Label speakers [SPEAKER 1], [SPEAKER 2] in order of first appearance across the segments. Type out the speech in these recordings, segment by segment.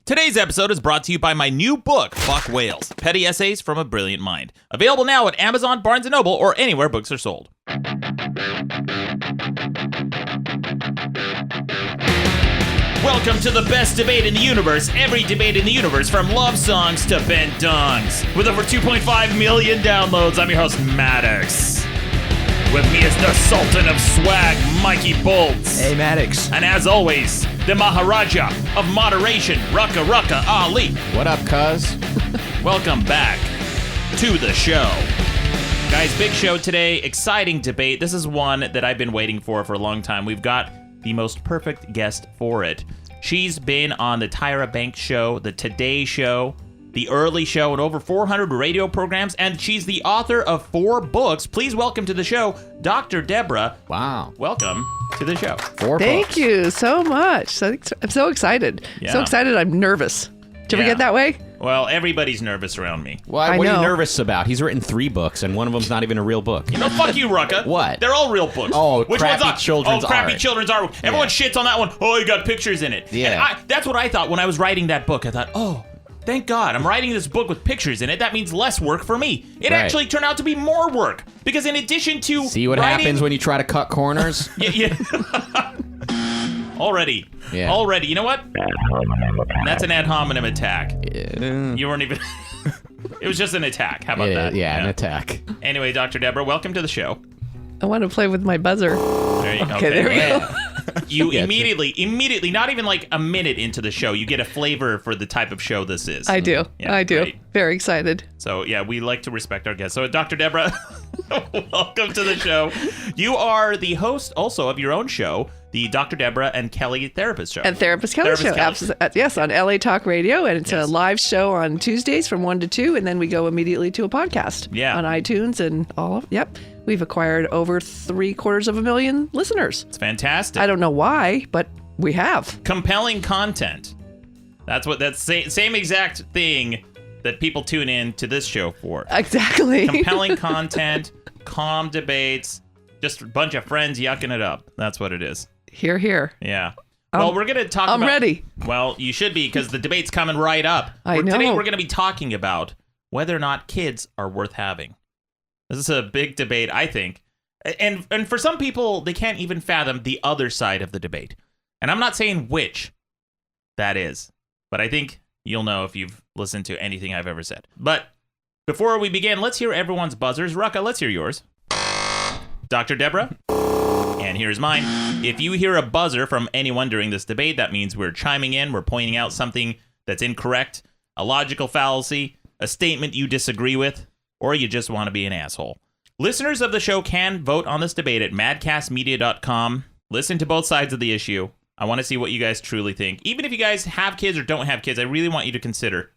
[SPEAKER 1] Today's episode is brought to you by my new book, Fuck Whales, Petty Essays from a Brilliant Mind. Available now at Amazon, Barnes & Noble, or anywhere books are sold. Welcome to the best debate in the universe, every debate in the universe, from love songs to bent dongs. With over 2.5 million downloads, I'm your host, Maddox. With me is the Sultan of Swag, Mikey Bolts.
[SPEAKER 2] Hey, Maddox.
[SPEAKER 1] And as always, the Maharaja of Moderation, Rucka Ali.
[SPEAKER 2] What up, cuz?
[SPEAKER 1] Welcome back to the show. Guys, big show today, exciting debate. This is one that I've been waiting for a long time. We've got the most perfect guest for it. She's been on the Tyra Banks Show, the Today Show, the Early Show, and over 400 radio programs, and she's the author of 4 books. Please welcome to the show, Dr. Debra.
[SPEAKER 2] Wow.
[SPEAKER 1] Welcome to the show.
[SPEAKER 2] 4
[SPEAKER 3] Thank
[SPEAKER 2] books.
[SPEAKER 3] you so much. I'm so excited.
[SPEAKER 1] Yeah.
[SPEAKER 3] So excited I'm nervous. Did we get that way?
[SPEAKER 1] Well, everybody's nervous around me.
[SPEAKER 2] What
[SPEAKER 3] I
[SPEAKER 2] are you
[SPEAKER 3] know.
[SPEAKER 2] nervous about? He's written 3 books, and one of them's not even a real book.
[SPEAKER 1] You know, fuck you, Rucka.
[SPEAKER 2] What?
[SPEAKER 1] They're all real books.
[SPEAKER 2] Oh,
[SPEAKER 1] Which
[SPEAKER 2] crappy
[SPEAKER 1] one's
[SPEAKER 2] children's
[SPEAKER 1] crappy
[SPEAKER 2] art.
[SPEAKER 1] children's art. Everyone shits on that one. Oh, you got pictures in it.
[SPEAKER 2] Yeah.
[SPEAKER 1] And that's what I thought when I was writing that book. I thought, oh, thank God, I'm writing this book with pictures in it. That means less work for me. It
[SPEAKER 2] Right.
[SPEAKER 1] actually turned out to be more work. Because in addition to
[SPEAKER 2] See what
[SPEAKER 1] writing,
[SPEAKER 2] happens when you try to cut corners?
[SPEAKER 1] Yeah. Already.
[SPEAKER 2] Yeah.
[SPEAKER 1] Already. You know what? That's an ad hominem attack.
[SPEAKER 2] Yeah.
[SPEAKER 1] You weren't even... It was just an attack. How about that?
[SPEAKER 2] Yeah, an attack.
[SPEAKER 1] Anyway, Dr. Debra, welcome to the show.
[SPEAKER 3] I want to play with my buzzer.
[SPEAKER 1] Okay,
[SPEAKER 3] there we go.
[SPEAKER 1] You
[SPEAKER 2] Gotcha.
[SPEAKER 1] immediately, not even like a minute into the show, you get a flavor for the type of show this is.
[SPEAKER 3] I do.
[SPEAKER 1] Yeah,
[SPEAKER 3] I do.
[SPEAKER 1] great.
[SPEAKER 3] Very excited.
[SPEAKER 1] So, yeah, we like to respect our guests. So, Dr. Debra, welcome to the show. You are the host also of your own show, the Dr. Debra and Kelly Therapist Show.
[SPEAKER 3] And Therapist Kelly Show. Yes, on LA Talk Radio. And it's a live show on Tuesdays from 1 to 2. And then we go immediately to a podcast.
[SPEAKER 1] Yeah.
[SPEAKER 3] On iTunes and all of. Yep. We've acquired over 750,000 listeners.
[SPEAKER 1] It's fantastic.
[SPEAKER 3] I don't know why, but we have.
[SPEAKER 1] Compelling content. That's same exact thing that people tune in to this show for.
[SPEAKER 3] Exactly.
[SPEAKER 1] Compelling content, calm debates, just a bunch of friends yucking it up. That's what it is.
[SPEAKER 3] Here, here.
[SPEAKER 1] Yeah. Well, we're going to talk
[SPEAKER 3] I'm
[SPEAKER 1] about...
[SPEAKER 3] ready.
[SPEAKER 1] Well, you should be, because the debate's coming right up.
[SPEAKER 3] I know.
[SPEAKER 1] Today we're going to be talking about whether or not kids are worth having. This is a big debate, I think. And for some people, they can't even fathom the other side of the debate. And I'm not saying which that is, but I think you'll know if you've listened to anything I've ever said. But before we begin, let's hear everyone's buzzers. Rucka, let's hear yours. Dr. Debra? And here's mine. If you hear a buzzer from anyone during this debate, that means we're chiming in, we're pointing out something that's incorrect, a logical fallacy, a statement you disagree with, or you just want to be an asshole. Listeners of the show can vote on this debate at madcastmedia.com. Listen to both sides of the issue. I want to see what you guys truly think. Even if you guys have kids or don't have kids, I really want you to consider.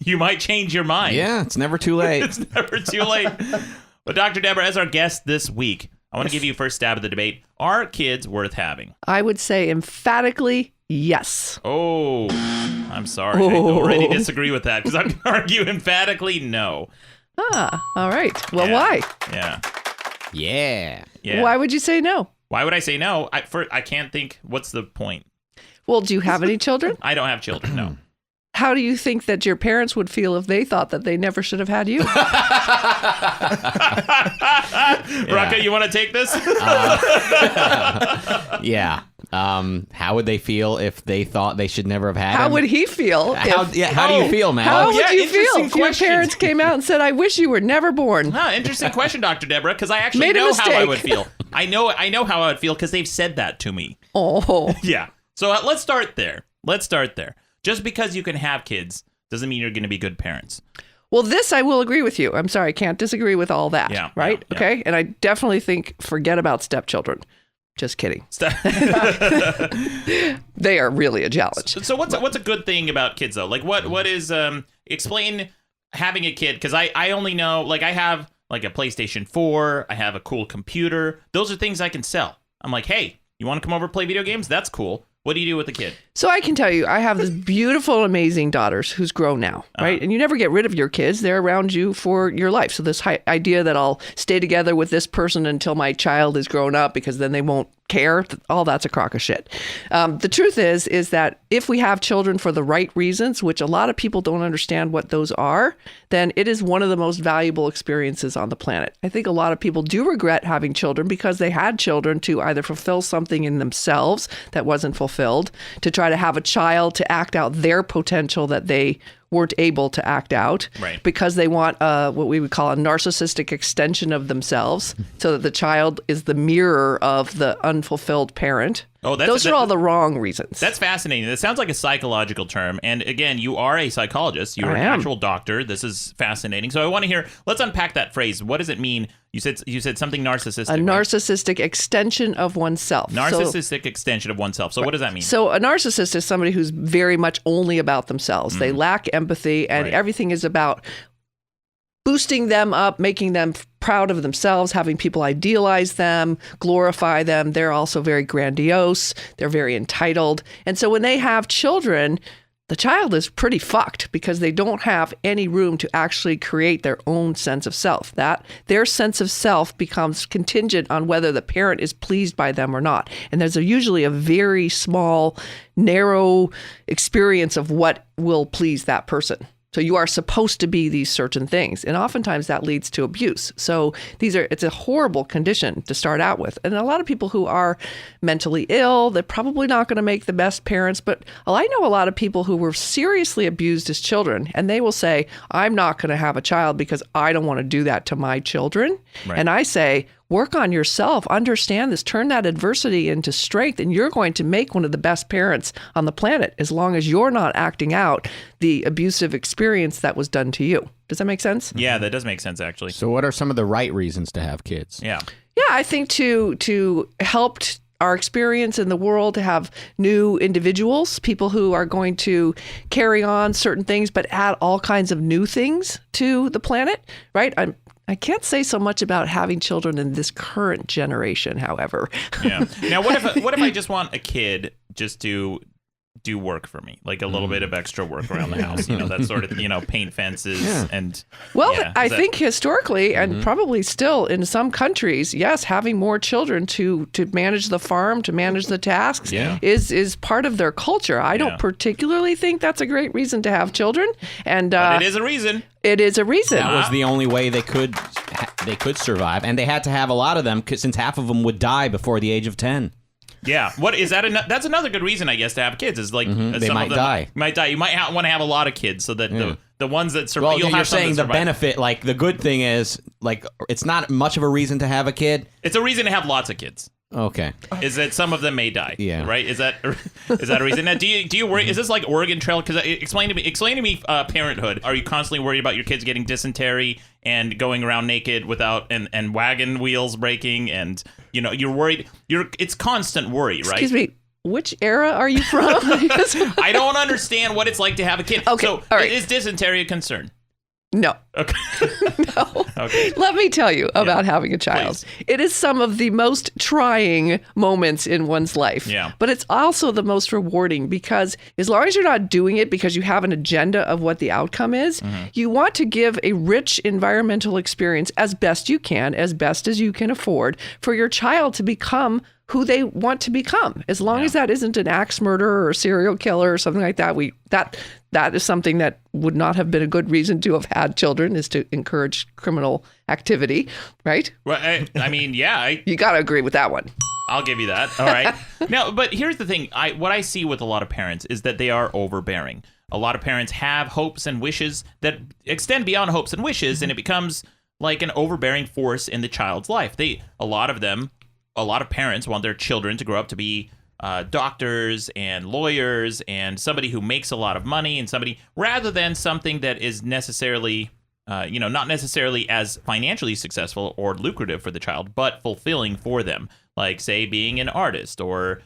[SPEAKER 1] You might change your mind.
[SPEAKER 2] Yeah, it's never too late.
[SPEAKER 1] It's never too late. But Dr. Debra, as our guest this week, I want to give you first stab at the debate. Are kids worth having?
[SPEAKER 3] I would say emphatically yes.
[SPEAKER 1] Oh, I'm sorry. I already disagree with that because I'm going to argue emphatically no.
[SPEAKER 3] Ah, all right. Well,
[SPEAKER 1] Yeah.
[SPEAKER 3] why?
[SPEAKER 1] Yeah.
[SPEAKER 2] Yeah.
[SPEAKER 1] Yeah.
[SPEAKER 3] Why would you say no?
[SPEAKER 1] Why would I say no? I can't think. What's the point?
[SPEAKER 3] Well, do you have any children?
[SPEAKER 1] I don't have children, no.
[SPEAKER 3] How do you think that your parents would feel if they thought that they never should have had you?
[SPEAKER 1] Rucka, you want to take this?
[SPEAKER 2] Yeah. How would they feel if they thought they should never have had
[SPEAKER 3] How
[SPEAKER 2] him?
[SPEAKER 3] would he feel?
[SPEAKER 2] How do you feel, man?
[SPEAKER 3] How would
[SPEAKER 1] yeah,
[SPEAKER 3] you feel
[SPEAKER 1] interesting
[SPEAKER 3] if your
[SPEAKER 1] question.
[SPEAKER 3] parents came out and said, I wish you were never born?
[SPEAKER 1] Interesting question, Dr. Debra, because I actually
[SPEAKER 3] Made a
[SPEAKER 1] know how I
[SPEAKER 3] mistake.
[SPEAKER 1] would feel. I know how I would feel because they've said that to me.
[SPEAKER 3] Oh.
[SPEAKER 1] Yeah. So let's start there. Just because you can have kids doesn't mean you're going to be good parents.
[SPEAKER 3] Well, this I will agree with you. I'm sorry, I can't disagree with all that.
[SPEAKER 1] Yeah,
[SPEAKER 3] right?
[SPEAKER 1] yeah.
[SPEAKER 3] Okay. And I definitely think forget about stepchildren. Just kidding. They are really a challenge.
[SPEAKER 1] So what's a good thing about kids though? Like what is explain having a kid, because I only know, like, I have like a PlayStation 4, I have a cool computer. Those are things I can sell. I'm like, hey, you want to come over and play video games? That's cool. What do you do with the kid?
[SPEAKER 3] So I can tell you, I have this beautiful, amazing daughter who's grown now, right? And you never get rid of your kids. They're around you for your life. So this idea that I'll stay together with this person until my child is grown up because then they won't care, all that's a crock of shit. The truth is that if we have children for the right reasons, which a lot of people don't understand what those are, then it is one of the most valuable experiences on the planet. I think a lot of people do regret having children because they had children to either fulfill something in themselves that wasn't fulfilled, to try to have a child to act out their potential that they weren't able to act out,
[SPEAKER 1] right,
[SPEAKER 3] because they want what we would call a narcissistic extension of themselves, so that the child is the mirror of the unfulfilled parent.
[SPEAKER 1] Oh,
[SPEAKER 3] those are all the wrong reasons.
[SPEAKER 1] That's fascinating. That sounds like a psychological term. And again, you are a psychologist. You're an actual doctor. This is fascinating. So I want to hear, let's unpack that phrase. What does it mean? You said something narcissistic.
[SPEAKER 3] A narcissistic extension of oneself.
[SPEAKER 1] Narcissistic extension of oneself. So what does that mean?
[SPEAKER 3] So a narcissist is somebody who's very much only about themselves. They lack empathy, and everything is about boosting them up, making them proud of themselves, having people idealize them, glorify them. They're also very grandiose. They're very entitled. And so when they have children, the child is pretty fucked because they don't have any room to actually create their own sense of self. That their sense of self becomes contingent on whether the parent is pleased by them or not. And there's usually a very small, narrow experience of what will please that person. So you are supposed to be these certain things. And oftentimes that leads to abuse. So it's a horrible condition to start out with. And a lot of people who are mentally ill, they're probably not going to make the best parents. But I know a lot of people who were seriously abused as children, and they will say, I'm not going to have a child because I don't want to do that to my children. Right. And I say, work on yourself, understand this, turn that adversity into strength, and you're going to make one of the best parents on the planet as long as you're not acting out the abusive experience that was done to you. Does that make sense?
[SPEAKER 1] Yeah, that does make sense, actually.
[SPEAKER 2] So what are some of the right reasons to have kids?
[SPEAKER 1] Yeah,
[SPEAKER 3] I think to help our experience in the world, to have new individuals, people who are going to carry on certain things but add all kinds of new things to the planet, right? I can't say so much about having children in this current generation, however.
[SPEAKER 1] Yeah. Now, what if I just want a kid just to do work for me, like a little bit of extra work around the house, that sort of, paint fences and.
[SPEAKER 3] Well, I think historically and probably still in some countries, yes, having more children to manage the farm, to manage the tasks is part of their culture. I don't particularly think that's a great reason to have children, and
[SPEAKER 1] but it is a reason.
[SPEAKER 3] It is a reason.
[SPEAKER 2] That was the only way they could survive, and they had to have a lot of them since half of them would die before the age of 10.
[SPEAKER 1] Yeah, what is that? That's another good reason, I guess, to have kids. Is like
[SPEAKER 2] they might die.
[SPEAKER 1] Might die. You might want to have a lot of kids so that the ones that survive.
[SPEAKER 2] Well,
[SPEAKER 1] you'll
[SPEAKER 2] you're
[SPEAKER 1] have
[SPEAKER 2] saying the
[SPEAKER 1] survive.
[SPEAKER 2] benefit, like the good thing is, like it's not much of a reason to have a kid.
[SPEAKER 1] It's a reason to have lots of kids.
[SPEAKER 2] Okay.
[SPEAKER 1] Is that some of them may die?
[SPEAKER 2] Yeah.
[SPEAKER 1] Right. Is that a reason? Now, do you worry? Is this like Oregon Trail? Because explain to me, parenthood. Are you constantly worried about your kids getting dysentery and going around naked without and wagon wheels breaking and you're worried? It's constant worry, right?
[SPEAKER 3] Excuse me. Which era are you from?
[SPEAKER 1] I don't understand what it's like to have a kid.
[SPEAKER 3] Okay.
[SPEAKER 1] So
[SPEAKER 3] all right.
[SPEAKER 1] Is dysentery a concern?
[SPEAKER 3] No.
[SPEAKER 1] Okay.
[SPEAKER 3] No.
[SPEAKER 1] Okay.
[SPEAKER 3] Let me tell you about having a child.
[SPEAKER 1] Please.
[SPEAKER 3] It is some of the most trying moments in one's life.
[SPEAKER 1] Yeah.
[SPEAKER 3] But it's also the most rewarding because as long as you're not doing it because you have an agenda of what the outcome is, you want to give a rich environmental experience as best you can, as best as you can afford, for your child to become who they want to become. As long as that isn't an axe murderer or a serial killer or something like that, that is something that would not have been a good reason to have had children, is to encourage criminal activity, right?
[SPEAKER 1] Well, I mean,
[SPEAKER 3] you got to agree with that one.
[SPEAKER 1] I'll give you that. All right. Now, but here's the thing. What I see with a lot of parents is that they are overbearing. A lot of parents have hopes and wishes that extend beyond hopes and wishes, and it becomes like an overbearing force in the child's life. A lot of parents want their children to grow up to be doctors and lawyers and somebody who makes a lot of money, and somebody rather than something that is necessarily, not necessarily as financially successful or lucrative for the child, but fulfilling for them. Like, say, being an artist or,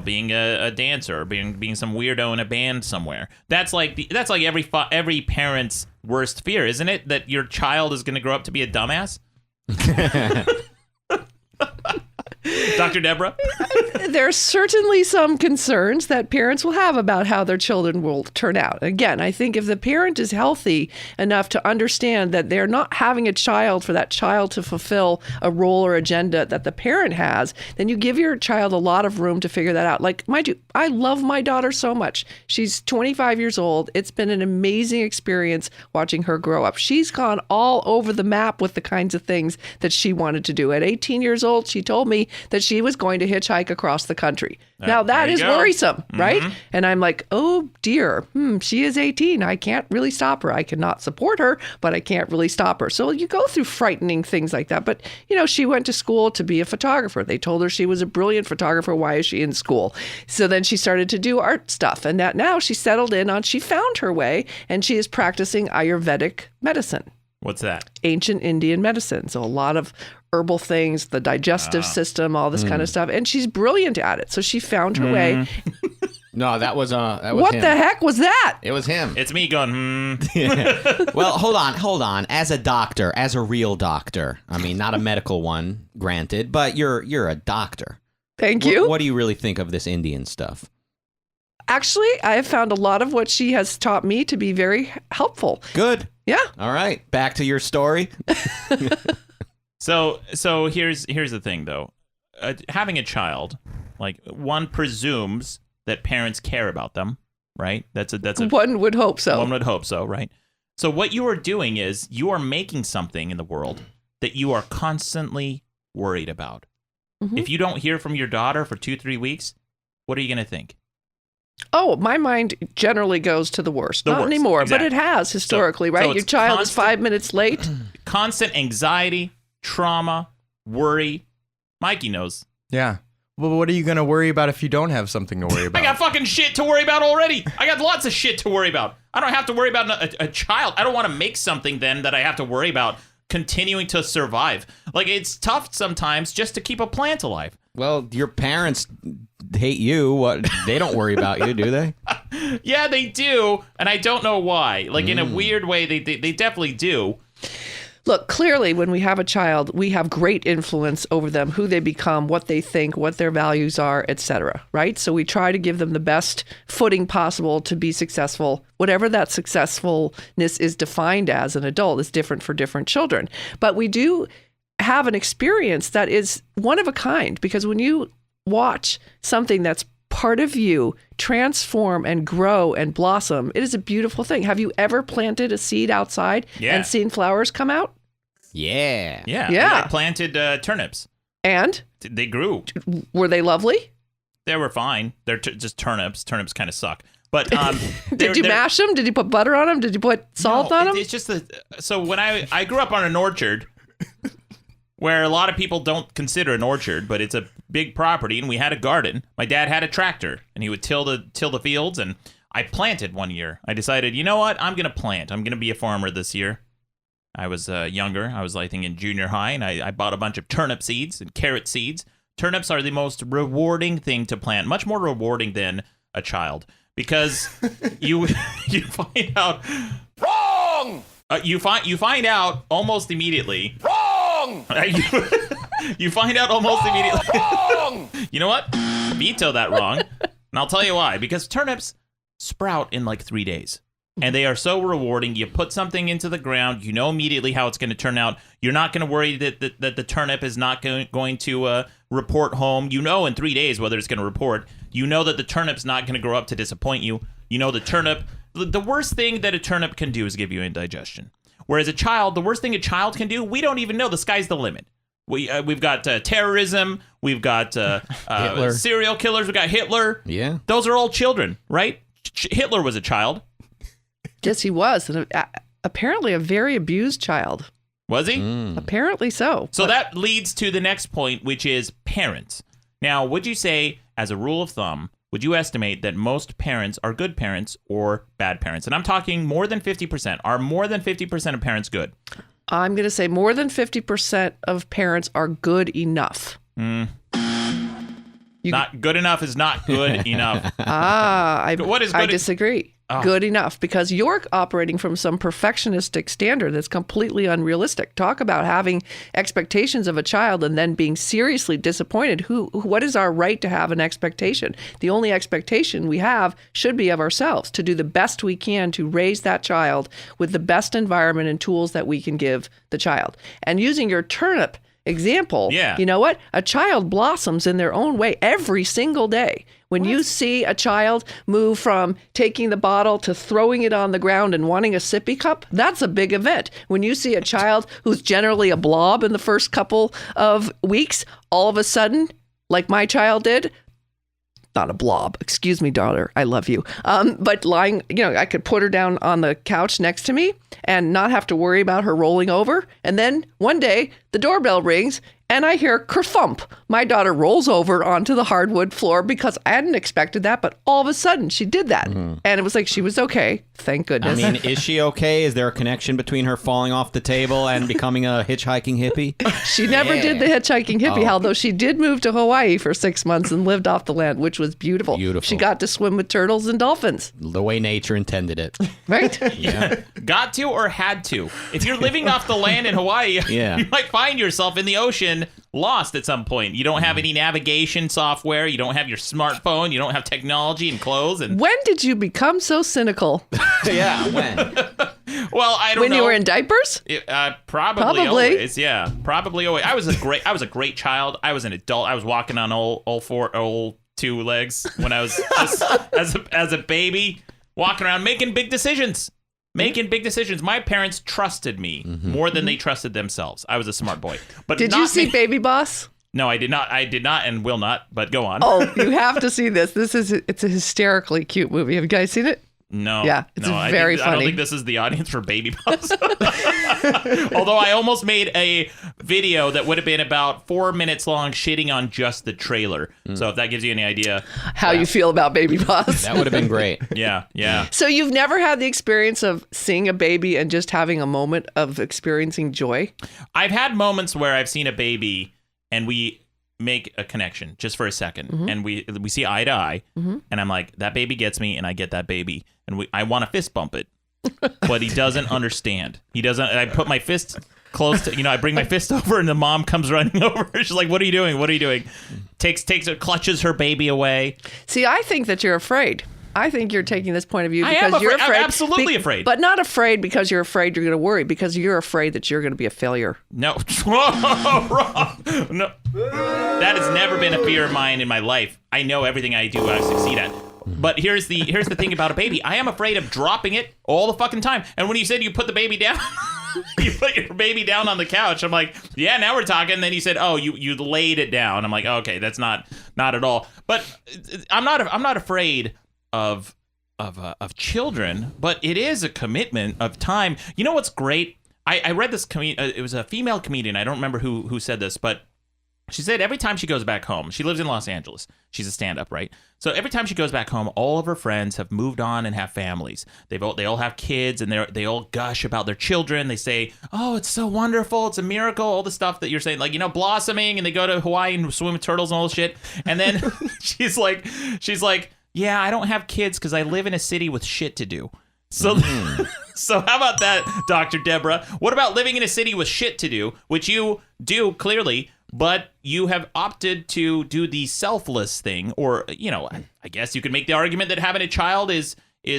[SPEAKER 1] being a dancer or being some weirdo in a band somewhere. That's like every parent's worst fear, isn't it? That your child is going to grow up to be a dumbass? Dr. Debra?
[SPEAKER 3] There's certainly some concerns that parents will have about how their children will turn out. Again, I think if the parent is healthy enough to understand that they're not having a child for that child to fulfill a role or agenda that the parent has, then you give your child a lot of room to figure that out. Like, mind you, I love my daughter so much. She's 25 years old. It's been an amazing experience watching her grow up. She's gone all over the map with the kinds of things that she wanted to do. At 18 years old, she told me that she was going to hitchhike across the country. Now that is worrisome, right? And I'm like, oh dear, she is 18. I can't really stop her. I cannot support her, but I can't really stop her. So you go through frightening things like that. But, you know, she went to school to be a photographer. They told her she was a brilliant photographer. Why is she in school? So then she started to do art stuff. And that now she settled in on, she found her way, and she is practicing Ayurvedic medicine.
[SPEAKER 1] What's that? Ancient
[SPEAKER 3] Indian medicine. So a lot of herbal things, the digestive system, all this kind of stuff. And she's brilliant at it. So she found her way.
[SPEAKER 2] No, that was
[SPEAKER 3] what
[SPEAKER 2] him.
[SPEAKER 3] the heck was that?
[SPEAKER 2] It was him.
[SPEAKER 1] It's me going,
[SPEAKER 2] Well, hold on. As a doctor, as a real doctor, I mean, not a medical one, granted, but you're a doctor.
[SPEAKER 3] Thank you.
[SPEAKER 2] What do you really think of this Indian stuff?
[SPEAKER 3] Actually, I have found a lot of what she has taught me to be very helpful.
[SPEAKER 2] Good.
[SPEAKER 3] Yeah.
[SPEAKER 2] All right. Back to your story.
[SPEAKER 1] So here's the thing, though. Having a child, like, one presumes that parents care about them, right? That's a
[SPEAKER 3] one would hope so.
[SPEAKER 1] One would hope so, right? So what you are doing is you are making something in the world that you are constantly worried about. Mm-hmm. If you don't hear from your daughter for 2-3 weeks, what are you going to think?
[SPEAKER 3] Oh, my mind generally goes to the worst. Not anymore, exactly. But it has historically, right? Your child is 5 minutes late.
[SPEAKER 1] Constant anxiety, trauma, worry. Mikey knows.
[SPEAKER 4] Yeah. Well, what are you going to worry about if you don't have something to worry about?
[SPEAKER 1] I got fucking shit to worry about already. I got lots of shit to worry about. I don't have to worry about a child. I don't want to make something then that I have to worry about continuing to survive. Like, it's tough sometimes just to keep a plant alive.
[SPEAKER 2] Well, your parents hate you. What? They don't worry about you, do they?
[SPEAKER 1] Yeah, they do, and I don't know why. Like, in a weird way, they definitely do.
[SPEAKER 3] Look, clearly, when we have a child, we have great influence over them, who they become, what they think, what their values are, etc. Right? So we try to give them the best footing possible to be successful. Whatever that successfulness is defined as an adult is different for different children. But we do have an experience that is one of a kind, because when you watch something that's part of you transform and grow and blossom, it is a beautiful thing. Have you ever planted a seed outside and seen flowers come out?
[SPEAKER 2] Yeah.
[SPEAKER 1] I planted turnips.
[SPEAKER 3] And?
[SPEAKER 1] They grew.
[SPEAKER 3] Were they lovely?
[SPEAKER 1] They were fine. They're just turnips. Turnips kind of suck. But
[SPEAKER 3] did you mash them? Did you put butter on them? Did you put salt on them?
[SPEAKER 1] It's just so when I grew up on an orchard, where a lot of people don't consider an orchard, but it's a big property, and we had a garden. My dad had a tractor, and he would till the fields, and I planted one year. I decided, you know what? I'm going to plant. I'm going to be a farmer this year. I was younger. I was, I think, in junior high, and I bought a bunch of turnip seeds and carrot seeds. Turnips are the most rewarding thing to plant, much more rewarding than a child, because you find out...
[SPEAKER 5] Wrong!
[SPEAKER 1] You find out almost immediately...
[SPEAKER 5] Wrong!
[SPEAKER 1] You find out almost immediately.
[SPEAKER 5] Wrong!
[SPEAKER 1] You know what? Veto that wrong. And I'll tell you why. Because turnips sprout in like 3 days. And they are so rewarding. You put something into the ground, you know immediately how it's going to turn out. You're not going to worry that the turnip is not going to report home. You know in 3 days whether it's going to report. You know that the turnip's not going to grow up to disappoint you. You know the turnip... The worst thing that a turnip can do is give you indigestion. Whereas a child, the worst thing a child can do, we don't even know. The sky's the limit. We've got terrorism. We've got serial killers. We've got Hitler.
[SPEAKER 2] Yeah.
[SPEAKER 1] Those are all children, right? Hitler was a child.
[SPEAKER 3] Yes, he was. And apparently a very abused child.
[SPEAKER 1] Was he?
[SPEAKER 3] Apparently so.
[SPEAKER 1] So that leads to the next point, which is parents. Now, would you say, as a rule of thumb, would you estimate that most parents are good parents or bad parents? And I'm talking more than 50%. Are more than 50% of parents good?
[SPEAKER 3] I'm going to say more than 50% of parents are good enough.
[SPEAKER 1] Not good enough is not good enough.
[SPEAKER 3] I
[SPEAKER 1] what is good?
[SPEAKER 3] I disagree. good enough, because you're operating from some perfectionistic standard that's completely unrealistic. Talk about having expectations of a child and then being seriously disappointed. What is our right to have an expectation? The only expectation we have should be of ourselves, to do the best we can to raise that child with the best environment and tools that we can give the child. And using your turnip example, you know what? A child blossoms in their own way every single day. When you see a child move from taking the bottle to throwing it on the ground and wanting a sippy cup, that's a big event. When you see a child who's generally a blob in the first couple of weeks, all of a sudden, like my child did, not a blob, excuse me, daughter, I love you. But lying, I could put her down on the couch next to me and not have to worry about her rolling over. And then one day the doorbell rings and I hear kerthump. My daughter rolls over onto the hardwood floor because I hadn't expected that, but all of a sudden she did that. And it was like she was okay. Thank goodness.
[SPEAKER 2] I mean, is she okay? Is there a connection between her falling off the table and becoming a hitchhiking hippie?
[SPEAKER 3] She never did the hitchhiking hippie, although she did move to Hawaii for 6 months and lived off the land, which was beautiful. She got to swim with turtles and dolphins.
[SPEAKER 2] The way nature intended it.
[SPEAKER 3] Right?
[SPEAKER 2] Yeah.
[SPEAKER 1] Got to or had to? If you're living off the land in Hawaii, you might find yourself in the ocean lost at some point. You don't have any navigation software. You don't have your smartphone. You don't have technology and clothes. And
[SPEAKER 3] when did you become so cynical?
[SPEAKER 2] Yeah, when?
[SPEAKER 1] Well, I don't know.
[SPEAKER 3] When you were in diapers?
[SPEAKER 1] Probably always. Yeah, probably always. I was a great child. I was an adult. I was walking on all two legs when I was just, as a baby, walking around making big decisions. My parents trusted me more than they trusted themselves. I was a smart boy. But
[SPEAKER 3] did you see Baby Boss?
[SPEAKER 1] No, I did not. I did not and will not, but go on.
[SPEAKER 3] Oh, you have to see this. It's a hysterically cute movie. Have you guys seen it?
[SPEAKER 1] No.
[SPEAKER 3] Yeah, it's very funny.
[SPEAKER 1] I don't think this is the audience for Baby Boss. Although I almost made a video that would have been about 4 minutes long shitting on just the trailer. So if that gives you any idea.
[SPEAKER 3] How you feel about Baby Boss.
[SPEAKER 2] That would have been great.
[SPEAKER 1] Yeah.
[SPEAKER 3] So you've never had the experience of seeing a baby and just having a moment of experiencing joy?
[SPEAKER 1] I've had moments where I've seen a baby and we make a connection just for a second and we see eye to eye and I'm like, that baby gets me and I get that baby and I want to fist bump it, but he doesn't understand. He doesn't. I put my fist close to, I bring my fist over and the mom comes running over. She's like, what are you doing? Clutches her baby away.
[SPEAKER 3] See, I think that you're afraid. I think you're taking this point of view because you're afraid.
[SPEAKER 1] I'm absolutely afraid.
[SPEAKER 3] But not afraid because you're afraid you're going to worry, because you're afraid that you're going to be a failure.
[SPEAKER 1] No. Wrong. No. That has never been a fear of mine in my life. I know everything I do, I succeed at. But here's the thing about a baby. I am afraid of dropping it all the fucking time. And when you said you put the baby down, you put your baby down on the couch, I'm like, yeah, now we're talking. And then you said, oh, you laid it down. I'm like, okay, that's not at all. But I'm not afraid of children, but it is a commitment of time. You know what's great? I read this it was a female comedian. I don't remember who said this, but she said every time she goes back home, she lives in Los Angeles. She's a stand-up, right? So every time she goes back home, all of her friends have moved on and have families. They all have kids, and they all gush about their children. They say, "Oh, it's so wonderful! It's a miracle!" All the stuff that you're saying, like blossoming, and they go to Hawaii and swim with turtles and all this shit. And then she's like, yeah, I don't have kids because I live in a city with shit to do. So, so how about that, Dr. Debra? What about living in a city with shit to do, which you do clearly, but you have opted to do the selfless thing, or, I guess you could make the argument that having a child is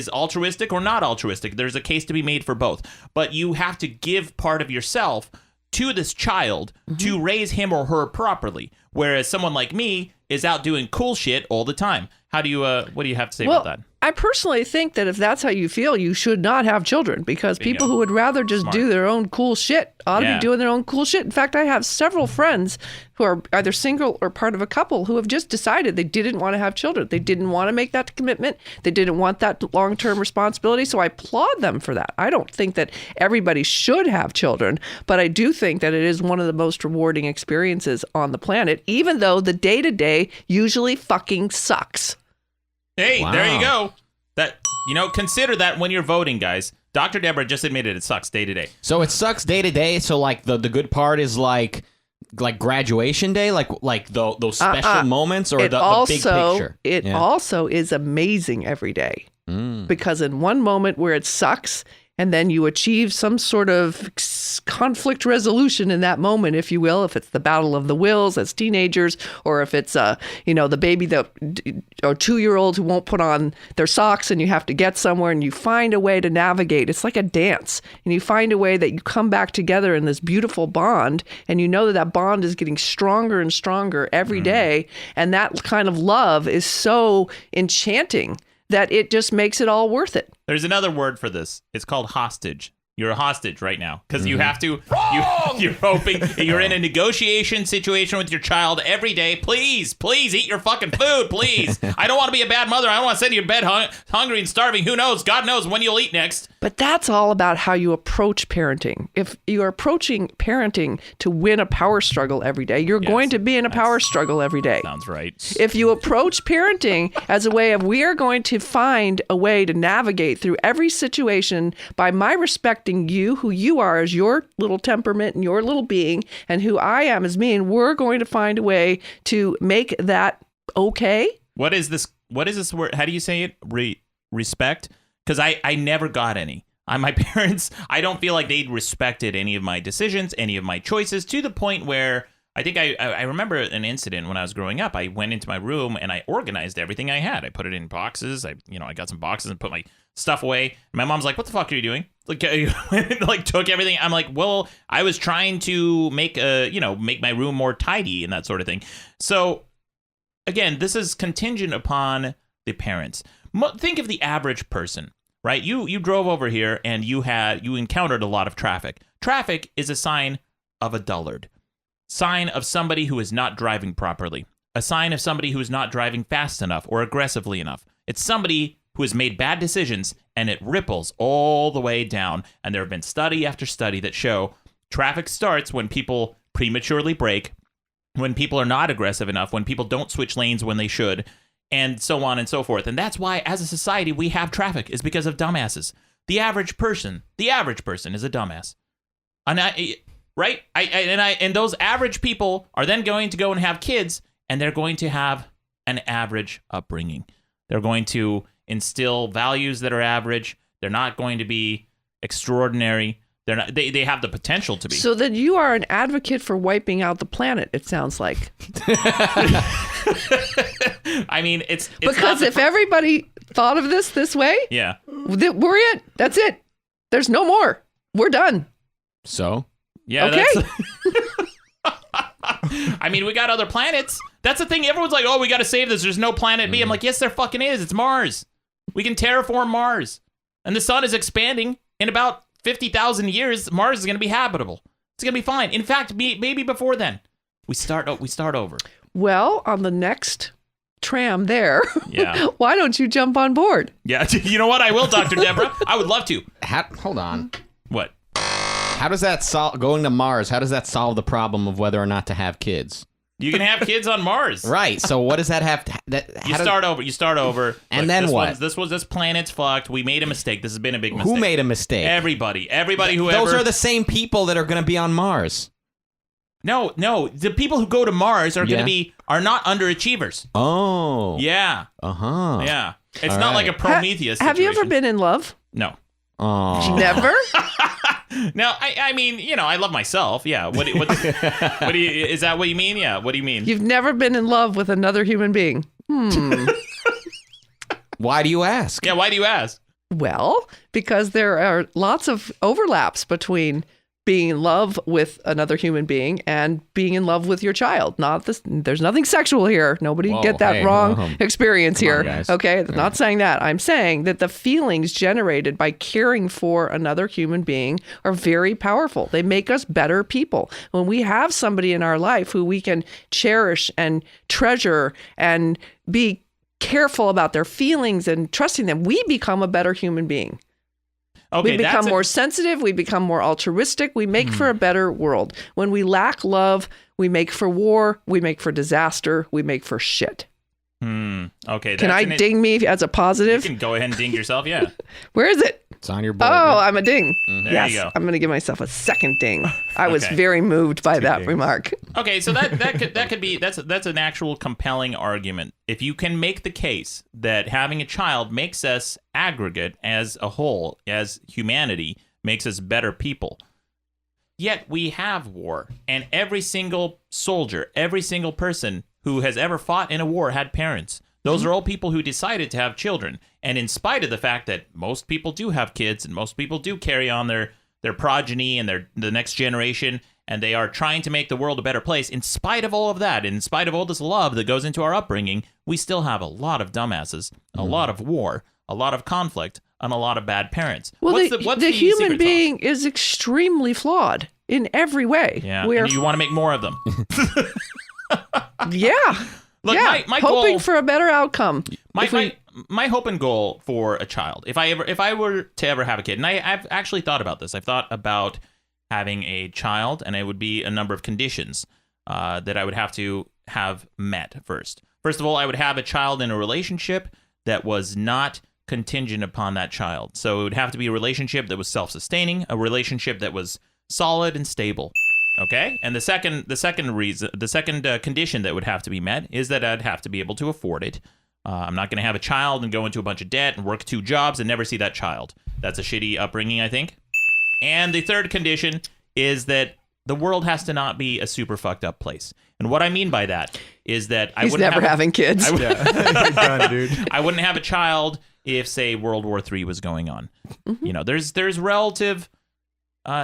[SPEAKER 1] altruistic or not altruistic. There's a case to be made for both, but you have to give part of yourself to this child to raise him or her properly, whereas someone like me is out doing cool shit all the time. How do you, what do you have to say about that?
[SPEAKER 3] I personally think that if that's how you feel, you should not have children, because people who would rather just do their own cool shit ought to be doing their own cool shit. In fact, I have several friends who are either single or part of a couple who have just decided they didn't want to have children. They didn't want to make that commitment. They didn't want that long-term responsibility. So I applaud them for that. I don't think that everybody should have children, but I do think that it is one of the most rewarding experiences on the planet, even though the day-to-day usually fucking sucks.
[SPEAKER 1] Hey, There you go. That, consider that when you're voting, guys. Dr. Debra just admitted it sucks day to day.
[SPEAKER 2] So it sucks day to day. So like the good part is like graduation day, like those special moments, or the big picture.
[SPEAKER 3] It also is amazing every day. Because in one moment where it sucks, and then you achieve some sort of conflict resolution in that moment, if you will, if it's the battle of the wills as teenagers, or if it's the baby that or 2-year-old who won't put on their socks and you have to get somewhere, and you find a way to navigate. It's like a dance, and you find a way that you come back together in this beautiful bond, and you know that bond is getting stronger and stronger every day, and that kind of love is so enchanting that it just makes it all worth it.
[SPEAKER 1] There's another word for this. It's called hostage. You're a hostage right now because you have to. You're hoping you're in a negotiation situation with your child every day. Please eat your fucking food, please. I don't want to be a bad mother. I don't want to send you to bed hungry and starving. Who knows? God knows when you'll eat next.
[SPEAKER 3] But that's all about how you approach parenting. If you're approaching parenting to win a power struggle every day, you're going to be in a power struggle every day.
[SPEAKER 1] Sounds right.
[SPEAKER 3] If you approach parenting as a way of, we are going to find a way to navigate through every situation by my respecting you, who you are as your little temperament and your little being, and who I am as me, and we're going to find a way to make that okay.
[SPEAKER 1] What is this word? How do you say it? Respect? Because I never got any. My parents, I don't feel like they respected any of my decisions, any of my choices, to the point where I think I remember an incident when I was growing up. I went into my room and I organized everything I had. I put it in boxes. I got some boxes and put my stuff away. My mom's like, "What the fuck are you doing?" Like took everything. I'm like, "Well, I was trying to make my room more tidy and that sort of thing." So again, this is contingent upon the parents. Think of the average person, right? You drove over here and you encountered a lot of traffic. Traffic is a sign of a dullard. Sign of somebody who is not driving properly. A sign of somebody who is not driving fast enough or aggressively enough. It's somebody who has made bad decisions, and it ripples all the way down. And there have been study after study that show traffic starts when people prematurely brake, when people are not aggressive enough, when people don't switch lanes when they should, and so on and so forth. And that's why, as a society, we have traffic, is because of dumbasses. The average person is a dumbass. Right? And those average people are then going to go and have kids, and they're going to have an average upbringing. They're going to instill values that are average. They're not going to be extraordinary. They're not. They have the potential to be.
[SPEAKER 3] So then you are an advocate for wiping out the planet, it sounds like.
[SPEAKER 1] I mean, it's
[SPEAKER 3] because if everybody thought of this way,
[SPEAKER 1] yeah,
[SPEAKER 3] we're it. That's it. There's no more. We're done.
[SPEAKER 2] So?
[SPEAKER 1] Yeah,
[SPEAKER 3] okay.
[SPEAKER 1] I mean, we got other planets. That's the thing. Everyone's like, "Oh, we got to save this. There's no planet B." I'm like, yes, there fucking is. It's Mars. We can terraform Mars. And the sun is expanding. In about 50,000 years, Mars is going to be habitable. It's going to be fine. In fact, maybe before then, we start over.
[SPEAKER 3] Well, on the next tram there,
[SPEAKER 1] yeah.
[SPEAKER 3] Why don't you jump on board?
[SPEAKER 1] Yeah, you know what? I will, Dr. Debra. I would love to.
[SPEAKER 2] Hold on.
[SPEAKER 1] What?
[SPEAKER 2] How does that going to Mars? How does that solve the problem of whether or not to have kids?
[SPEAKER 1] You can have kids on Mars.
[SPEAKER 2] Right. So what does that have to...
[SPEAKER 1] You start over.
[SPEAKER 2] And then what?
[SPEAKER 1] This planet's fucked. We made a mistake. This has been a big mistake.
[SPEAKER 2] Who made a mistake?
[SPEAKER 1] Everybody who
[SPEAKER 2] Those are the same people that are going to be on Mars.
[SPEAKER 1] No. The people who go to Mars are going to are not underachievers.
[SPEAKER 2] Oh.
[SPEAKER 1] Yeah.
[SPEAKER 2] Uh-huh.
[SPEAKER 1] Yeah. It's not like a Prometheus situation.
[SPEAKER 3] Have you ever been in love?
[SPEAKER 1] No.
[SPEAKER 2] Oh.
[SPEAKER 3] Never?
[SPEAKER 1] No, I mean, I love myself. Yeah. What do you, is that what you mean? Yeah. What do you mean?
[SPEAKER 3] You've never been in love with another human being.
[SPEAKER 2] Why do you ask?
[SPEAKER 1] Yeah. Why do you ask?
[SPEAKER 3] Well, because there are lots of overlaps between being in love with another human being and being in love with your child. There's nothing sexual here. Nobody get that wrong experience here.
[SPEAKER 2] On, guys.
[SPEAKER 3] Okay, not saying that. I'm saying that the feelings generated by caring for another human being are very powerful. They make us better people. When we have somebody in our life who we can cherish and treasure and be careful about their feelings and trusting them, we become a better human being.
[SPEAKER 1] Okay,
[SPEAKER 3] we become more sensitive. We become more altruistic. We make for a better world. When we lack love, we make for war. We make for disaster. We make for shit.
[SPEAKER 1] Okay.
[SPEAKER 3] Can I ding me as a positive?
[SPEAKER 1] You can go ahead and ding yourself, yeah.
[SPEAKER 3] Where is it?
[SPEAKER 2] It's on your board.
[SPEAKER 3] Oh, I'm a ding.
[SPEAKER 1] There
[SPEAKER 3] Yes,
[SPEAKER 1] you go.
[SPEAKER 3] I'm going to give myself a second ding. I was
[SPEAKER 1] Okay.
[SPEAKER 3] very moved by that
[SPEAKER 4] dings.
[SPEAKER 3] remark.
[SPEAKER 1] Okay, so that could be that's an actual compelling argument. If you can make the case that having a child makes us aggregate as a whole, as humanity, makes us better people. Yet we have war, and every single soldier, every single person who has ever fought in a war had parents. Those are all people who decided to have children. And in spite of the fact that most people do have kids and most people do carry on their progeny and the next generation, and they are trying to make the world a better place, in spite of all of that, in spite of all this love that goes into our upbringing, we still have a lot of dumbasses, a lot of war, a lot of conflict, and a lot of bad parents.
[SPEAKER 3] Well,
[SPEAKER 1] What's
[SPEAKER 3] the human
[SPEAKER 1] secret
[SPEAKER 3] being is extremely flawed in every way.
[SPEAKER 1] sauce? Yeah,
[SPEAKER 3] We're,
[SPEAKER 1] and you want to make more of them.
[SPEAKER 3] yeah.
[SPEAKER 1] Look,
[SPEAKER 3] yeah.
[SPEAKER 1] my
[SPEAKER 3] hoping
[SPEAKER 1] goal,
[SPEAKER 3] for a better outcome.
[SPEAKER 1] my hope and goal for a child, if I were to ever have a kid, and I've actually thought about this. I've thought about having a child, and it would be a number of conditions that I would have to have met first. First of all, I would have a child in a relationship that was not contingent upon that child. So it would have to be a relationship that was self-sustaining, a relationship that was solid and stable. Okay, and the second condition that would have to be met is that I'd have to be able to afford it. I'm not going to have a child and go into a bunch of debt and work 2 jobs and never see that child. That's a shitty upbringing, I think. And the third condition is that the world has to not be a super fucked up place. And what I mean by that is that
[SPEAKER 3] He's never having kids.
[SPEAKER 4] You're done, dude.
[SPEAKER 1] I wouldn't have a child if, say, World War III was going on.
[SPEAKER 3] Mm-hmm.
[SPEAKER 1] You know, there's relative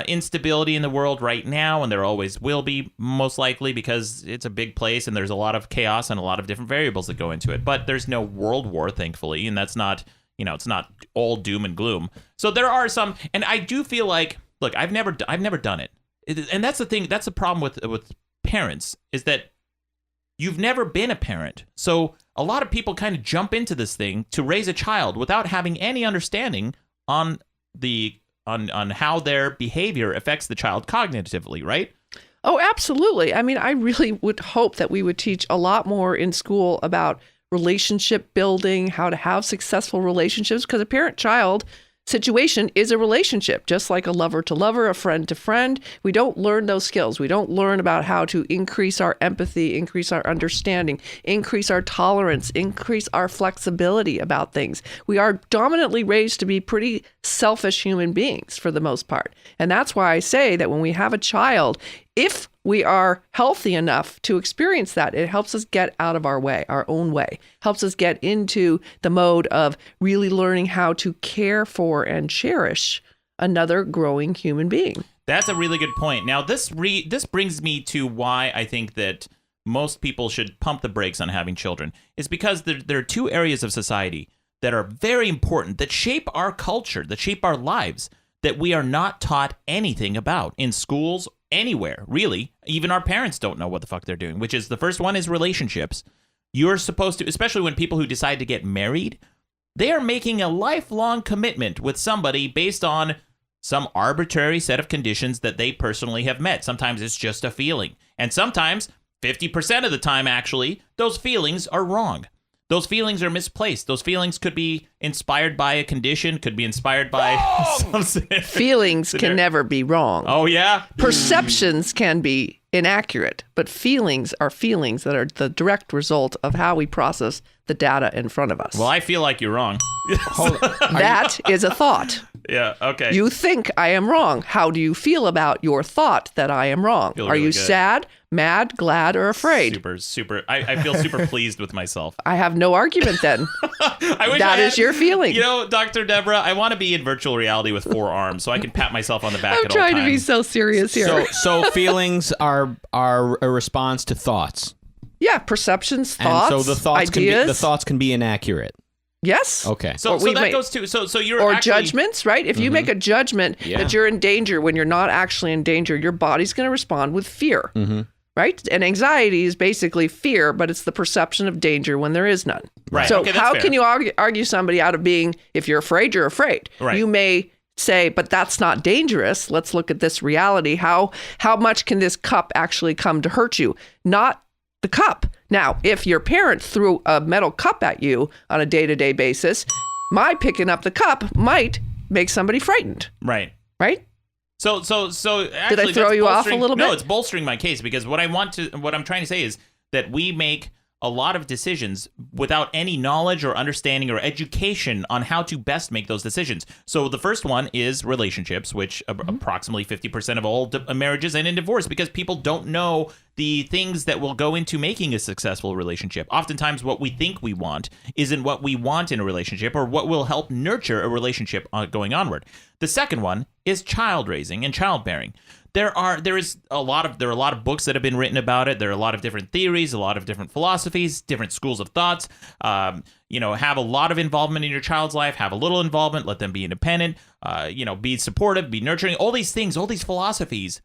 [SPEAKER 1] instability in the world right now, and there always will be, most likely, because it's a big place and there's a lot of chaos and a lot of different variables that go into it. But there's no world war, thankfully, and that's not, it's not all doom and gloom. So there are some, and I do feel like, look, I've never done it, and that's the thing. That's the problem with parents, is that you've never been a parent. So a lot of people kind of jump into this thing to raise a child without having any understanding on how their behavior affects the child cognitively, right?
[SPEAKER 3] Oh, absolutely. I mean, I really would hope that we would teach a lot more in school about relationship building, how to have successful relationships, because a parent-child situation is a relationship, just like a lover to lover, a friend to friend. We don't learn those skills. We don't learn about how to increase our empathy, increase our understanding, increase our tolerance, increase our flexibility about things. We are dominantly raised to be pretty selfish human beings for the most part. And that's why I say that when we have a child, if we are healthy enough to experience that, it helps us get out of our way, our own way, helps us get into the mode of really learning how to care for and cherish another growing human being.
[SPEAKER 1] That's a really good point. Now, this brings me to why I think that most people should pump the brakes on having children. Is because there are 2 areas of society that are very important, that shape our culture, that shape our lives, that we are not taught anything about in schools, anywhere, really. Even our parents don't know what the fuck they're doing, which is, the first one is relationships. You're supposed to, especially when people who decide to get married, they are making a lifelong commitment with somebody based on some arbitrary set of conditions that they personally have met. Sometimes it's just a feeling. And sometimes, 50% of the time, actually, those feelings are wrong. Those feelings are misplaced. Those feelings could be inspired by a condition, could be inspired by something.
[SPEAKER 3] Feelings can never be wrong.
[SPEAKER 1] Oh, yeah?
[SPEAKER 3] Perceptions can be inaccurate, but feelings are feelings that are the direct result of how we process the data in front of us.
[SPEAKER 1] Well, I feel like you're wrong.
[SPEAKER 3] That is a thought.
[SPEAKER 1] Yeah, okay.
[SPEAKER 3] You think I am wrong. How do you feel about your thought that I am wrong?
[SPEAKER 1] Feel
[SPEAKER 3] Are
[SPEAKER 1] really
[SPEAKER 3] you
[SPEAKER 1] good.
[SPEAKER 3] sad, mad, glad, or afraid?
[SPEAKER 1] Super. I feel super pleased with myself.
[SPEAKER 3] I have no argument then.
[SPEAKER 1] I wish
[SPEAKER 3] That
[SPEAKER 1] I
[SPEAKER 3] is
[SPEAKER 1] had-
[SPEAKER 3] your feeling.
[SPEAKER 1] You know, Dr. Debra, I want to be in virtual reality with 4 arms so I can pat myself on the back
[SPEAKER 3] I'm
[SPEAKER 1] at all
[SPEAKER 3] trying
[SPEAKER 1] times.
[SPEAKER 3] to be so serious here.
[SPEAKER 2] So feelings are a response to thoughts.
[SPEAKER 3] Yeah, perceptions, thoughts,
[SPEAKER 2] and so the thoughts can be inaccurate.
[SPEAKER 3] Yes.
[SPEAKER 2] Okay.
[SPEAKER 1] So
[SPEAKER 3] Or we
[SPEAKER 1] that
[SPEAKER 3] may-
[SPEAKER 1] goes to so you're
[SPEAKER 3] Or
[SPEAKER 1] actually,
[SPEAKER 3] judgments, right? If you make a judgment
[SPEAKER 2] Yeah.
[SPEAKER 3] that you're in danger when you're not actually in danger, your body's going to respond with fear, right? And anxiety is basically fear, but it's the perception of danger when there is none.
[SPEAKER 1] Right.
[SPEAKER 3] So
[SPEAKER 1] Okay, that's
[SPEAKER 3] how
[SPEAKER 1] fair.
[SPEAKER 3] can you argue somebody out of being, if you're afraid, you're afraid.
[SPEAKER 1] Right.
[SPEAKER 3] You may say, but that's not dangerous. Let's look at this reality. How much can this cup actually come to hurt you? Not the cup. Now, if your parent threw a metal cup at you on a day-to-day basis, my picking up the cup might make somebody frightened,
[SPEAKER 1] Right.
[SPEAKER 3] right?
[SPEAKER 1] So actually,
[SPEAKER 3] Did I throw
[SPEAKER 1] that's
[SPEAKER 3] you off a
[SPEAKER 1] bolstering-
[SPEAKER 3] little bit?
[SPEAKER 1] No, it's bolstering my case because what I'm trying to say is that we make a lot of decisions without any knowledge or understanding or education on how to best make those decisions. So the first one is relationships, which approximately 50% of all marriages end in divorce because people don't know the things that will go into making a successful relationship. Oftentimes what we think we want isn't what we want in a relationship or what will help nurture a relationship going onward. The second one is child raising and childbearing. There are a lot of books that have been written about it. There are a lot of different theories, a lot of different philosophies, different schools of thoughts. Have a lot of involvement in your child's life, have a little involvement, let them be independent, be supportive, be nurturing, all these things, all these philosophies.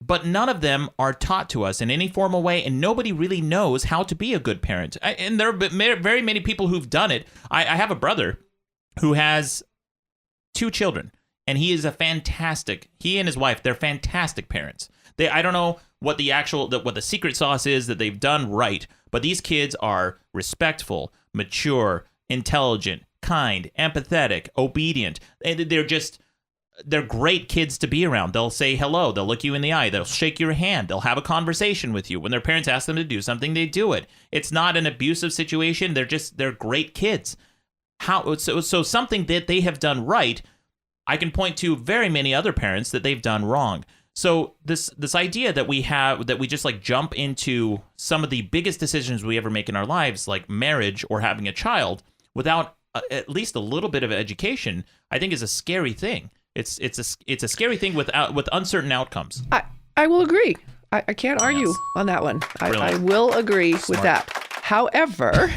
[SPEAKER 1] But none of them are taught to us in any formal way, and nobody really knows how to be a good parent. And there are very many people who've done it. I have a brother who has 2 children. And he and his wife, they're fantastic parents. I don't know what the secret sauce is that they've done right, but these kids are respectful, mature, intelligent, kind, empathetic, obedient. And they're great kids to be around. They'll say hello. They'll look you in the eye. They'll shake your hand. They'll have a conversation with you. When their parents ask them to do something, they do it. It's not an abusive situation. They're great kids. So something that they have done right, I can point to very many other parents that they've done wrong. So this idea that we just like jump into some of the biggest decisions we ever make in our lives, like marriage or having a child, without at least a little bit of education, I think is a scary thing. It's a scary thing with uncertain outcomes.
[SPEAKER 3] I will agree. I can't argue on that one. I will agree with that. However,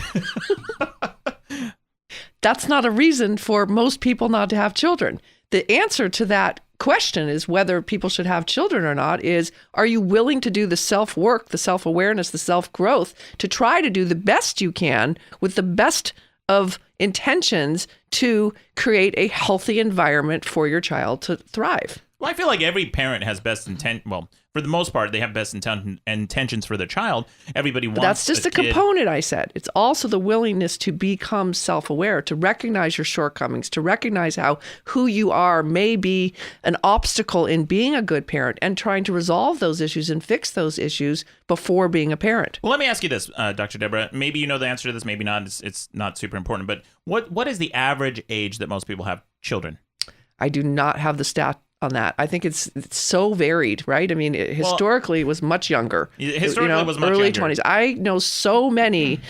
[SPEAKER 3] that's not a reason for most people not to have children. The answer to that question is whether people should have children or not is, are you willing to do the self-work, the self-awareness, the self-growth to try to do the best you can with the best of intentions to create a healthy environment for your child to thrive?
[SPEAKER 1] Well, I feel like every parent has best intent. Well, for the most part, they have best intentions for their child. Everybody wants.
[SPEAKER 3] But that's just a component, I said. It's also the willingness to become self-aware, to recognize your shortcomings, to recognize how who you are may be an obstacle in being a good parent and trying to resolve those issues and fix those issues before being a parent.
[SPEAKER 1] Well, let me ask you this, Dr. Debra. Maybe you know the answer to this, maybe not. It's not super important. But what is the average age that most people have children?
[SPEAKER 3] I do not have the stat on that. I think it's so varied, right? I mean, historically, it was much younger.
[SPEAKER 1] Historically, it was much
[SPEAKER 3] early
[SPEAKER 1] younger.
[SPEAKER 3] 20s. I know so many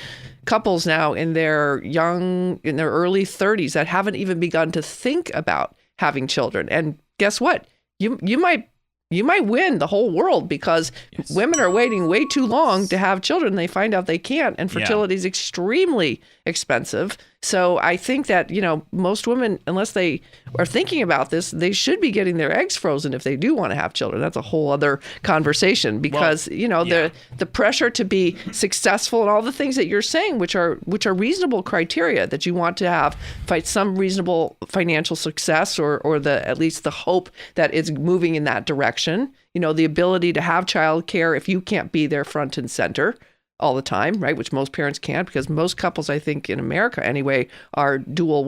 [SPEAKER 3] couples now in their early 30s that haven't even begun to think about having children. And guess what? You might win the whole world because women are waiting way too long to have children. They find out they can't, and fertility is extremely expensive. So I think that, most women, unless they are thinking about this, they should be getting their eggs frozen if they do want to have children. That's a whole other conversation because, the pressure to be successful and all the things that you're saying, which are reasonable criteria that you want to fight some reasonable financial success or at least the hope that it's moving in that direction. The ability to have childcare if you can't be there front and center all the time, right? Which most parents can't, because most couples, I think in America anyway, are dual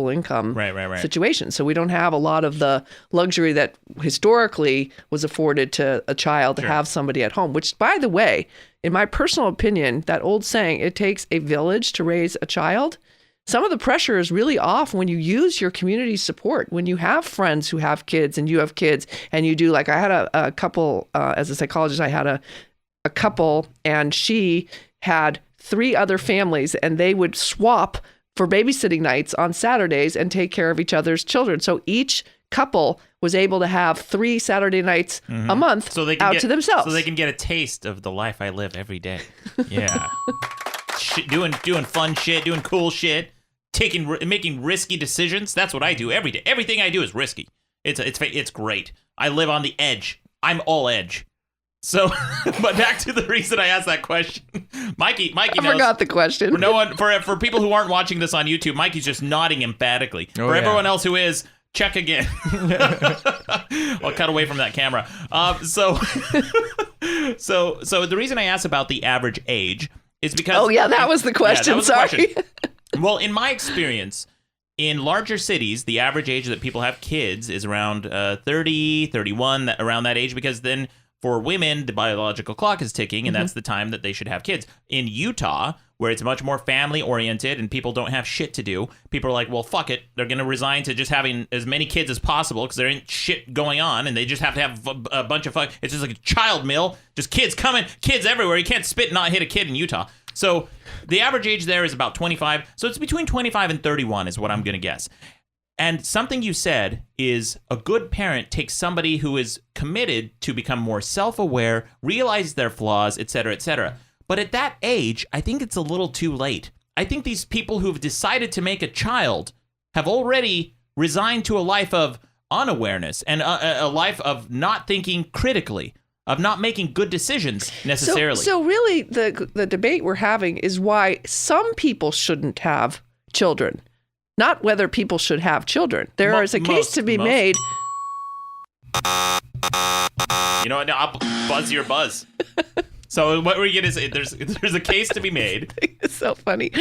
[SPEAKER 3] income situations. So we don't have a lot of the luxury that historically was afforded to a child to have somebody at home, which, by the way, in my personal opinion, that old saying, it takes a village to raise a child. Some of the pressure is really off when you use your community support, when you have friends who have kids and you have kids and you do, like I had a couple, as a psychologist, I had a couple and she had 3 other families and they would swap for babysitting nights on Saturdays and take care of each other's children. So each couple was able to have 3 Saturday nights a month to themselves.
[SPEAKER 1] So they can get a taste of the life I live every day. Yeah. doing fun shit, doing cool shit, making risky decisions. That's what I do every day. Everything I do is risky. It's great. I live on the edge. I'm all edge. So, but back to the reason I asked that question. Mikey knows.
[SPEAKER 3] I forgot the question.
[SPEAKER 1] For people who aren't watching this on YouTube, Mikey's just nodding emphatically. Everyone else who is, check again. I'll cut away from that camera. So the reason I asked about the average age is because...
[SPEAKER 3] Oh, yeah, that was the question.
[SPEAKER 1] The
[SPEAKER 3] Sorry.
[SPEAKER 1] question. Well, in my experience, in larger cities, the average age that people have kids is around 30, 31, around that age, because then for women, the biological clock is ticking, and that's the time that they should have kids. In Utah, where it's much more family-oriented and people don't have shit to do, people are like, well, fuck it. They're going to resign to just having as many kids as possible because there ain't shit going on, and they just have to have a bunch of it's just like a child mill. Just kids coming, kids everywhere. You can't spit and not hit a kid in Utah. So the average age there is about 25. So it's between 25 and 31 is what I'm going to guess. And something you said is a good parent takes somebody who is committed to become more self-aware, realize their flaws, etc., etc. But at that age, I think it's a little too late. I think these people who've decided to make a child have already resigned to a life of unawareness and a life of not thinking critically, of not making good decisions necessarily.
[SPEAKER 3] So really, the debate we're having is why some people shouldn't have children. Not whether people should have children. There is a case to be made.
[SPEAKER 1] You know what? Now I'll buzz your buzz. So what we're going to say, there's a case to be made.
[SPEAKER 3] It's so funny.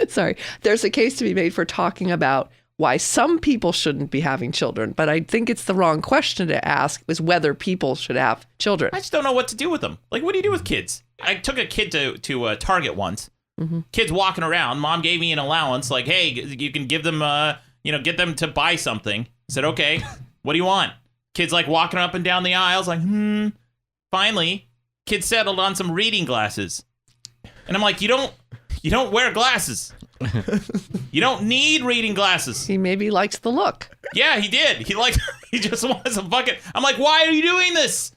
[SPEAKER 3] Sorry. There's a case to be made for talking about why some people shouldn't be having children. But I think it's the wrong question to ask is whether people should have children.
[SPEAKER 1] I just don't know what to do with them. Like, what do you do with kids? I took a kid to Target once. Kids walking around. Mom gave me an allowance. Like, hey, you can give them, get them to buy something. I said, okay, what do you want? Kids like walking up and down the aisles. Like, Finally, kids settled on some reading glasses. And I'm like, you don't wear glasses. You don't need reading glasses.
[SPEAKER 3] He maybe likes the look.
[SPEAKER 1] Yeah, he did. He just wants a bucket. I'm like, why are you doing this?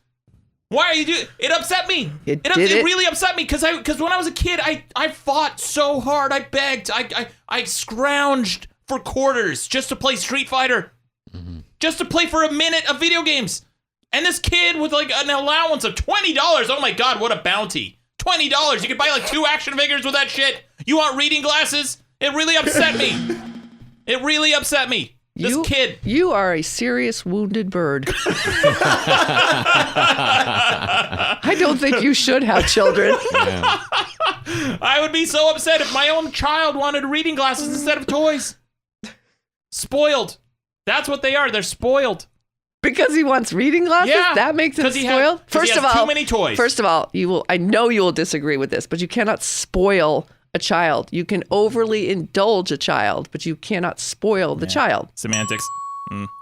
[SPEAKER 1] Why are you doing it? Upset me. It really upset me because when I was a kid, I fought so hard. I begged. I scrounged for quarters just to play Street Fighter, just to play for a minute of video games. And this kid with like an allowance of $20. Oh my God, what a bounty! $20. You could buy like 2 action figures with that shit. You want reading glasses? It really upset me. It really upset me. This kid.
[SPEAKER 3] You are a serious wounded bird. I don't think you should have children.
[SPEAKER 2] Yeah.
[SPEAKER 1] I would be so upset if my own child wanted reading glasses instead of toys. Spoiled. That's what they are. They're spoiled.
[SPEAKER 3] Because he wants reading glasses?
[SPEAKER 1] Yeah.
[SPEAKER 3] That makes him spoiled?
[SPEAKER 1] First of all, too many toys.
[SPEAKER 3] First of all, I know you will disagree with this, but you cannot spoil a child. You can overly indulge a child, but you cannot spoil the child.
[SPEAKER 1] Semantics.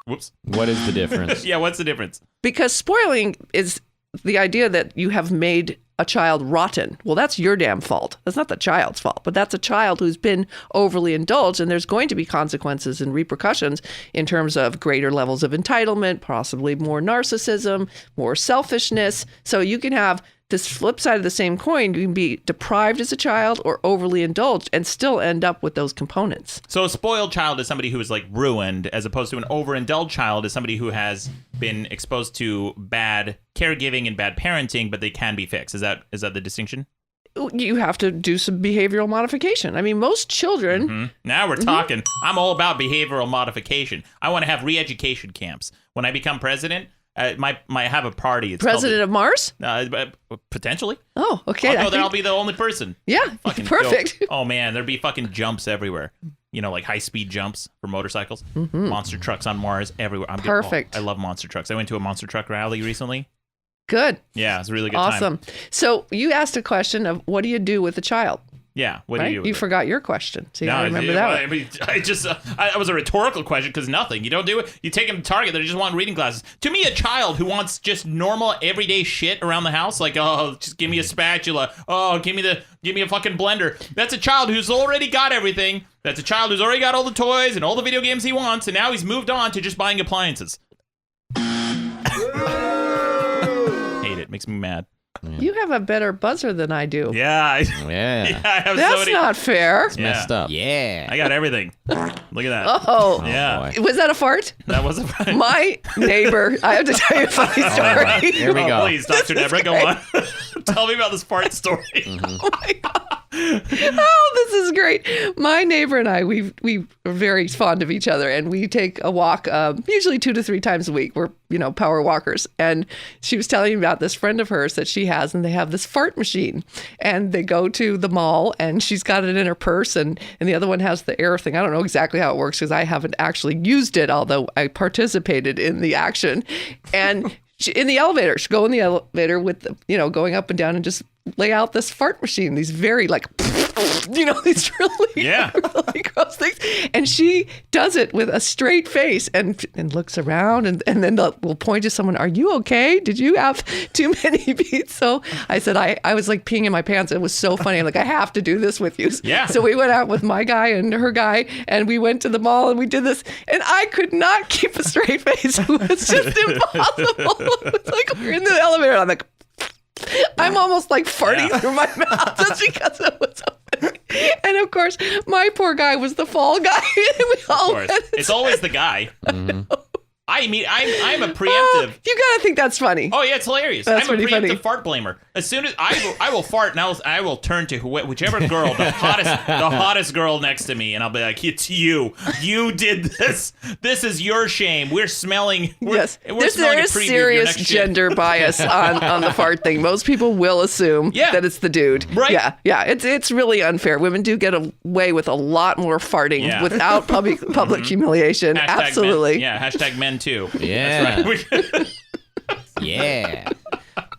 [SPEAKER 1] Whoops.
[SPEAKER 2] What is the difference?
[SPEAKER 1] Yeah, what's the difference?
[SPEAKER 3] Because spoiling is the idea that you have made a child rotten. Well, that's your damn fault. That's not the child's fault, but that's a child who's been overly indulged, and there's going to be consequences and repercussions in terms of greater levels of entitlement, possibly more narcissism, more selfishness. So you can have this flip side of the same coin. You can be deprived as a child or overly indulged and still end up with those components.
[SPEAKER 1] So a spoiled child is somebody who is like ruined, as opposed to an overindulged child is somebody who has been exposed to bad caregiving and bad parenting, but they can be fixed. Is that the distinction?
[SPEAKER 3] You have to do some behavioral modification. I mean, most children...
[SPEAKER 1] Now we're talking. I'm all about behavioral modification. I want to have re-education camps. When I become president... I have a party. It's
[SPEAKER 3] President of Mars?
[SPEAKER 1] Potentially.
[SPEAKER 3] Oh, okay.
[SPEAKER 1] Then I'll be the only person.
[SPEAKER 3] Yeah,
[SPEAKER 1] fucking
[SPEAKER 3] perfect.
[SPEAKER 1] Dope. Oh man, there'd be fucking jumps everywhere. Like high-speed jumps for motorcycles. Monster trucks on Mars everywhere.
[SPEAKER 3] Perfect.
[SPEAKER 1] I love monster trucks. I went to a monster truck rally recently.
[SPEAKER 3] Good.
[SPEAKER 1] Yeah, it's a really good
[SPEAKER 3] time. Awesome. So you asked a question of what do you do with a child?
[SPEAKER 1] Yeah, what do you do with
[SPEAKER 3] You forgot your question. So you
[SPEAKER 1] no,
[SPEAKER 3] remember that one.
[SPEAKER 1] I mean, it was a rhetorical question because nothing. You don't do it. You take them to Target. They just want reading glasses. To me, a child who wants just normal, everyday shit around the house, like, oh, just give me a spatula. Oh, give me a fucking blender. That's a child who's already got everything. That's a child who's already got all the toys and all the video games he wants, and now he's moved on to just buying appliances. Hate it. Makes me mad.
[SPEAKER 3] You have a better buzzer than I do.
[SPEAKER 1] Yeah. I have
[SPEAKER 3] That's not fair.
[SPEAKER 2] It's messed up. Yeah.
[SPEAKER 1] I got everything. Look at that.
[SPEAKER 3] Oh.
[SPEAKER 1] Yeah.
[SPEAKER 3] Was that a fart?
[SPEAKER 1] That was a fart.
[SPEAKER 3] My neighbor, I have to tell you a funny story.
[SPEAKER 2] Here we go.
[SPEAKER 1] Please, Dr. Debra, go on. Tell me about this fart story.
[SPEAKER 3] Oh my God. Oh, this is great. My neighbor and I, we are very fond of each other, and we take a walk usually 2 to 3 times a week. We're, power walkers. And she was telling me about this friend of hers that she has, and they have this fart machine. And they go to the mall, and she's got it in her purse, and the other one has the air thing. I don't know exactly how it works because I haven't actually used it, although I participated in the action. And in the elevator, she'll go in the elevator with, going up and down and just lay out this fart machine, these very these really gross things. And she does it with a straight face and looks around and then will point to someone, are you okay? Did you have too many beats? So I said, I was like peeing in my pants. It was so funny. I'm like, I have to do this with you.
[SPEAKER 1] Yeah. So
[SPEAKER 3] we went out with my guy and her guy, and we went to the mall and we did this, and I could not keep a straight face. It was just impossible. It's like we're in the elevator. I'm like, I'm almost like farting through my mouth just because it was so funny. And of course, my poor guy was the fall guy.
[SPEAKER 1] It's always the guy. Mm-hmm. I mean, I'm a preemptive.
[SPEAKER 3] You gotta think that's funny.
[SPEAKER 1] Oh yeah, it's hilarious.
[SPEAKER 3] That's
[SPEAKER 1] I'm a preemptive
[SPEAKER 3] funny.
[SPEAKER 1] fart blamer. As soon as I will fart, and I will turn to whichever girl, the hottest girl next to me, and I'll be like, "It's you. You did this. This is your shame. We're smelling."
[SPEAKER 3] Yes,
[SPEAKER 1] there is
[SPEAKER 3] serious gender bias on the fart thing. Most people will assume that it's the dude.
[SPEAKER 1] Right?
[SPEAKER 3] Yeah. It's really unfair. Women do get away with a lot more farting without public humiliation.
[SPEAKER 1] Hashtag
[SPEAKER 3] Absolutely.
[SPEAKER 1] Men, hashtag men too.
[SPEAKER 2] Yeah.
[SPEAKER 1] That's right.
[SPEAKER 2] Yeah.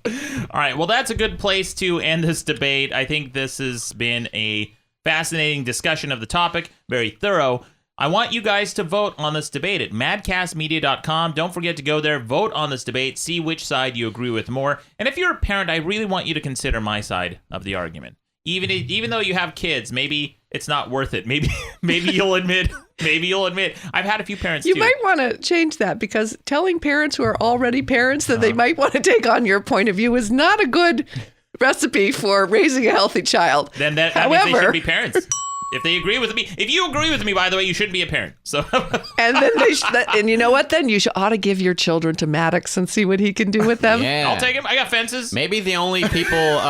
[SPEAKER 1] All right. Well, that's a good place to end this debate. I think this has been a fascinating discussion of the topic, very thorough. I want you guys to vote on this debate at madcastmedia.com. Don't forget to go there, vote on this debate, see which side you agree with more. And if you're a parent, I really want you to consider my side of the argument. Even though you have kids, maybe it's not worth it. Maybe you'll admit. I've had a few parents
[SPEAKER 3] You
[SPEAKER 1] too.
[SPEAKER 3] might want to change that, because telling parents who are already parents that they might want to take on your point of view is not a good recipe for raising a healthy child.
[SPEAKER 1] Then that means they shouldn't be parents. If they agree with me, if you agree with me, by the way, you shouldn't be a parent. So,
[SPEAKER 3] and then and you know what? Then you ought to give your children to Maddox and see what he can do with them.
[SPEAKER 2] Yeah.
[SPEAKER 1] I'll take him. I got fences.
[SPEAKER 2] Maybe the only people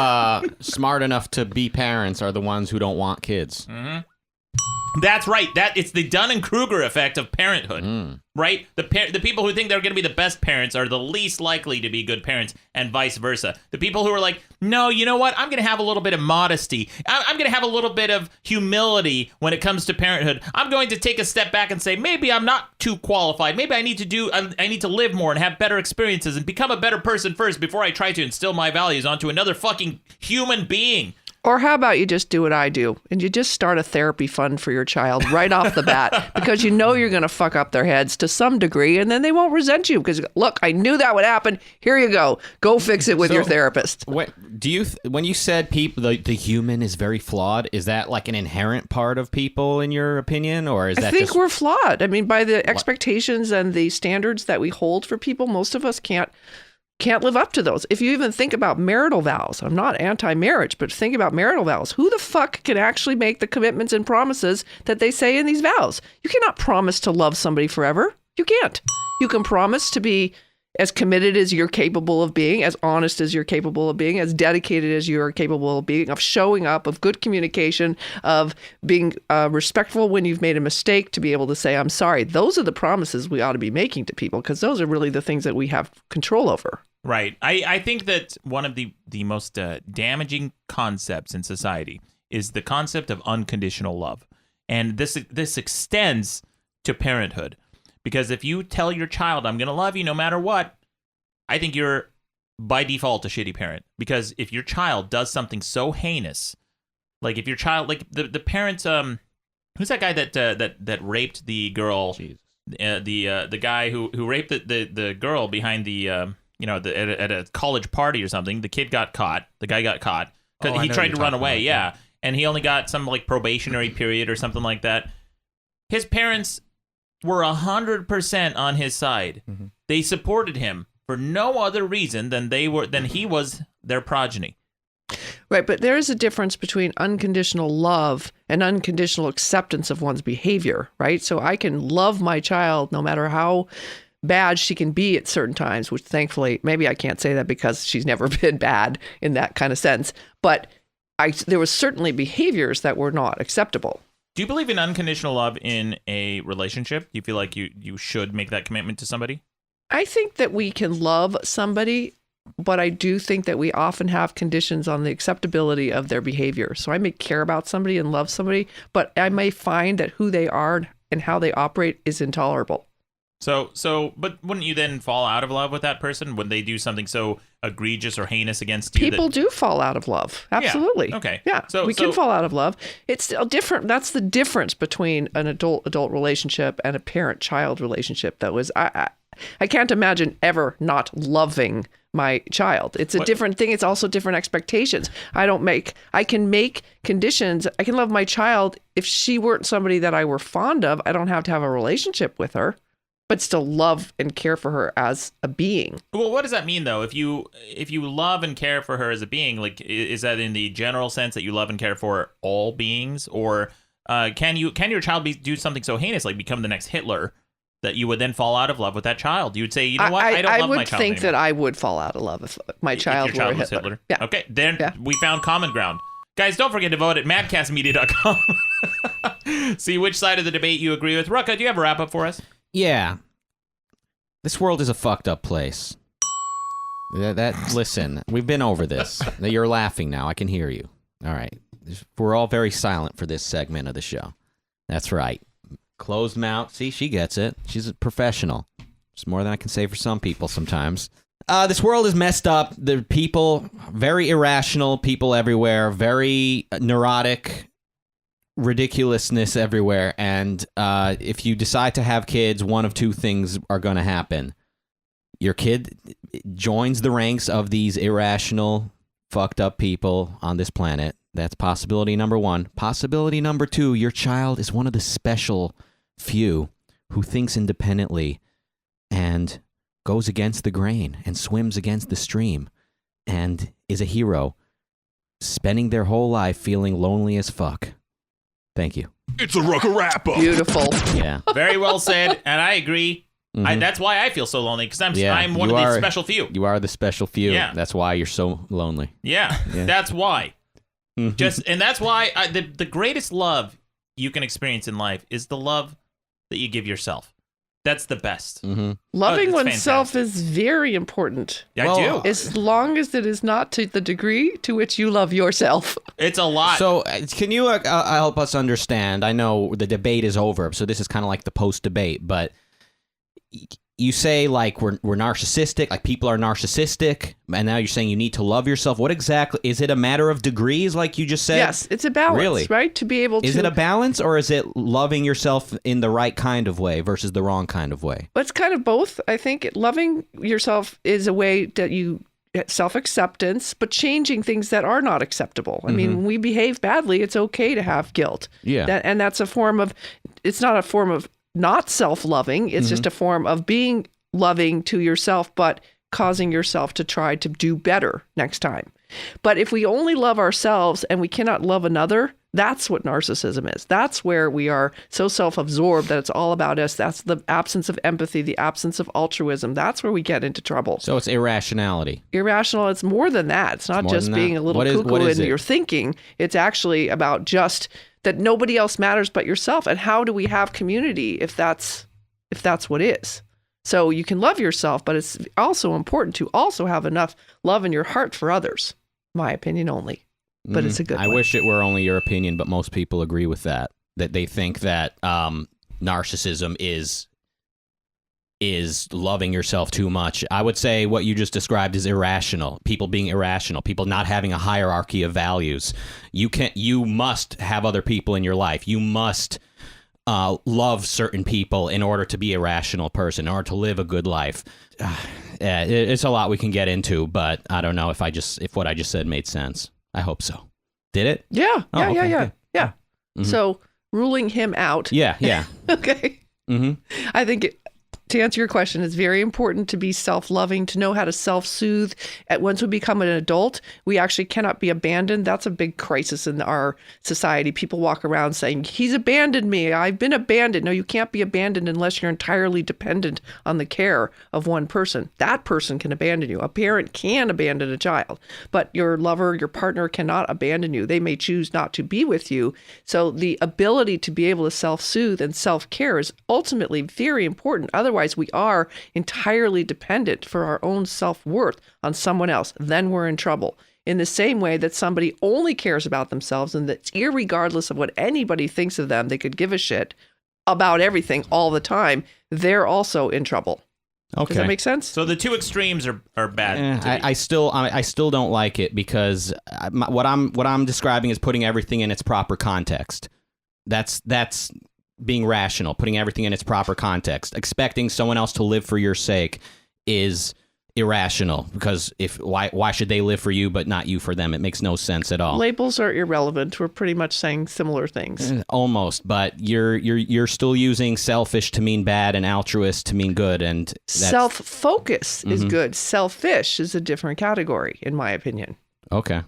[SPEAKER 2] smart enough to be parents are the ones who don't want kids.
[SPEAKER 1] Mm-hmm. That's right. It's the Dunning-Kruger effect of parenthood, right? The people who think they're going to be the best parents are the least likely to be good parents, and vice versa. The people who are like, no, you know what? I'm going to have a little bit of modesty. I'm going to have a little bit of humility when it comes to parenthood. I'm going to take a step back and say, maybe I'm not too qualified. Maybe I need to live more and have better experiences and become a better person first before I try to instill my values onto another fucking human being.
[SPEAKER 3] Or how about you just do what I do and you just start a therapy fund for your child right off the bat, because you know you're going to fuck up their heads to some degree, and then they won't resent you because, look, I knew that would happen. Here you go. Go fix it with your therapist.
[SPEAKER 2] When you said people, the human is very flawed, is that like an inherent part of people in your opinion, or is that
[SPEAKER 3] I think
[SPEAKER 2] just...
[SPEAKER 3] we're flawed. I mean, by the expectations and the standards that we hold for people, most of us can't live up to those. If you even think about marital vows, I'm not anti-marriage, but think about marital vows. Who the fuck can actually make the commitments and promises that they say in these vows? You cannot promise to love somebody forever. You can't. You can promise to be as committed as you're capable of being, as honest as you're capable of being, as dedicated as you're capable of being, of showing up, of good communication, of being respectful when you've made a mistake, to be able to say, I'm sorry. Those are the promises we ought to be making to people, because those are really the things that we have control over.
[SPEAKER 1] Right. I think that one of the most damaging concepts in society is the concept of unconditional love. And this extends to parenthood. Because if you tell your child, I'm going to love you no matter what, I think you're by default a shitty parent. Because if your child does something so heinous, like if your child, like the parents, who's that guy that raped the girl? The guy who raped the girl behind the at a college party or something. The kid got caught. The guy got caught because he tried to run away. Yeah, and he only got some like probationary period or something like that. His parents were 100% on his side. Mm-hmm. They supported him for no other reason than he was their progeny.
[SPEAKER 3] Right, but there is a difference between unconditional love and unconditional acceptance of one's behavior, right? So I can love my child no matter how bad she can be at certain times, which thankfully, maybe I can't say that because she's never been bad in that kind of sense, but there was certainly behaviors that were not acceptable.
[SPEAKER 1] Do you believe in unconditional love in a relationship? Do you feel like you should make that commitment to somebody?
[SPEAKER 3] I think that we can love somebody, but I do think that we often have conditions on the acceptability of their behavior. So I may care about somebody and love somebody, but I may find that who they are and how they operate is intolerable.
[SPEAKER 1] But wouldn't you then fall out of love with that person when they do something so egregious or heinous against you?
[SPEAKER 3] People do fall out of love. Absolutely.
[SPEAKER 1] Yeah. Okay.
[SPEAKER 3] Yeah. We can fall out of love. It's still different. That's the difference between an adult relationship and a parent-child relationship. That was I can't imagine ever not loving my child. It's a different thing. It's also different expectations. I can make conditions. I can love my child if she weren't somebody that I were fond of. I don't have to have a relationship with her, but still love and care for her as a being.
[SPEAKER 1] Well, what does that mean though? If you love and care for her as a being, like, is that in the general sense that you love and care for all beings, or can your child do something so heinous, like become the next Hitler, that you would then fall out of love with that child? You would say, you know what, I don't love my child
[SPEAKER 3] I would think
[SPEAKER 1] anymore.
[SPEAKER 3] that I would fall out of love if my child
[SPEAKER 1] If your child
[SPEAKER 3] were
[SPEAKER 1] was Hitler.
[SPEAKER 3] Yeah.
[SPEAKER 1] Okay, then we found common ground. Guys, don't forget to vote at madcastmedia.com. See which side of the debate you agree with. Rucka, do you have a wrap up for us?
[SPEAKER 2] Yeah. This world is a fucked up place. Listen, we've been over this. You're laughing now. I can hear you. All right. We're all very silent for this segment of the show. That's right. Closed mouth. See, she gets it. She's a professional. It's more than I can say for some people sometimes. This world is messed up. The people, very irrational people everywhere, very neurotic, ridiculousness everywhere. And if you decide to have kids, one of two things are going to happen. Your kid joins the ranks of these irrational, fucked up people on this planet. That's possibility number one. Possibility number two, your child is one of the special few who thinks independently and goes against the grain and swims against the stream and is a hero, spending their whole life feeling lonely as fuck. Thank you.
[SPEAKER 5] It's a Rucka wrap-up.
[SPEAKER 3] Beautiful.
[SPEAKER 2] Yeah.
[SPEAKER 1] Very well said, and I agree.
[SPEAKER 2] Mhm.
[SPEAKER 1] That's why I feel so lonely, because I'm one
[SPEAKER 2] you
[SPEAKER 1] of the
[SPEAKER 2] are-
[SPEAKER 1] special few.
[SPEAKER 2] You are the special few.
[SPEAKER 1] Yeah.
[SPEAKER 2] That's why you're so lonely.
[SPEAKER 1] Yeah,
[SPEAKER 2] Yeah.
[SPEAKER 1] that's why.
[SPEAKER 2] Mhm.
[SPEAKER 1] And that's why the greatest love you can experience in life is the love that you give yourself. That's the best.
[SPEAKER 2] Mhm.
[SPEAKER 3] Loving
[SPEAKER 1] it's
[SPEAKER 3] oneself
[SPEAKER 1] fantastic.
[SPEAKER 3] is very important.
[SPEAKER 1] Yeah,
[SPEAKER 2] Well,
[SPEAKER 1] I do.
[SPEAKER 3] As long as it is not to the degree to which you love yourself.
[SPEAKER 1] It's a lot.
[SPEAKER 2] So, can you help us understand? I know the debate is over, so this is kind of like the post-debate, but you say, like, we're narcissistic, like people are narcissistic, and now you're saying you need to love yourself. What exactly? Is it a matter of degrees, like you just said?
[SPEAKER 3] Yes, it's a balance,
[SPEAKER 2] Really?
[SPEAKER 3] right? To be able to...
[SPEAKER 2] Is it a balance, or is it loving yourself in the right kind of way versus the wrong kind of way?
[SPEAKER 3] It's kind of both. I think loving yourself is a way that you self-acceptance, but changing things that are not acceptable. I mean, when we behave badly, it's okay to have guilt.
[SPEAKER 2] Yeah.
[SPEAKER 3] And that's a form of... It's not a form of not self-loving. It's just a form of being loving to yourself, but causing yourself to try to do better next time. But if we only love ourselves and we cannot love another, that's what narcissism is. That's where we are so self-absorbed that it's all about us. That's the absence of empathy, the absence of altruism. That's where we get into trouble.
[SPEAKER 2] So it's irrationality.
[SPEAKER 3] Irrational, it's more than that. It's not
[SPEAKER 2] more
[SPEAKER 3] just
[SPEAKER 2] than
[SPEAKER 3] being
[SPEAKER 2] that.
[SPEAKER 3] a little
[SPEAKER 2] What
[SPEAKER 3] cuckoo
[SPEAKER 2] is
[SPEAKER 3] in
[SPEAKER 2] it?
[SPEAKER 3] your thinking. It's actually about just that nobody else matters but yourself. And how do we have community if that's what is? So you can love yourself, but it's also important to also have enough love in your heart for others. My opinion only. But it's a good
[SPEAKER 2] I
[SPEAKER 3] one.
[SPEAKER 2] wish it were only your opinion, but most people agree with that. That they think that narcissism is loving yourself too much. I would say what you just described is irrational. People being irrational. People not having a hierarchy of values. You must have other people in your life. You must love certain people in order to be a rational person, in order to live a good life. It's a lot we can get into, but I don't know if what I just said made sense. I hope so. Did it?
[SPEAKER 3] Yeah.
[SPEAKER 2] Oh, okay, good.
[SPEAKER 3] Mhm. So ruling him out.
[SPEAKER 2] Yeah.
[SPEAKER 3] Okay.
[SPEAKER 2] Mm-hmm.
[SPEAKER 3] I think to answer your question, it's very important to be self-loving, to know how to self-soothe. Once we become an adult, we actually cannot be abandoned. That's a big crisis in our society. People walk around saying, he's abandoned me. I've been abandoned. No, you can't be abandoned unless you're entirely dependent on the care of one person. That person can abandon you. A parent can abandon a child, but your lover, your partner cannot abandon you. They may choose not to be with you. So the ability to be able to self-soothe and self-care is ultimately very important. Otherwise, we are entirely dependent for our own self-worth on someone else. Then we're in trouble. In the same way that somebody only cares about themselves and that's irregardless of what anybody thinks of them, they could give a shit about everything all the time, they're also in trouble.
[SPEAKER 2] Okay.
[SPEAKER 3] Does that make sense?
[SPEAKER 1] So the two extremes are bad.
[SPEAKER 2] I still don't like it because what I'm describing is putting everything in its proper context. That's being rational, putting everything in its proper context. Expecting someone else to live for your sake is irrational because why should they live for you but not you for them? It makes no sense at all.
[SPEAKER 3] Labels are irrelevant. We're pretty much saying similar things.
[SPEAKER 2] Almost, but you're still using selfish to mean bad and altruist to mean good, and
[SPEAKER 3] self-focus is good. Selfish is a different category, in my opinion.
[SPEAKER 2] Okay.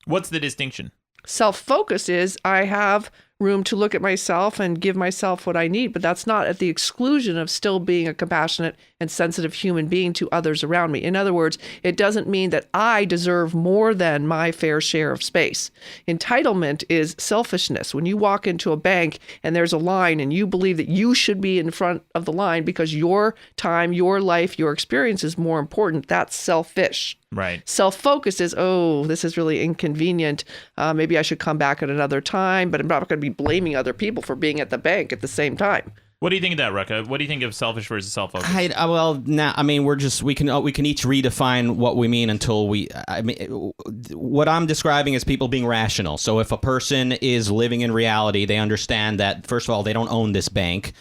[SPEAKER 1] What's the distinction?
[SPEAKER 3] Self-focus is I have room to look at myself and give myself what I need, but that's not at the exclusion of still being a compassionate and sensitive human being to others around me. In other words, it doesn't mean that I deserve more than my fair share of space. Entitlement is selfishness. When you walk into a bank and there's a line and you believe that you should be in front of the line because your time, your life, your experience is more important, that's selfish.
[SPEAKER 1] Right.
[SPEAKER 3] Self-focus is, oh, this is really inconvenient. Maybe I should come back at another time, but I'm not going to be blaming other people for being at the bank at the same time.
[SPEAKER 1] What do you think of that, Rucka? What do you think of selfish versus self-focused?
[SPEAKER 2] We can each redefine what we mean until what I'm describing is people being rational. So if a person is living in reality, they understand that, first of all, they don't own this bank.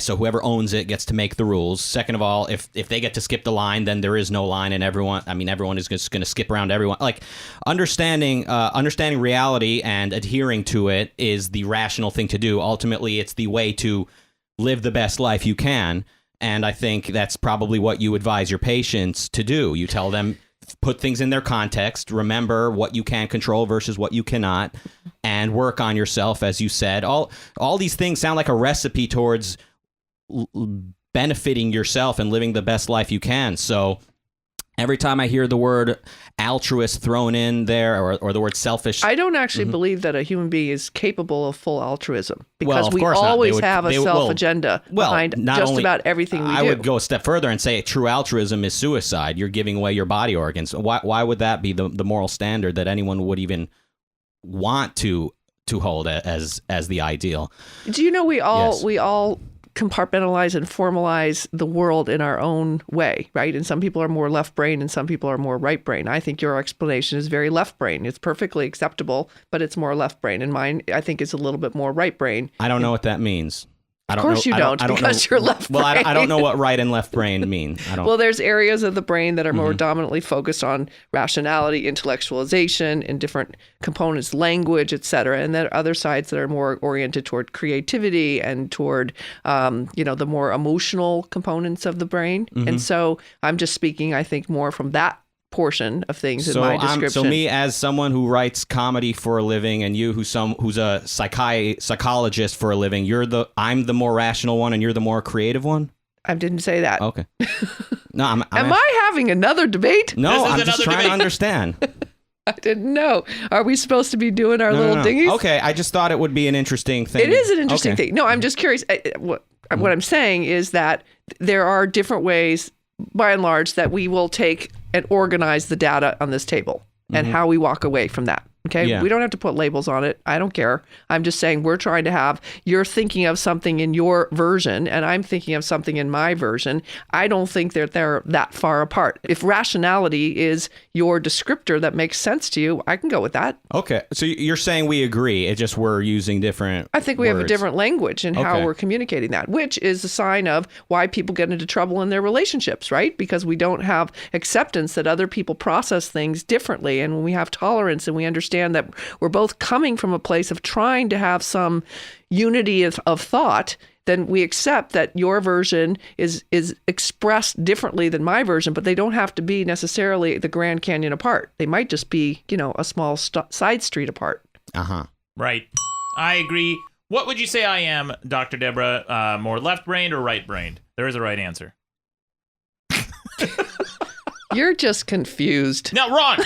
[SPEAKER 2] So whoever owns it gets to make the rules. Second of all, if they get to skip the line, then there is no line, and everyone is just going to skip around everyone. Like understanding reality and adhering to it is the rational thing to do. Ultimately, it's the way to live the best life you can, and I think that's probably what you advise your patients to do. You tell them, put things in their context, remember what you can control versus what you cannot, and work on yourself, as you said. All these things sound like a recipe towards benefiting yourself and living the best life you can. So every time I hear the word altruist thrown in there or the word selfish,
[SPEAKER 3] I don't actually believe that a human being is capable of full altruism because
[SPEAKER 2] of
[SPEAKER 3] we
[SPEAKER 2] course not.
[SPEAKER 3] always have a self-agenda behind just about everything we do.
[SPEAKER 2] I would go a step further and say true altruism is suicide. You're giving away your body organs. Why would that be the moral standard that anyone would even want to hold as the ideal?
[SPEAKER 3] Do you know we all compartmentalize and formalize the world in our own way, right? And some people are more left brain and some people are more right brain. I think your explanation is very left brain. It's perfectly acceptable, but it's more left brain. And mine, I think, is a little bit more right brain.
[SPEAKER 2] I don't know what that means.
[SPEAKER 3] Of course you don't, because you're left brain.
[SPEAKER 2] Well, I don't know what right and left brain mean.
[SPEAKER 3] Well, there's areas of the brain that are more dominantly focused on rationality, intellectualization, and different components, language, et cetera. And there are other sides that are more oriented toward creativity and toward, the more emotional components of the brain. And so I'm just speaking, I think, more from that portion of things in my description.
[SPEAKER 2] So me as someone who writes comedy for a living, and you who's a psychologist for a living, I'm the more rational one and you're the more creative one?
[SPEAKER 3] I didn't say that.
[SPEAKER 2] Okay. No, Am
[SPEAKER 3] I having another debate?
[SPEAKER 2] No, I'm just trying to understand.
[SPEAKER 3] I didn't know. Are we supposed to be doing our little dingies?
[SPEAKER 2] Okay, I just thought it would be an interesting thing.
[SPEAKER 3] It is an interesting thing. No, I'm just curious. What I'm saying is that there are different ways, by and large, that we will take and organize the data on this table and how we walk away from that. Okay.
[SPEAKER 2] Yeah.
[SPEAKER 3] We don't have to put labels on it. I don't care. I'm just saying you're thinking of something in your version and I'm thinking of something in my version. I don't think that they're that far apart. If rationality is your descriptor that makes sense to you, I can go with that.
[SPEAKER 2] Okay. So you're saying we agree. It's just we're using different
[SPEAKER 3] I think we have a different language in how
[SPEAKER 2] Okay.
[SPEAKER 3] we're communicating that, which is a sign of why people get into trouble in their relationships, right? Because we don't have acceptance that other people process things differently. And when we have tolerance and we understand that we're both coming from a place of trying to have some unity of thought, then we accept that your version is expressed differently than my version, but they don't have to be necessarily the Grand Canyon apart. They might just be, a small side street apart.
[SPEAKER 2] Uh-huh.
[SPEAKER 1] Right. I agree. What would you say I am, Dr. Debra? More left-brained or right-brained? There is a right answer.
[SPEAKER 3] You're just confused.
[SPEAKER 1] No, wrong.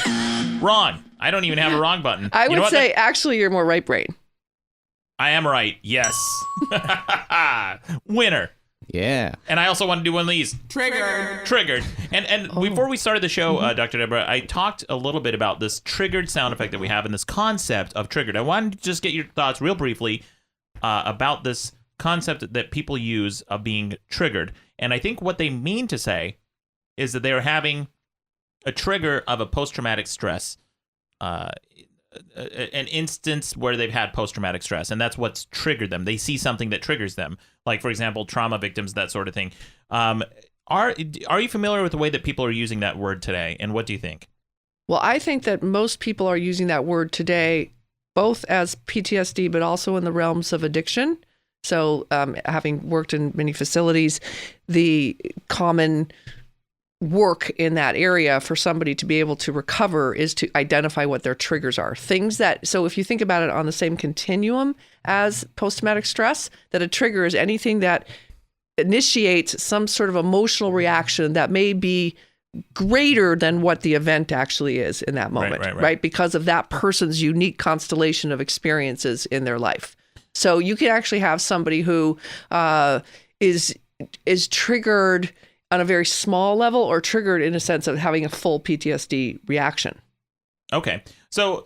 [SPEAKER 1] Wrong. I don't even have a wrong button.
[SPEAKER 3] I would say, actually, you're more right brain.
[SPEAKER 1] I am right. Yes. Winner.
[SPEAKER 2] Yeah.
[SPEAKER 1] And I also want to do one of these. Triggered. And before we started the show, Dr. Debra, I talked a little bit about this triggered sound effect that we have and this concept of triggered. I wanted to just get your thoughts real briefly about this concept that people use of being triggered. And I think what they mean to say is that they are having a trigger of a post-traumatic stress, an instance where they've had post-traumatic stress, and that's what's triggered them. They see something that triggers them, like, for example, trauma victims, that sort of thing. Are you familiar with the way that people are using that word today, and what do you think?
[SPEAKER 3] Well, I think that most people are using that word today both as PTSD, but also in the realms of addiction. So having worked in many facilities, the common work in that area for somebody to be able to recover is to identify what their triggers are. So if you think about it on the same continuum as post-traumatic stress, that a trigger is anything that initiates some sort of emotional reaction that may be greater than what the event actually is in that moment, right? Because of that person's unique constellation of experiences in their life. So you can actually have somebody who is triggered on a very small level or triggered in a sense of having a full PTSD reaction.
[SPEAKER 1] Okay. So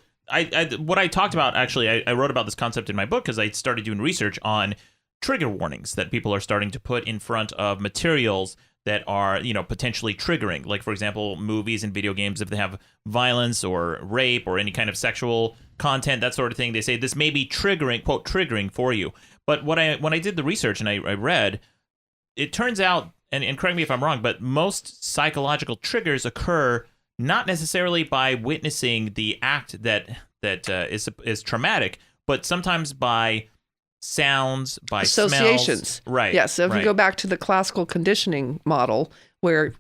[SPEAKER 1] what I talked about, actually, I wrote about this concept in my book because I started doing research on trigger warnings that people are starting to put in front of materials that are, potentially triggering. Like, for example, movies and video games, if they have violence or rape or any kind of sexual content, that sort of thing, they say this may be triggering, quote, triggering for you. But when I did the research and I read, it turns out, and correct me if I'm wrong, but most psychological triggers occur not necessarily by witnessing the act that is traumatic, but sometimes by sounds, by
[SPEAKER 3] associations.
[SPEAKER 1] Smells. Right.
[SPEAKER 3] Yeah. So if you go back to the classical conditioning model, where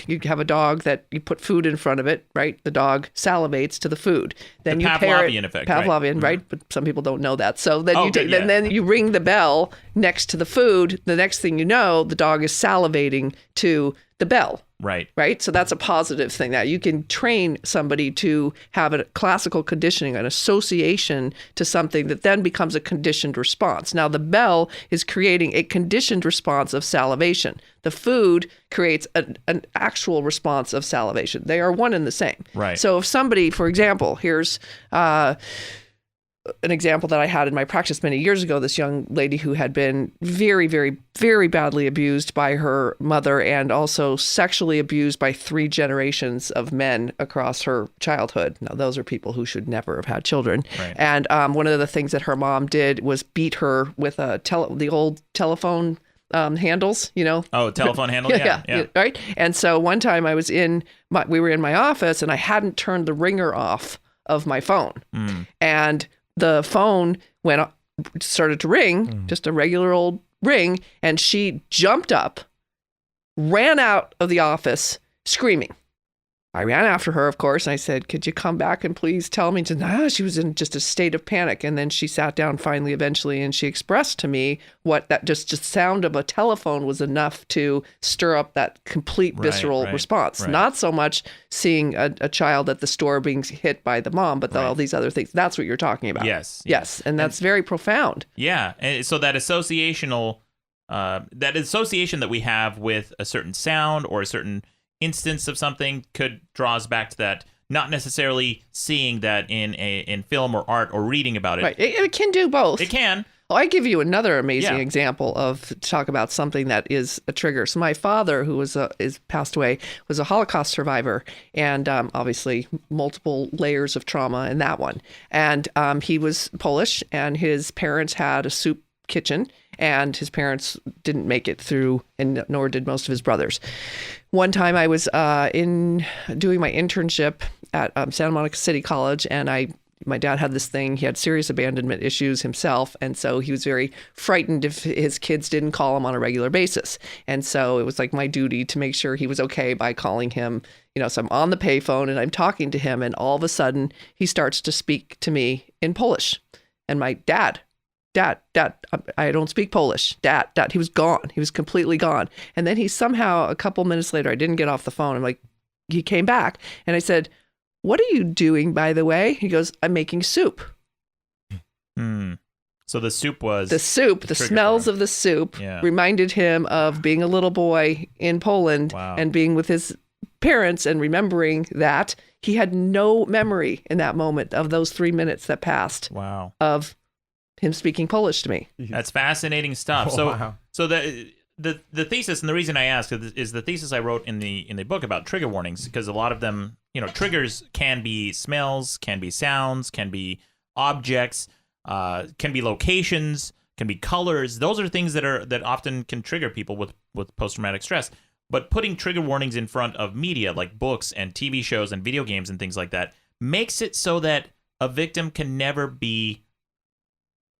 [SPEAKER 3] you have a dog that you put food in front of it, right? The dog salivates to the food. Then
[SPEAKER 1] the
[SPEAKER 3] you pair it,
[SPEAKER 1] effect.
[SPEAKER 3] Pavlovian, right? But some people don't know that. So then then you ring the bell next to the food. The next thing you know, the dog is salivating to the bell. Right. So that's a positive thing that you can train somebody to have a classical conditioning, an association to something that then becomes a conditioned response. Now, the bell is creating a conditioned response of salivation. The food creates an actual response of salivation. They are one and the same.
[SPEAKER 1] Right.
[SPEAKER 3] So if somebody, for example, here's an example that I had in my practice many years ago, this young lady who had been very, very, very badly abused by her mother and also sexually abused by 3 generations of men across her childhood. Now, those are people who should never have had children.
[SPEAKER 1] Right.
[SPEAKER 3] And one of the things that her mom did was beat her with the old telephone handles,
[SPEAKER 1] Oh, telephone handle? Yeah.
[SPEAKER 3] Right? And so one time I was we were in my office and I hadn't turned the ringer off of my phone. And the phone started to ring, just a regular old ring, and she jumped up, ran out of the office screaming. I ran after her, of course, and I said, "Could you come back and please tell me?" She was in just a state of panic. And then she sat down finally, eventually, and she expressed to me what that just sound of a telephone was enough to stir up that complete visceral response.
[SPEAKER 1] Right.
[SPEAKER 3] Not so much seeing a child at the store being hit by the mom, but all these other things. That's what you're talking about.
[SPEAKER 1] Yes.
[SPEAKER 3] And that's very profound.
[SPEAKER 1] Yeah. And so that association that we have with a certain sound or a certain instance of something could draw us back to that, not necessarily seeing that in film or art or reading about it.
[SPEAKER 3] Right. It can do both.
[SPEAKER 1] It can.
[SPEAKER 3] Well, I give you another amazing example of talk about something that is a trigger. So my father, who is passed away, was a Holocaust survivor, and obviously multiple layers of trauma in that one. And he was Polish, and his parents had a soup kitchen, and his parents didn't make it through, and nor did most of his brothers. One time I was doing my internship at Santa Monica City College, and I my dad had this thing. He had serious abandonment issues himself. And so he was very frightened if his kids didn't call him on a regular basis. And so it was like my duty to make sure he was okay by calling him. So I'm on the payphone and I'm talking to him. And all of a sudden he starts to speak to me in Polish. And my dad, I don't speak Polish. Dad, he was gone. He was completely gone. And then he somehow, a couple minutes later, I didn't get off the phone. I'm like, he came back and I said, "What are you doing, by the way?" He goes, "I'm making soup."
[SPEAKER 1] So the soup was...
[SPEAKER 3] The smells of the soup reminded him of being a little boy in Poland and being with his parents and remembering that. He had no memory in that moment of those 3 minutes that passed of him speaking Polish to me.
[SPEAKER 1] That's fascinating stuff. So the thesis, and the reason I ask is the thesis I wrote in the book about trigger warnings, because a lot of them, triggers can be smells, can be sounds, can be objects, can be locations, can be colors. Those are things that often can trigger people with post-traumatic stress. But putting trigger warnings in front of media like books and TV shows and video games and things like that makes it so that a victim can never be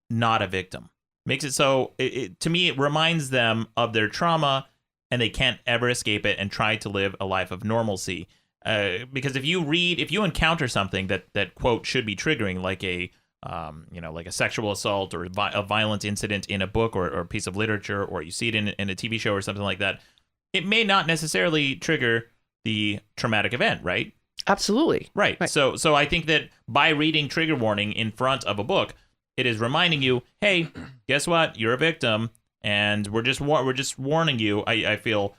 [SPEAKER 1] not a victim. Makes it so, to me, it reminds them of their trauma and they can't ever escape it and try to live a life of normalcy. Because if you encounter something that quote should be triggering, like a sexual assault or a violent incident in a book or a piece of literature, or you see it in a TV show or something like that, it may not necessarily trigger the traumatic event, right?
[SPEAKER 3] Absolutely.
[SPEAKER 1] Right. So I think that by reading trigger warning in front of a book, it is reminding you, hey, guess what? You're a victim, and we're just warning you. I feel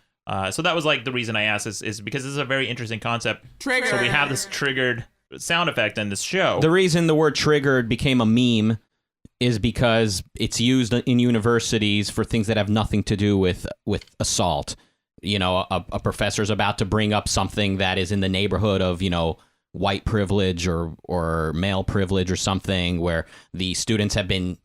[SPEAKER 1] so that was like the reason I asked is because this is a very interesting concept.
[SPEAKER 5] Trigger.
[SPEAKER 1] So we have this triggered sound effect in this show.
[SPEAKER 2] The reason the word triggered became a meme is because it's used in universities for things that have nothing to do with assault. A professor's about to bring up something that is in the neighborhood of, white privilege or male privilege or something, where the students have been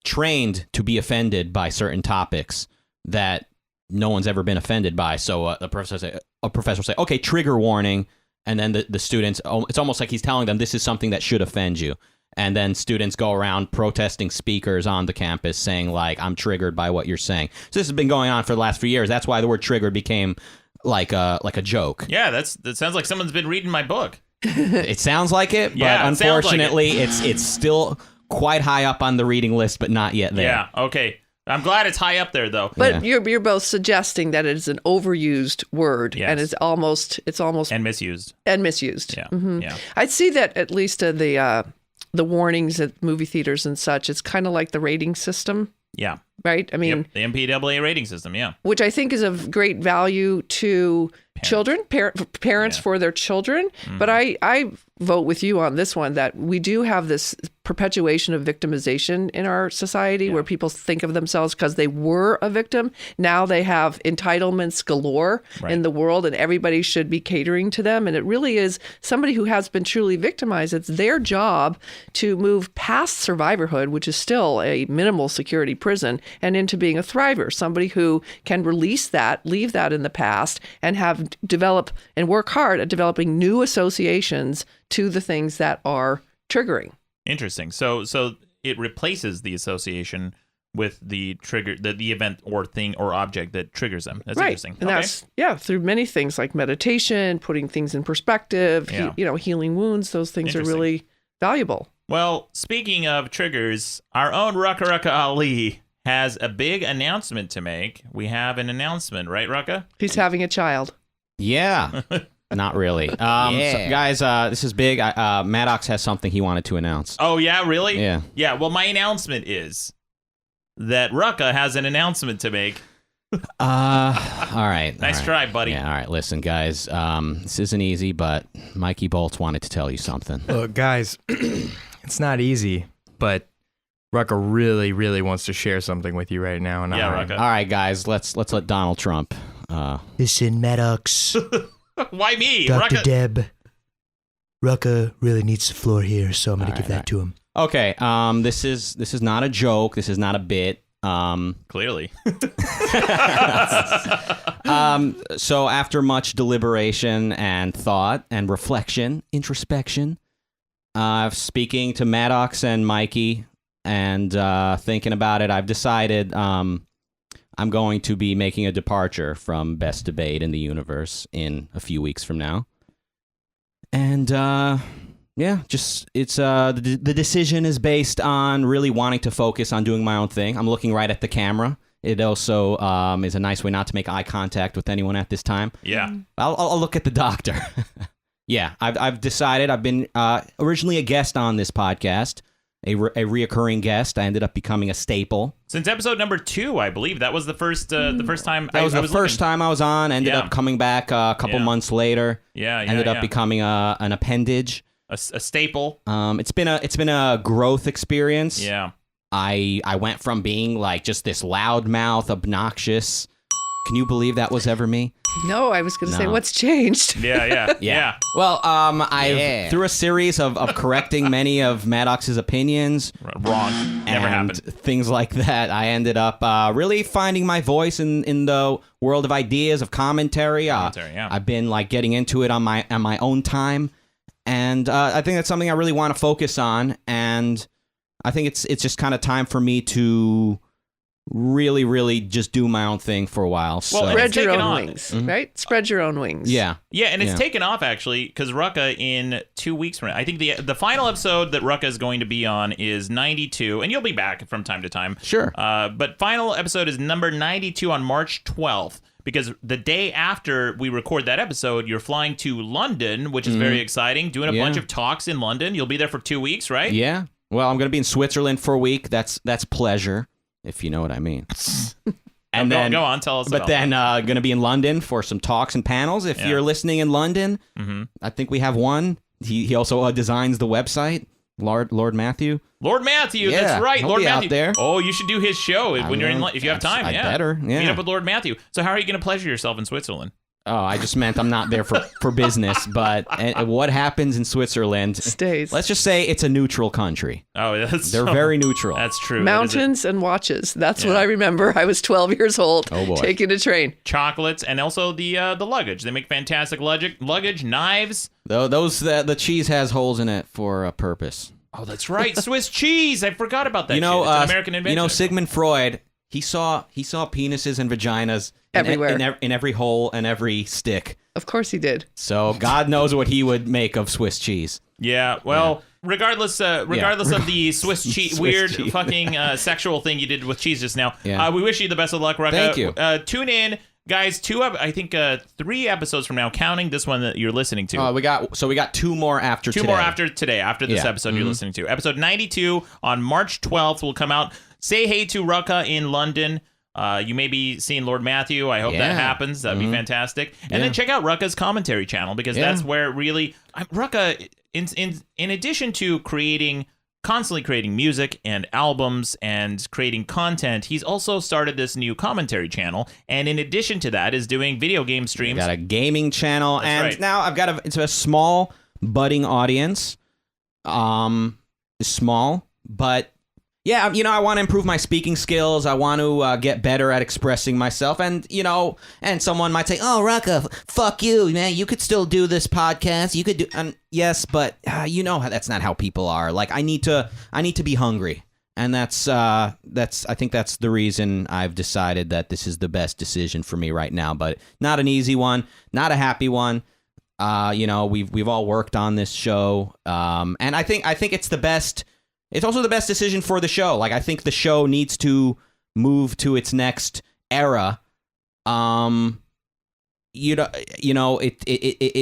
[SPEAKER 2] trained to be offended by certain topics that no one's ever been offended by. So a professor will say, okay, trigger warning. And then the students, it's almost like he's telling them this is something that should offend you. And then students go around protesting speakers on the campus saying, like, I'm triggered by what you're saying. So this has been going on for the last few years. That's why the word triggered became like a joke.
[SPEAKER 1] Yeah, that sounds like someone's been reading my book.
[SPEAKER 2] It sounds like it, but
[SPEAKER 1] Yeah, it sounds like
[SPEAKER 2] unfortunately, it's still quite high up on the reading list, but not yet there.
[SPEAKER 1] Yeah, okay. I'm glad it's high up there, though.
[SPEAKER 3] But you're both suggesting that it is an overused word,
[SPEAKER 1] Yes.
[SPEAKER 3] and it's almost
[SPEAKER 1] And misused.
[SPEAKER 3] Yeah.
[SPEAKER 1] Yeah.
[SPEAKER 3] I'd see that at least the warnings at movie theaters and such. It's kind of like the rating system,
[SPEAKER 1] Yeah.
[SPEAKER 3] right? I mean,
[SPEAKER 1] The MPAA rating system, yeah.
[SPEAKER 3] which I think is of great value to children, parents for their children. But I vote with you on this one that we do have this perpetuation of victimization in our society where people think of themselves because they were a victim. Now they have entitlements galore in the world and everybody should be catering to them. And it really is somebody who has been truly victimized. It's their job to move past survivorhood, which is still a minimal security prison, and into being a thriver, somebody who can release that, leave that in the past, and develop and work hard at developing new associations to the things that are triggering.
[SPEAKER 1] Interesting. So it replaces the association with the trigger, the event or thing or object that triggers them. That's interesting.
[SPEAKER 3] And that's through many things like meditation, putting things in perspective, healing wounds. Those things are really valuable.
[SPEAKER 1] Well, speaking of triggers, our own Rucka Ali has a big announcement to make. We have an announcement, right, Rucka?
[SPEAKER 3] He's having a child.
[SPEAKER 2] Yeah. Not really. So, guys, this is big. Maddox has something he wanted to announce.
[SPEAKER 1] Oh, yeah? Really?
[SPEAKER 2] Yeah.
[SPEAKER 1] Yeah, well, my announcement is that Rucka has an announcement to make.
[SPEAKER 2] All right.
[SPEAKER 1] Nice try, buddy.
[SPEAKER 2] Yeah, all right. Listen, guys, this isn't easy, but Mikey Bolts wanted to tell you something.
[SPEAKER 4] Look, guys, it's not easy, but Rucka really, really wants to share something with you right now. And
[SPEAKER 1] Rucka.
[SPEAKER 2] All right, guys, let's let Donald Trump.
[SPEAKER 6] Listen, Maddox.
[SPEAKER 1] Why me?
[SPEAKER 6] Dr.
[SPEAKER 1] Rucka.
[SPEAKER 6] Deb. Rucka really needs the floor here, so I'm going to give that to him.
[SPEAKER 2] Okay, this is not a joke. This is not a bit.
[SPEAKER 1] Clearly.
[SPEAKER 2] So after much deliberation and thought and reflection, introspection, speaking to Maddox and Mikey and thinking about it, I've decided I'm going to be making a departure from Best Debate in the Universe in a few weeks from now. And the decision is based on really wanting to focus on doing my own thing. I'm looking right at the camera. It also is a nice way not to make eye contact with anyone at this time.
[SPEAKER 1] Yeah.
[SPEAKER 2] I'll look at the doctor. Yeah, I've decided. I've been originally a guest on this podcast, a reoccurring guest. I ended up becoming a staple.
[SPEAKER 1] Since episode number 2, I believe. That was the first time.
[SPEAKER 2] That was the first time I was on. Ended up coming back a couple months later. Ended up becoming an appendage.
[SPEAKER 1] A staple.
[SPEAKER 2] It's been a growth experience.
[SPEAKER 1] Yeah.
[SPEAKER 2] I went from being like just this loudmouth, obnoxious. Can you believe that was ever me?
[SPEAKER 3] No, I was going to say, what's changed?
[SPEAKER 1] Yeah.
[SPEAKER 2] Well, through a series of correcting many of Maddox's opinions,
[SPEAKER 1] wrong, never happened,
[SPEAKER 2] things like that, I ended up really finding my voice in the world of ideas, of commentary. I've been like getting into it on my own time, and I think that's something I really want to focus on, and I think it's just kind of time for me to really just do my own thing for a while.
[SPEAKER 1] Well,
[SPEAKER 2] so.
[SPEAKER 3] Spread your own wings, right? Spread your own wings.
[SPEAKER 1] Yeah, and it's taken off, actually, because Rucka in 2 weeks from now, I think the final episode that Rucka is going to be on is 92, and you'll be back from time to time.
[SPEAKER 2] Sure.
[SPEAKER 1] But final episode is number 92 on March 12th, because the day after we record that episode, you're flying to London, which is very exciting, doing a bunch of talks in London. You'll be there for 2 weeks, right?
[SPEAKER 2] Yeah. Well, I'm going to be in Switzerland for a week. That's pleasure, if you know what I mean. And then
[SPEAKER 1] go on, tell us.
[SPEAKER 2] But then going to be in London for some talks and panels. If you're listening in London, I think we have one. He also designs the website. Lord Matthew.
[SPEAKER 1] Lord Matthew,
[SPEAKER 2] Yeah,
[SPEAKER 1] that's right.
[SPEAKER 2] he'll
[SPEAKER 1] Lord
[SPEAKER 2] be out
[SPEAKER 1] Matthew.
[SPEAKER 2] there.
[SPEAKER 1] Oh, you should do his show when you're in. If you have time,
[SPEAKER 2] I better. Yeah.
[SPEAKER 1] Meet up with Lord Matthew. So how are you going to pleasure yourself in Switzerland?
[SPEAKER 2] Oh, I just meant I'm not there for business, but what happens in Switzerland
[SPEAKER 3] stays.
[SPEAKER 2] Let's just say it's a neutral country.
[SPEAKER 1] Oh,
[SPEAKER 2] they're very neutral.
[SPEAKER 1] That's true.
[SPEAKER 3] Mountains and watches. That's what I remember. I was 12 years old.
[SPEAKER 2] Oh boy.
[SPEAKER 3] Taking a train.
[SPEAKER 1] Chocolates and also the luggage. They make fantastic luggage, knives.
[SPEAKER 2] The cheese has holes in it for a purpose.
[SPEAKER 1] Oh, that's right. Swiss cheese. I forgot about that.
[SPEAKER 2] You know,
[SPEAKER 1] shit. It's an American invention.
[SPEAKER 2] Sigmund Freud. He saw penises and vaginas
[SPEAKER 3] everywhere,
[SPEAKER 2] in every hole and every stick.
[SPEAKER 3] Of course he did.
[SPEAKER 2] So God knows what he would make of Swiss cheese.
[SPEAKER 1] Yeah. Well, regardless of the Swiss cheese, weird fucking sexual thing you did with cheese just now.
[SPEAKER 2] Yeah.
[SPEAKER 1] We wish you the best of luck, Rucka.
[SPEAKER 2] Thank you.
[SPEAKER 1] Tune in, guys. 3 episodes from now, counting this one that you're listening to.
[SPEAKER 2] We got 2 more after today.
[SPEAKER 1] 2 more after today, after this episode you're listening to. Episode 92 on March 12th will come out. Say hey to Rucka in London. You may be seeing Lord Matthew. I hope that happens. That'd be fantastic. And then check out Rucka's commentary channel, because that's where really Rucka, in addition to constantly creating music and albums and creating content, he's also started this new commentary channel. And in addition to that, is doing video game streams.
[SPEAKER 2] Got a gaming channel,
[SPEAKER 1] That's right.
[SPEAKER 2] now I've got it's a small budding audience. Small, but. Yeah, I want to improve my speaking skills. I want to get better at expressing myself. And, and someone might say, oh, Rucka, fuck you, man. You could still do this podcast. You could do, yes, but that's not how people are. Like, I need to be hungry. And I think that's the reason I've decided that this is the best decision for me right now. But not an easy one, not a happy one. We've all worked on this show. And I think it's the best. It's also the best decision for the show. Like, I think the show needs to move to its next era. It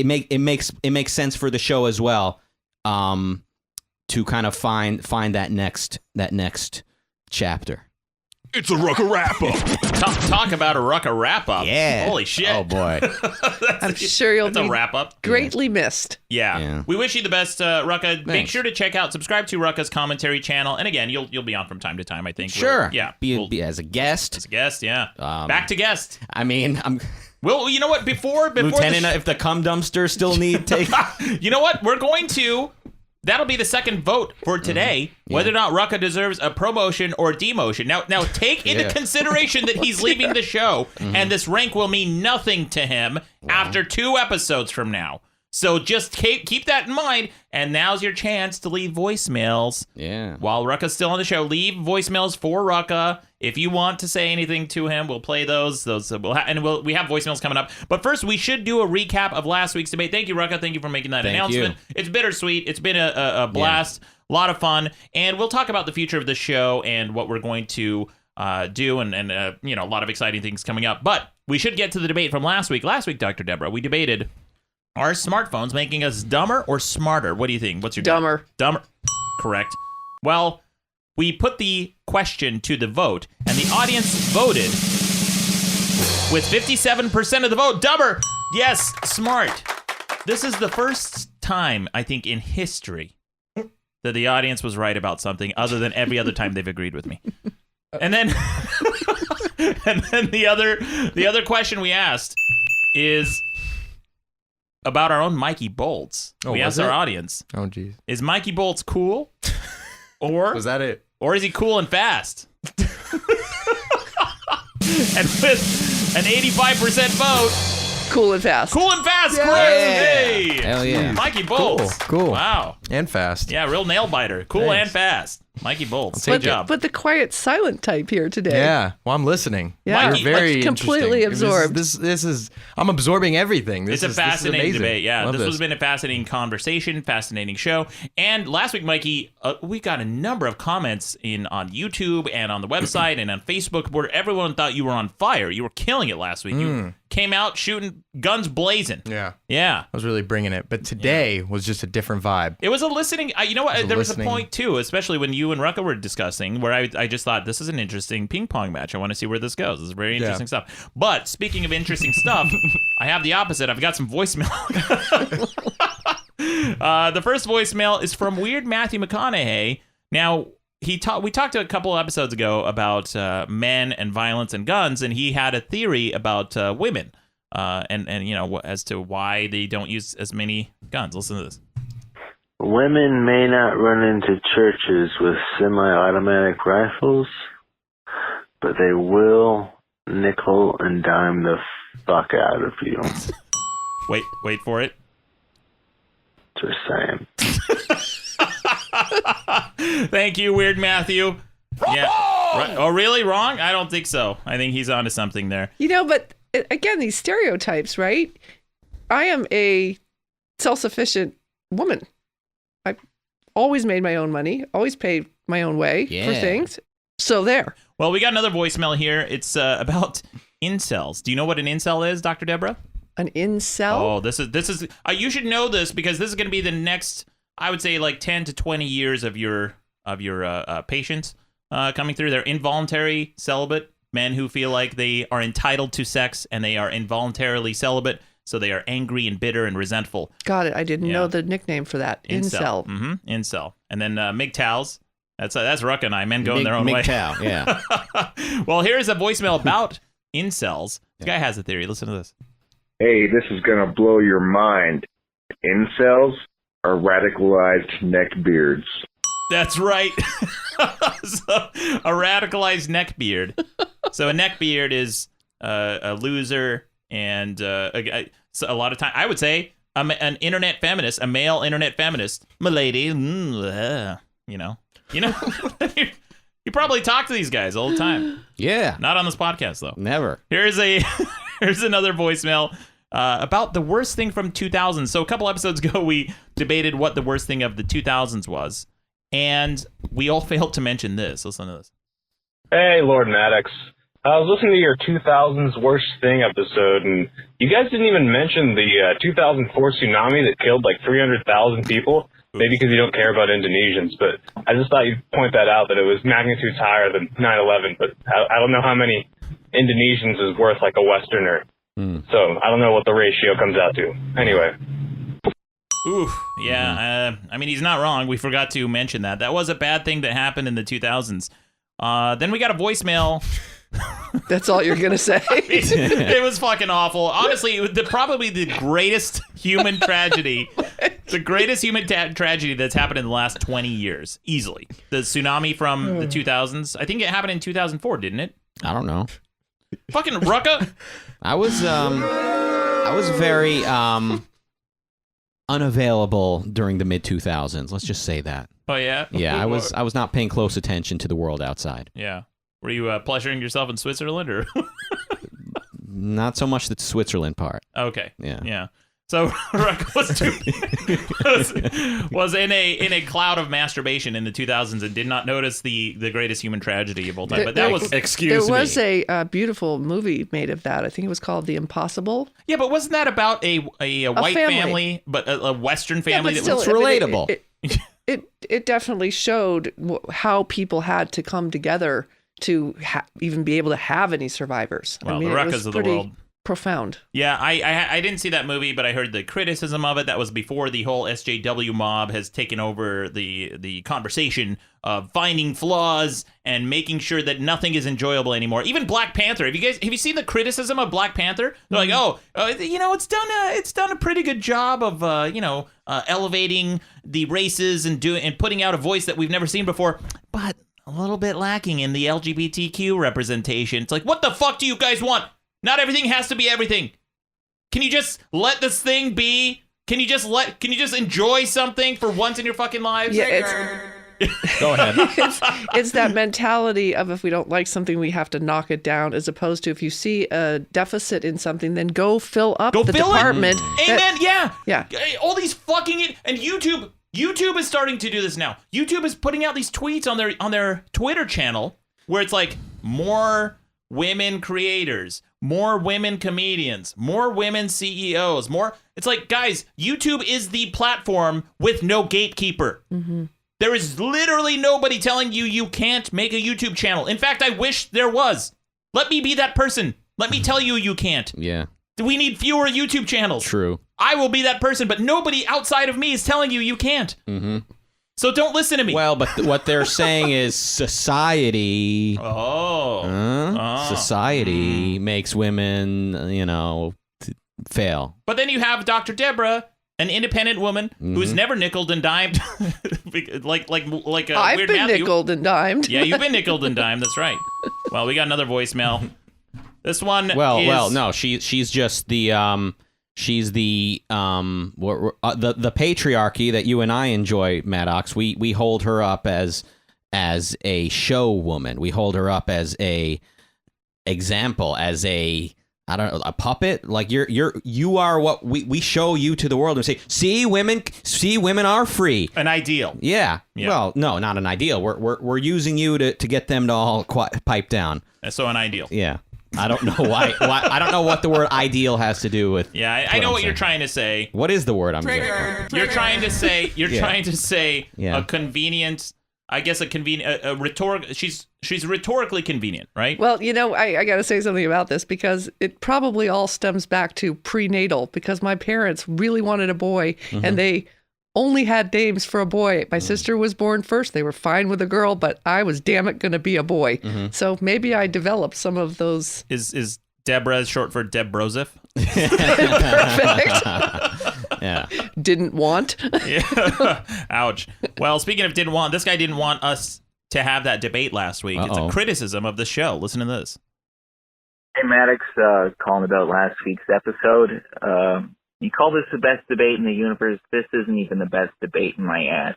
[SPEAKER 2] makes sense for the show as well. To kind of find that next chapter.
[SPEAKER 5] It's a Rucka wrap-up.
[SPEAKER 1] Talk about a Rucka wrap-up.
[SPEAKER 2] Yeah.
[SPEAKER 1] Holy shit.
[SPEAKER 2] Oh, boy.
[SPEAKER 3] I'm sure you'll
[SPEAKER 1] That's
[SPEAKER 3] be
[SPEAKER 1] a wrap-up.
[SPEAKER 3] greatly missed.
[SPEAKER 1] Yeah. We wish you the best, Rucka. Make
[SPEAKER 2] Thanks.
[SPEAKER 1] sure to subscribe to Rucka's commentary channel. And again, you'll be on from time to time, I think.
[SPEAKER 2] Sure.
[SPEAKER 1] We'll
[SPEAKER 2] Be as a guest.
[SPEAKER 1] as a guest, yeah. Back to guest.
[SPEAKER 2] I mean, I'm
[SPEAKER 1] Well, you know what? Before
[SPEAKER 2] Lieutenant, if the cum dumpster still need take.
[SPEAKER 1] You know what? We're going to... That'll be the second vote for today, whether or not Rucka deserves a promotion or demotion. Now take into consideration that he's leaving the show, and this rank will mean nothing to him after 2 episodes from now. So just keep that in mind. And now's your chance to leave voicemails.
[SPEAKER 2] Yeah.
[SPEAKER 1] While Rucka's still on the show, leave voicemails for Rucka. If you want to say anything to him, we'll play those. We have voicemails coming up. But first, we should do a recap of last week's debate. Thank you, Rucka. Thank you for making that announcement. It's bittersweet. It's been a blast, a lot of fun, and we'll talk about the future of the show and what we're going to do, and a lot of exciting things coming up. But we should get to the debate from last week. Last week, Dr. Debra, we debated. Are smartphones making us dumber or smarter? What do you think? What's your
[SPEAKER 3] dumber?
[SPEAKER 1] Dumber. Correct. Well, we put the question to the vote, and the audience voted with 57% of the vote. Dumber. Yes, smart. This is the first time, I think, in history that the audience was right about something other than every other time they've agreed with me. And then the other question we asked is about our own Mikey Bolts. We asked our audience.
[SPEAKER 4] Oh, geez.
[SPEAKER 1] Is Mikey Bolts cool? Or
[SPEAKER 4] was that it?
[SPEAKER 1] Or is he cool and fast? And with an 85% vote,
[SPEAKER 3] cool and fast.
[SPEAKER 1] Cool and fast,
[SPEAKER 3] Yeah.
[SPEAKER 1] correct.
[SPEAKER 2] Yeah.
[SPEAKER 1] Hey.
[SPEAKER 2] Hell yeah.
[SPEAKER 1] Mikey Bolts.
[SPEAKER 4] Cool.
[SPEAKER 1] Wow.
[SPEAKER 4] And fast.
[SPEAKER 1] Yeah, real nail biter. Cool
[SPEAKER 4] Thanks.
[SPEAKER 1] and fast. Mikey Bolts.
[SPEAKER 4] Good
[SPEAKER 1] Good job.
[SPEAKER 3] But the quiet, silent type here today.
[SPEAKER 4] Yeah. Well, I'm listening.
[SPEAKER 3] Yeah.
[SPEAKER 1] Mikey,
[SPEAKER 4] You're very
[SPEAKER 3] completely
[SPEAKER 4] interesting.
[SPEAKER 3] absorbed.
[SPEAKER 4] This is. I'm absorbing everything.
[SPEAKER 1] It's a fascinating
[SPEAKER 4] amazing.
[SPEAKER 1] debate. Yeah,
[SPEAKER 4] Love
[SPEAKER 1] this has been a fascinating conversation, fascinating show. And last week, Mikey, we got a number of comments on YouTube and on the website and on Facebook where everyone thought you were on fire. You were killing it last week. You came out shooting guns blazing.
[SPEAKER 4] Yeah.
[SPEAKER 1] Yeah.
[SPEAKER 4] I was really bringing it. But today was just a different vibe.
[SPEAKER 1] It was a listening. You know what? There was a point too, especially when you and Rucka were discussing, where I just thought this is an interesting ping pong match. I want to see where this goes. This is very interesting stuff. But speaking of interesting stuff, I have the opposite. I've got some voicemail. The first voicemail is from Weird Matthew McConaughey. Now we talked a couple episodes ago about men and violence and guns, and he had a theory about women and as to why they don't use as many guns. Listen to this.
[SPEAKER 7] Women may not run into churches with semi-automatic rifles, but they will nickel and dime the fuck out of you.
[SPEAKER 1] Wait for it.
[SPEAKER 7] Just saying.
[SPEAKER 1] Thank you, Weird Matthew. Yeah. Right. Oh, really? Wrong? I don't think so. I think he's onto something there.
[SPEAKER 3] But again, these stereotypes, right? I am a self-sufficient woman. I've always made my own money, always paid my own way for things. So there.
[SPEAKER 1] Well, we got another voicemail here. It's about incels. Do you know what an incel is, Dr. Debra?
[SPEAKER 3] An incel?
[SPEAKER 1] Oh, this is. You should know this because this is going to be the next, I would say, like 10 to 20 years of your patients coming through. They're involuntary celibate men who feel like they are entitled to sex and they are involuntarily celibate. So they are angry and bitter and resentful.
[SPEAKER 3] Got it. I didn't know the nickname for that. Incel.
[SPEAKER 1] Mm-hmm. Incel. And then MGTOWs. That's Rucka and I, men going their own way.
[SPEAKER 2] MGTOW, yeah.
[SPEAKER 1] Well, here's a voicemail about incels. This guy has a theory. Listen to this.
[SPEAKER 8] Hey, this is going to blow your mind. Incels are radicalized neckbeards.
[SPEAKER 1] That's right. So, a radicalized neckbeard. So a neckbeard is a loser and so a lot of time, I would say, an internet feminist, a male internet feminist. Milady, you know. You probably talk to these guys all the time.
[SPEAKER 2] Yeah.
[SPEAKER 1] Not on this podcast, though.
[SPEAKER 2] Never.
[SPEAKER 1] Here's another voicemail about the worst thing from 2000. So a couple episodes ago, we debated what the worst thing of the 2000s was. And we all failed to mention this. Listen to this.
[SPEAKER 9] Hey, Lord Maddox. I was listening to your 2000s Worst Thing episode, and you guys didn't even mention the 2004 tsunami that killed like 300,000 people. Maybe because you don't care about Indonesians, but I just thought you'd point that out, that it was magnitudes higher than 9/11, but I don't know how many Indonesians is worth like a Westerner. So I don't know what the ratio comes out to. Anyway.
[SPEAKER 1] Oof, yeah. I mean, he's not wrong. We forgot to mention that. That was a bad thing that happened in the 2000s. Then we got a voicemail.
[SPEAKER 3] That's all you're going to say?
[SPEAKER 1] It was fucking awful. Honestly, probably the greatest human tragedy. The greatest human tragedy that's happened in the last 20 years. Easily. The tsunami from the 2000s. I think it happened in 2004, didn't it?
[SPEAKER 2] I don't know.
[SPEAKER 1] Fucking Rucka.
[SPEAKER 2] I was very unavailable during the mid-2000s. Let's just say that.
[SPEAKER 1] Oh, yeah?
[SPEAKER 2] Yeah, I was not paying close attention to the world outside.
[SPEAKER 1] Yeah. Were you pleasuring yourself in Switzerland or?
[SPEAKER 2] Not so much the Switzerland part.
[SPEAKER 1] Okay.
[SPEAKER 2] Yeah.
[SPEAKER 1] Yeah. So Rucka was in a cloud of masturbation in the 2000s and did not notice the greatest human tragedy of all time. But that was
[SPEAKER 3] There was a beautiful movie made of that. I think it was called The Impossible.
[SPEAKER 1] Yeah, but wasn't that about a white family, but a Western family
[SPEAKER 3] but
[SPEAKER 1] that was
[SPEAKER 3] still,
[SPEAKER 2] relatable?
[SPEAKER 3] It definitely showed how people had to come together to even be able to have any survivors.
[SPEAKER 1] Well,
[SPEAKER 3] I mean,
[SPEAKER 1] the Ruckas of the world.
[SPEAKER 3] Profound.
[SPEAKER 1] Yeah, I didn't see that movie, but I heard the criticism of it. That was before the whole SJW mob has taken over the conversation of finding flaws and making sure that nothing is enjoyable anymore. Even Black Panther. Have you seen the criticism of Black Panther? They're like, it's done a pretty good job of elevating the races and putting out a voice that we've never seen before, but a little bit lacking in the LGBTQ representation. It's like, what the fuck do you guys want? Not everything has to be everything. Can you just let this thing be? Can you just enjoy something for once in your fucking lives?
[SPEAKER 3] Yeah,
[SPEAKER 2] Go ahead.
[SPEAKER 3] It's that mentality of if we don't like something, we have to knock it down, as opposed to if you see a deficit in something, then go fill up the department.
[SPEAKER 1] Amen.
[SPEAKER 3] Yeah.
[SPEAKER 1] All these fucking and YouTube is starting to do this now. YouTube is putting out these tweets on their Twitter channel where it's like more women creators, more women comedians, more women CEOs, more. It's like, guys, YouTube is the platform with no gatekeeper. Mm-hmm. There is literally nobody telling you can't make a YouTube channel. In fact, I wish there was. Let me be that person. Let me tell you can't.
[SPEAKER 2] Yeah.
[SPEAKER 1] We need fewer YouTube channels.
[SPEAKER 2] True.
[SPEAKER 1] I will be that person, but nobody outside of me is telling you can't. Mm-hmm. So don't listen to me.
[SPEAKER 2] Well, but what they're saying is society. Society makes women, fail.
[SPEAKER 1] But then you have Dr. Debra, an independent woman who's never nickeled and dimed, like a
[SPEAKER 3] I've
[SPEAKER 1] weird
[SPEAKER 3] been
[SPEAKER 1] Matthew.
[SPEAKER 3] nickeled and dimed.
[SPEAKER 1] Yeah, you've been nickeled and dimed. That's right. Well, we got another voicemail. This one.
[SPEAKER 2] Well, no, she's just the she's the patriarchy that you and I enjoy, Maddox. We hold her up as a show woman. We hold her up as a example, as a a puppet. Like you are what we show you to the world and say, see, women are free.
[SPEAKER 1] An ideal.
[SPEAKER 2] Yeah. Well, no, not an ideal. We're using you to get them to all pipe down.
[SPEAKER 1] So an ideal.
[SPEAKER 2] Yeah. I don't know why. I don't know what the word ideal has to do with.
[SPEAKER 1] Yeah, I know what you're trying to say.
[SPEAKER 2] What is the word I'm saying?
[SPEAKER 1] You're trying to say a convenient. I guess a rhetoric. She's rhetorically convenient, right?
[SPEAKER 3] Well, I got to say something about this because it probably all stems back to prenatal, because my parents really wanted a boy and they only had names for a boy. My sister was born first. They were fine with a girl, but I was damn it going to be a boy. Mm-hmm. So maybe I developed some of those.
[SPEAKER 1] Is Debra short for Deb Brozif?
[SPEAKER 3] Perfect.
[SPEAKER 2] Yeah.
[SPEAKER 3] Didn't want.
[SPEAKER 1] Yeah. Ouch. Well, speaking of didn't want, this guy didn't want us to have that debate last week. It's a criticism of the show. Listen to this.
[SPEAKER 10] Hey, Maddox, calling about last week's episode. You call this the best debate in the universe. This isn't even the best debate in my ass.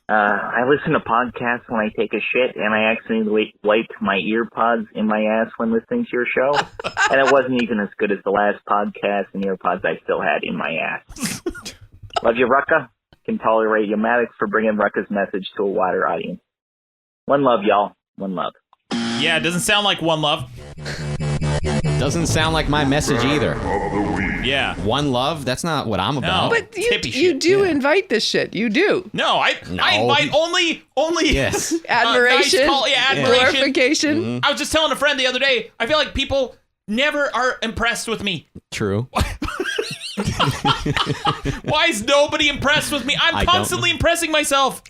[SPEAKER 10] I listen to podcasts when I take a shit, and I accidentally wiped my ear pods in my ass when listening to your show. And it wasn't even as good as the last podcast and ear pods I still had in my ass. Love you, Rucka. Can tolerate you, Maddox, for bringing Rucka's message to a wider audience. One love, y'all. One love.
[SPEAKER 1] Yeah, it doesn't sound like one love.
[SPEAKER 2] Doesn't sound like my message either.
[SPEAKER 1] Yeah.
[SPEAKER 2] One love? That's not what I'm about.
[SPEAKER 3] But you do invite this shit. You do.
[SPEAKER 1] No, I invite only
[SPEAKER 2] yes.
[SPEAKER 3] Admiration.
[SPEAKER 1] Admiration.
[SPEAKER 3] Glorification.
[SPEAKER 2] Mm-hmm.
[SPEAKER 1] I was just telling a friend the other day, I feel like people never are impressed with me.
[SPEAKER 2] True.
[SPEAKER 1] Why is nobody impressed with me? I'm constantly impressing myself.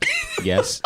[SPEAKER 2] Yes.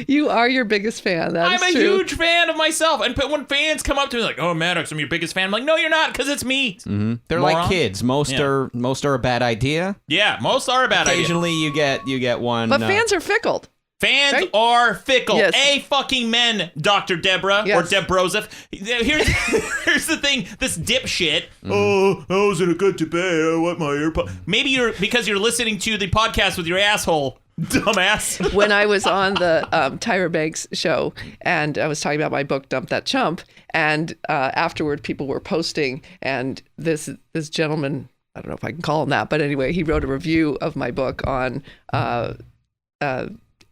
[SPEAKER 3] You are your biggest fan.
[SPEAKER 1] I'm a huge fan of myself. And when fans come up to me like, "Oh, Maddox, I'm your biggest fan," I'm like, "No, you're not, because it's me."
[SPEAKER 2] Mm-hmm. They're
[SPEAKER 1] Moron.
[SPEAKER 2] like kids. Most are a bad idea.
[SPEAKER 1] Yeah, most are a bad idea.
[SPEAKER 2] Occasionally, you get one.
[SPEAKER 3] But fans are fickle.
[SPEAKER 1] Fans
[SPEAKER 3] Right?
[SPEAKER 1] are fickle.
[SPEAKER 3] Yes.
[SPEAKER 1] Fucking men, Dr. Debra or
[SPEAKER 3] Yes.
[SPEAKER 1] Debroseph. Here's the thing. This dipshit. Oh, that wasn't a good debate. I want my earpod. Maybe because you're listening to the podcast with your asshole, dumbass.
[SPEAKER 3] When I was on the Tyra Banks show and I was talking about my book, Dump That Chump, and afterward people were posting, and this gentleman, I don't know if I can call him that, but anyway, he wrote a review of my book on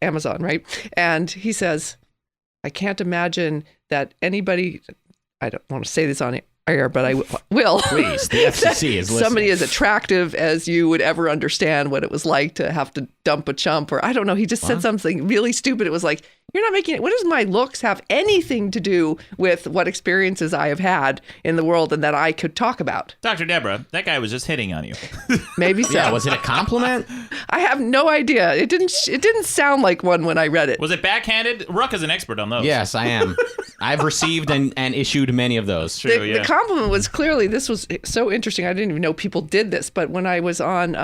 [SPEAKER 3] Amazon, right? And he says, I can't imagine that anybody, I don't want to say this on air, but I will.
[SPEAKER 2] Please, the FCC is listening.
[SPEAKER 3] Somebody as attractive as you would ever understand what it was like to have to dump a chump, or I don't know. He just said something really stupid. It was like, you're not making it. What does my looks have anything to do with what experiences I have had in the world and that I could talk about?
[SPEAKER 1] Dr. Debra, that guy was just hitting on you.
[SPEAKER 3] Maybe so.
[SPEAKER 2] Yeah, was it a compliment?
[SPEAKER 3] I have no idea. It didn't sound like one when I read it.
[SPEAKER 1] Was it backhanded? Rucka's an expert on those.
[SPEAKER 2] Yes, I am. I've received and issued many of those.
[SPEAKER 1] True,
[SPEAKER 3] The compliment was clearly, this was so interesting. I didn't even know people did this, but when I was on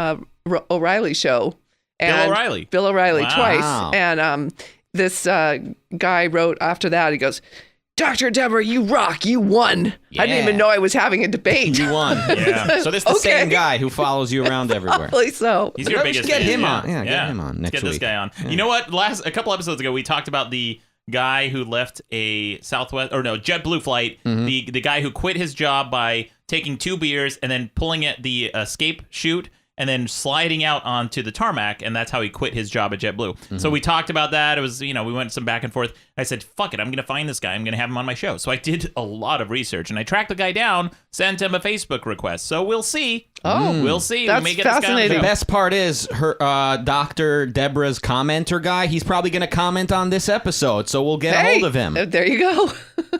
[SPEAKER 3] O'Reilly's show, and Bill O'Reilly
[SPEAKER 1] Wow.
[SPEAKER 3] twice, and this guy wrote after that, he goes, Dr. Debra, you rock, you won.
[SPEAKER 2] Yeah.
[SPEAKER 3] I didn't even know I was having a debate.
[SPEAKER 2] You won.
[SPEAKER 1] Yeah.
[SPEAKER 2] So this is the same guy who follows you around everywhere.
[SPEAKER 3] Probably so.
[SPEAKER 1] He's your biggest
[SPEAKER 2] get
[SPEAKER 1] fan.
[SPEAKER 2] him on. Yeah, get him on next
[SPEAKER 1] Get this
[SPEAKER 2] week.
[SPEAKER 1] guy on.
[SPEAKER 2] Yeah.
[SPEAKER 1] You know what? A couple episodes ago, we talked about the guy who left a JetBlue flight.
[SPEAKER 2] Mm-hmm.
[SPEAKER 1] The guy who quit his job by taking 2 beers and then pulling at the escape chute and then sliding out onto the tarmac, and that's how he quit his job at JetBlue.
[SPEAKER 2] Mm-hmm.
[SPEAKER 1] So we talked about that. It was, we went some back and forth. I said, fuck it, I'm going to find this guy. I'm going to have him on my show. So I did a lot of research, and I tracked the guy down, sent him a Facebook request. So we'll see.
[SPEAKER 3] Oh,
[SPEAKER 1] we'll see.
[SPEAKER 3] that's
[SPEAKER 1] we may get this guy on
[SPEAKER 3] fascinating.
[SPEAKER 1] the
[SPEAKER 2] The
[SPEAKER 1] show.
[SPEAKER 2] best part is her Dr. Debra's commenter guy. He's probably going to comment on this episode, so we'll get a hold of him.
[SPEAKER 3] There you go.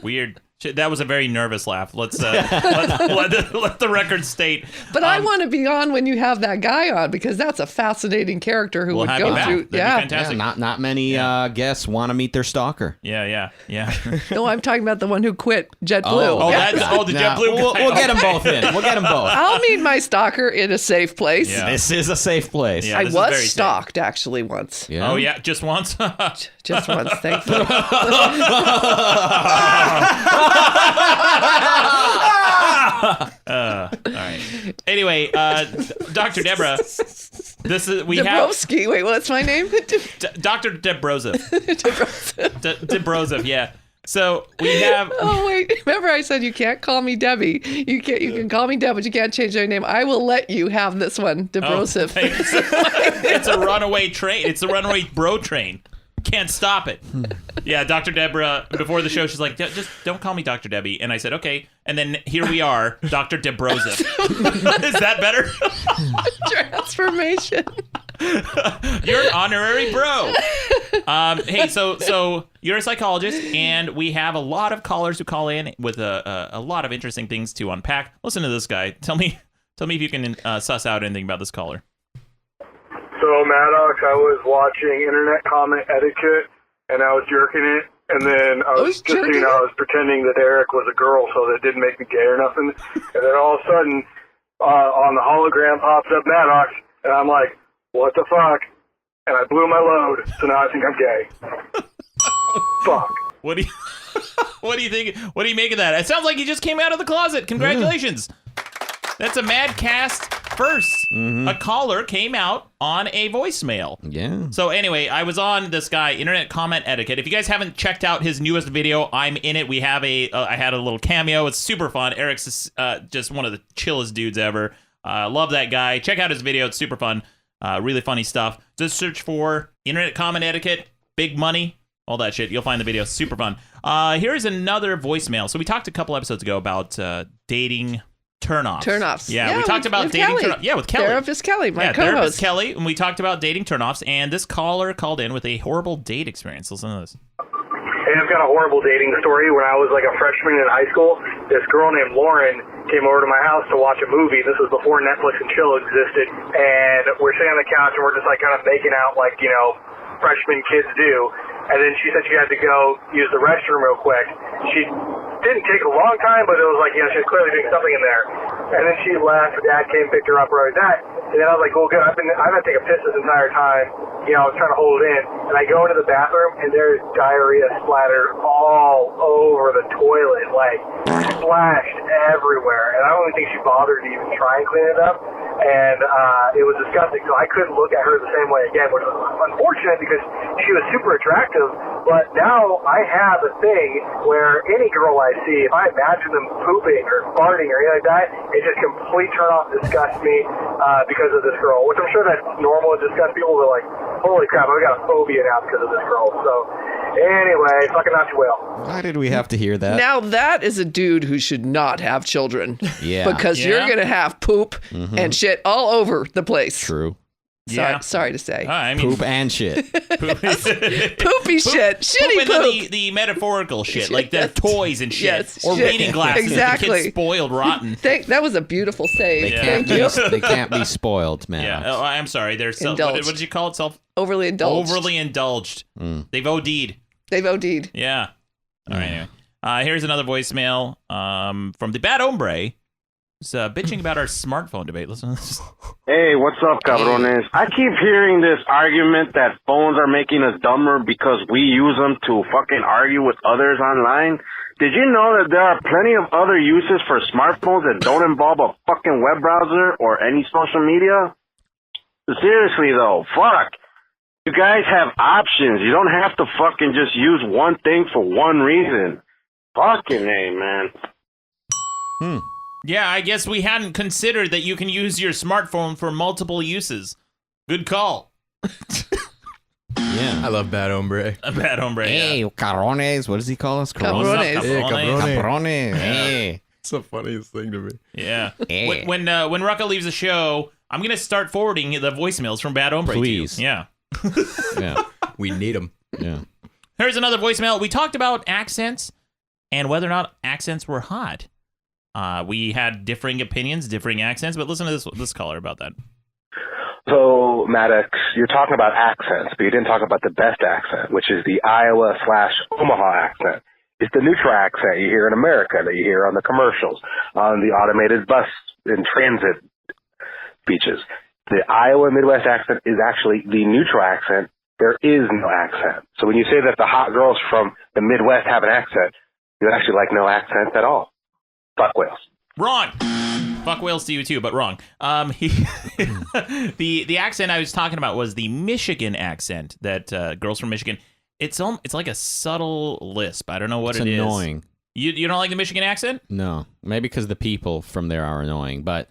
[SPEAKER 1] Weird. That was a very nervous laugh. Let's let the record state.
[SPEAKER 3] But I want to be on when you have that guy on, because that's a fascinating character who
[SPEAKER 1] We'll
[SPEAKER 3] would
[SPEAKER 1] have
[SPEAKER 3] go
[SPEAKER 1] you back.
[SPEAKER 3] through.
[SPEAKER 1] That'd be
[SPEAKER 3] Yeah.
[SPEAKER 1] fantastic.
[SPEAKER 2] Not many guests want to meet their stalker.
[SPEAKER 1] Yeah.
[SPEAKER 3] No, I'm talking about the one who quit JetBlue.
[SPEAKER 1] Oh,
[SPEAKER 3] Yeah.
[SPEAKER 1] the JetBlue guy.
[SPEAKER 2] We'll get them both in. We'll get them both.
[SPEAKER 3] I'll meet my stalker in a safe place.
[SPEAKER 1] Yeah.
[SPEAKER 2] This is a safe place.
[SPEAKER 1] Yeah,
[SPEAKER 3] I
[SPEAKER 1] this is
[SPEAKER 3] was
[SPEAKER 1] very safe.
[SPEAKER 3] stalked actually once.
[SPEAKER 2] Yeah.
[SPEAKER 1] Oh yeah, just once.
[SPEAKER 3] Just once, thankfully.
[SPEAKER 1] All right. Anyway, Dr. Debra,
[SPEAKER 3] Dabrowski. Wait, what's my name?
[SPEAKER 1] Dr. Debroseph. Debroseph, yeah. So we have.
[SPEAKER 3] Oh wait! Remember, I said you can't call me Debbie. You can call me Deb, but you can't change your name. I will let you have this one, Debroseph.
[SPEAKER 1] It's a runaway train. It's a runaway bro train. Can't stop it. Yeah, Dr. Debra, before the show, she's like, just don't call me Dr. Debbie. And I said, okay. And then here we are, Dr. Debroseph. Is that better?
[SPEAKER 3] Transformation.
[SPEAKER 1] You're an honorary bro. Hey, so you're a psychologist, and we have a lot of callers who call in with a lot of interesting things to unpack. Listen to this guy. Tell me if you can suss out anything about this caller.
[SPEAKER 11] So, Maddox, I was watching Internet Comment Etiquette, and I was jerking it, and then I was pretending that Eric was a girl, so that didn't make me gay or nothing. And then all of a sudden, on the hologram pops up Maddox, and I'm like, what the fuck? And I blew my load, so now I think I'm gay. Fuck.
[SPEAKER 1] What do you think? What do you make of that? It sounds like he just came out of the closet. Congratulations. That's a Madcast first. A caller came out on a voicemail.
[SPEAKER 2] Yeah.
[SPEAKER 1] So anyway, I was on this guy, Internet Comment Etiquette. If you guys haven't checked out his newest video, I'm in it. We have I had a little cameo. It's super fun. Eric's just one of the chillest dudes ever. Love that guy. Check out his video. It's super fun. Really funny stuff. Just search for Internet Comment Etiquette, Big Money, all that shit. You'll find the video. Super fun. Here's another voicemail. So we talked a couple episodes ago about dating turnoffs. Yeah, we talked about dating turnoffs. Yeah, with Kelly.
[SPEAKER 3] Therapist Kelly, my co-host.
[SPEAKER 1] Therapist Kelly, and we talked about dating turnoffs, and this caller called in with a horrible date experience. Listen to this.
[SPEAKER 11] Hey, I've got a horrible dating story. When I was like a freshman in high school, this girl named Lauren came over to my house to watch a movie. This was before Netflix and chill existed, and we're sitting on the couch, and we're just like kind of making out like, freshman kids do. And then she said she had to go use the restroom real quick. She didn't take a long time, but it was like, she was clearly doing something in there. And then she left. Her dad came, picked her up where I was at. And then I was like, well, good. I've been taking a piss this entire time. You know, I was trying to hold it in. And I go into the bathroom, and there's diarrhea splattered all over the toilet, like splashed everywhere. And I don't even think she bothered to even try and clean it up. And it was disgusting. So I couldn't look at her the same way again, which was unfortunate because she was super attractive. But now I have a thing where any girl I see, if I imagine them pooping or farting or anything like that, it just complete turn off, disgusts me because of this girl. Which I'm sure that's normal to disgust people. They're like, holy crap, I've got a phobia now because of this girl. So anyway, fucking not too well.
[SPEAKER 2] Why did we have to hear that?
[SPEAKER 3] Now that is a dude who should not have children.
[SPEAKER 2] Yeah.
[SPEAKER 3] Because you're going to have poop and shit all over the place.
[SPEAKER 2] True.
[SPEAKER 3] Sorry to say.
[SPEAKER 1] I mean,
[SPEAKER 2] Poop and shit.
[SPEAKER 3] Poopy shit. Shitty
[SPEAKER 1] and
[SPEAKER 3] poop.
[SPEAKER 1] then the metaphorical shit, like the toys and shit.
[SPEAKER 3] Yes,
[SPEAKER 1] or
[SPEAKER 3] shit.
[SPEAKER 1] reading glasses.
[SPEAKER 3] Exactly.
[SPEAKER 1] The kid's spoiled rotten.
[SPEAKER 3] That was a beautiful save. Thank you.
[SPEAKER 2] They can't be spoiled, man.
[SPEAKER 1] Yeah. Oh, I'm sorry. They're what did you call it?
[SPEAKER 3] Overly indulged.
[SPEAKER 1] Overly indulged. They've OD'd.
[SPEAKER 3] They've OD'd.
[SPEAKER 1] Yeah. All right. Anyway. Here's another voicemail from the Bad Hombre. He's bitching about our smartphone debate. Listen to this.
[SPEAKER 12] Hey, what's up, cabrones? I keep hearing this argument that phones are making us dumber because we use them to fucking argue with others online. Did you know that there are plenty of other uses for smartphones that don't involve a fucking web browser or any social media? Seriously, though, fuck. You guys have options. You don't have to fucking just use one thing for one reason. Fucking A, man.
[SPEAKER 1] Yeah, I guess we hadn't considered that you can use your smartphone for multiple uses. Good call.
[SPEAKER 4] Yeah. I love Bad Hombre.
[SPEAKER 1] Bad Hombre.
[SPEAKER 2] Hey, cabrones. What does he call us?
[SPEAKER 3] Cabrones.
[SPEAKER 4] Hey,
[SPEAKER 2] Cabrones. Hey.
[SPEAKER 4] It's the funniest thing to me.
[SPEAKER 1] Yeah.
[SPEAKER 2] Hey.
[SPEAKER 1] When Rucka leaves the show, I'm going to start forwarding the voicemails from Bad Hombre
[SPEAKER 2] Please.
[SPEAKER 1] to you. Yeah.
[SPEAKER 2] Yeah.
[SPEAKER 4] We need them.
[SPEAKER 2] Yeah.
[SPEAKER 1] Here's another voicemail. We talked about accents and whether or not accents were hot. We had differing opinions, differing accents, but listen to this caller about that.
[SPEAKER 13] So, Maddox, you're talking about accents, but you didn't talk about the best accent, which is the Iowa/Omaha accent. It's the neutral accent you hear in America, that you hear on the commercials, on the automated bus and transit speeches. The Iowa Midwest accent is actually the neutral accent. There is no accent. So when you say that the hot girls from the Midwest have an accent, you actually like no accent at all. Fuck whales.
[SPEAKER 1] Wrong. Fuck whales to you too, but wrong. The accent I was talking about was the Michigan accent that girls from Michigan. It's like a subtle lisp. I don't know what
[SPEAKER 2] It's
[SPEAKER 1] it is.
[SPEAKER 2] annoying.
[SPEAKER 1] You don't like the Michigan accent?
[SPEAKER 2] No, maybe because the people from there are annoying, but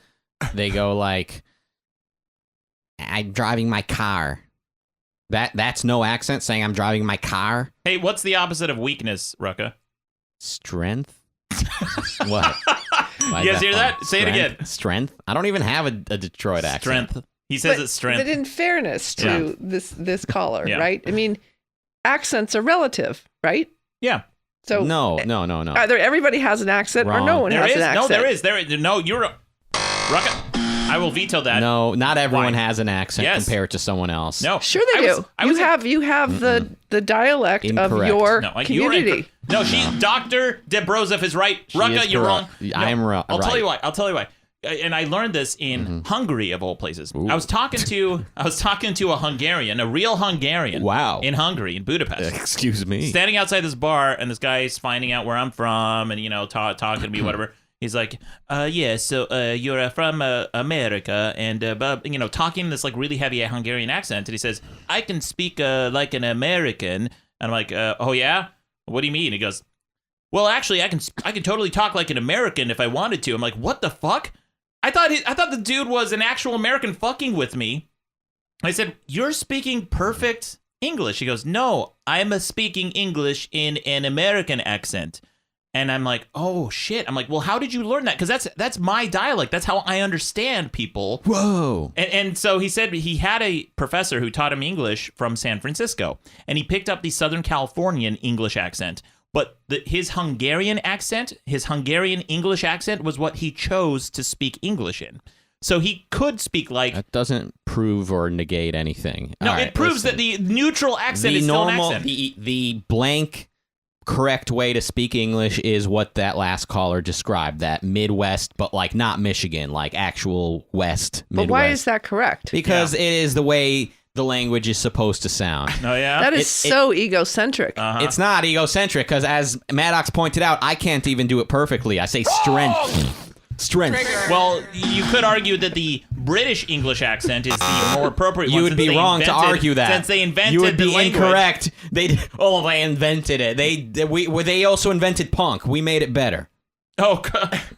[SPEAKER 2] they go like, "I'm driving my car." That's no accent saying I'm driving my car.
[SPEAKER 1] Hey, what's the opposite of weakness, Rucka?
[SPEAKER 2] Strength. What?
[SPEAKER 1] You guys hear that? Say it again.
[SPEAKER 2] Strength. I don't even have a Detroit accent.
[SPEAKER 1] Strength. He says it's strength.
[SPEAKER 3] But in fairness to this caller,
[SPEAKER 1] Yeah.
[SPEAKER 3] right? I mean, accents are relative, right?
[SPEAKER 1] Yeah.
[SPEAKER 3] So
[SPEAKER 2] No.
[SPEAKER 3] either everybody has an accent or
[SPEAKER 2] Wrong.
[SPEAKER 3] no one
[SPEAKER 1] There
[SPEAKER 3] has
[SPEAKER 1] is.
[SPEAKER 3] an accent.
[SPEAKER 1] No, there is. There is. No, you're Rucka. I will veto that.
[SPEAKER 2] No, not everyone
[SPEAKER 1] Why?
[SPEAKER 2] has an accent
[SPEAKER 1] Yes.
[SPEAKER 2] compared to someone else.
[SPEAKER 1] No.
[SPEAKER 3] Sure they do. You have the dialect
[SPEAKER 2] Incorrect.
[SPEAKER 3] of your
[SPEAKER 1] No, like, you are
[SPEAKER 3] community.
[SPEAKER 1] No, Dr. Debrozov is right.
[SPEAKER 2] She
[SPEAKER 1] Rucka,
[SPEAKER 2] is
[SPEAKER 1] you're wrong.
[SPEAKER 2] correct. I am wrong.
[SPEAKER 1] I'll tell you why. And I learned this in Hungary, of all places. I was talking to a Hungarian, a real Hungarian.
[SPEAKER 2] Wow.
[SPEAKER 1] In Hungary, in Budapest.
[SPEAKER 2] Excuse me.
[SPEAKER 1] Standing outside this bar, and this guy's finding out where I'm from, and talking to me, whatever. He's like, so you're from America, and talking this like really heavy Hungarian accent. And he says, I can speak like an American. And I'm like, oh yeah, what do you mean? He goes, well, actually, I can totally talk like an American if I wanted to. I'm like, what the fuck? I thought the dude was an actual American fucking with me. I said, you're speaking perfect English. He goes, no, I'm speaking English in an American accent. And I'm like, oh shit. I'm like, well, how did you learn that? Because that's my dialect. That's how I understand people.
[SPEAKER 2] Whoa.
[SPEAKER 1] And so he said he had a professor who taught him English from San Francisco, and he picked up the Southern Californian English accent. But his Hungarian accent, his Hungarian English accent, was what he chose to speak English in. So he could speak like...
[SPEAKER 2] That doesn't prove or negate anything.
[SPEAKER 1] No,
[SPEAKER 2] All
[SPEAKER 1] it
[SPEAKER 2] right,
[SPEAKER 1] proves
[SPEAKER 2] listen.
[SPEAKER 1] that the neutral accent is still an accent.
[SPEAKER 2] The blank correct way to speak English is what that last caller described, that Midwest, but like not Michigan, like actual West Midwest.
[SPEAKER 3] But why is that correct?
[SPEAKER 2] Because it is the way the language is supposed to sound.
[SPEAKER 1] Oh, yeah?
[SPEAKER 3] That is so egocentric.
[SPEAKER 2] It's not egocentric, because as Maddox pointed out, I can't even do it perfectly. I say strength. Strength.
[SPEAKER 1] Well, you could argue that the British English accent is the more appropriate one.
[SPEAKER 2] You would be wrong to argue that.
[SPEAKER 1] Since they invented
[SPEAKER 2] you would be
[SPEAKER 1] the language.
[SPEAKER 2] incorrect. They invented it. They also invented punk. We made it better.
[SPEAKER 1] Oh,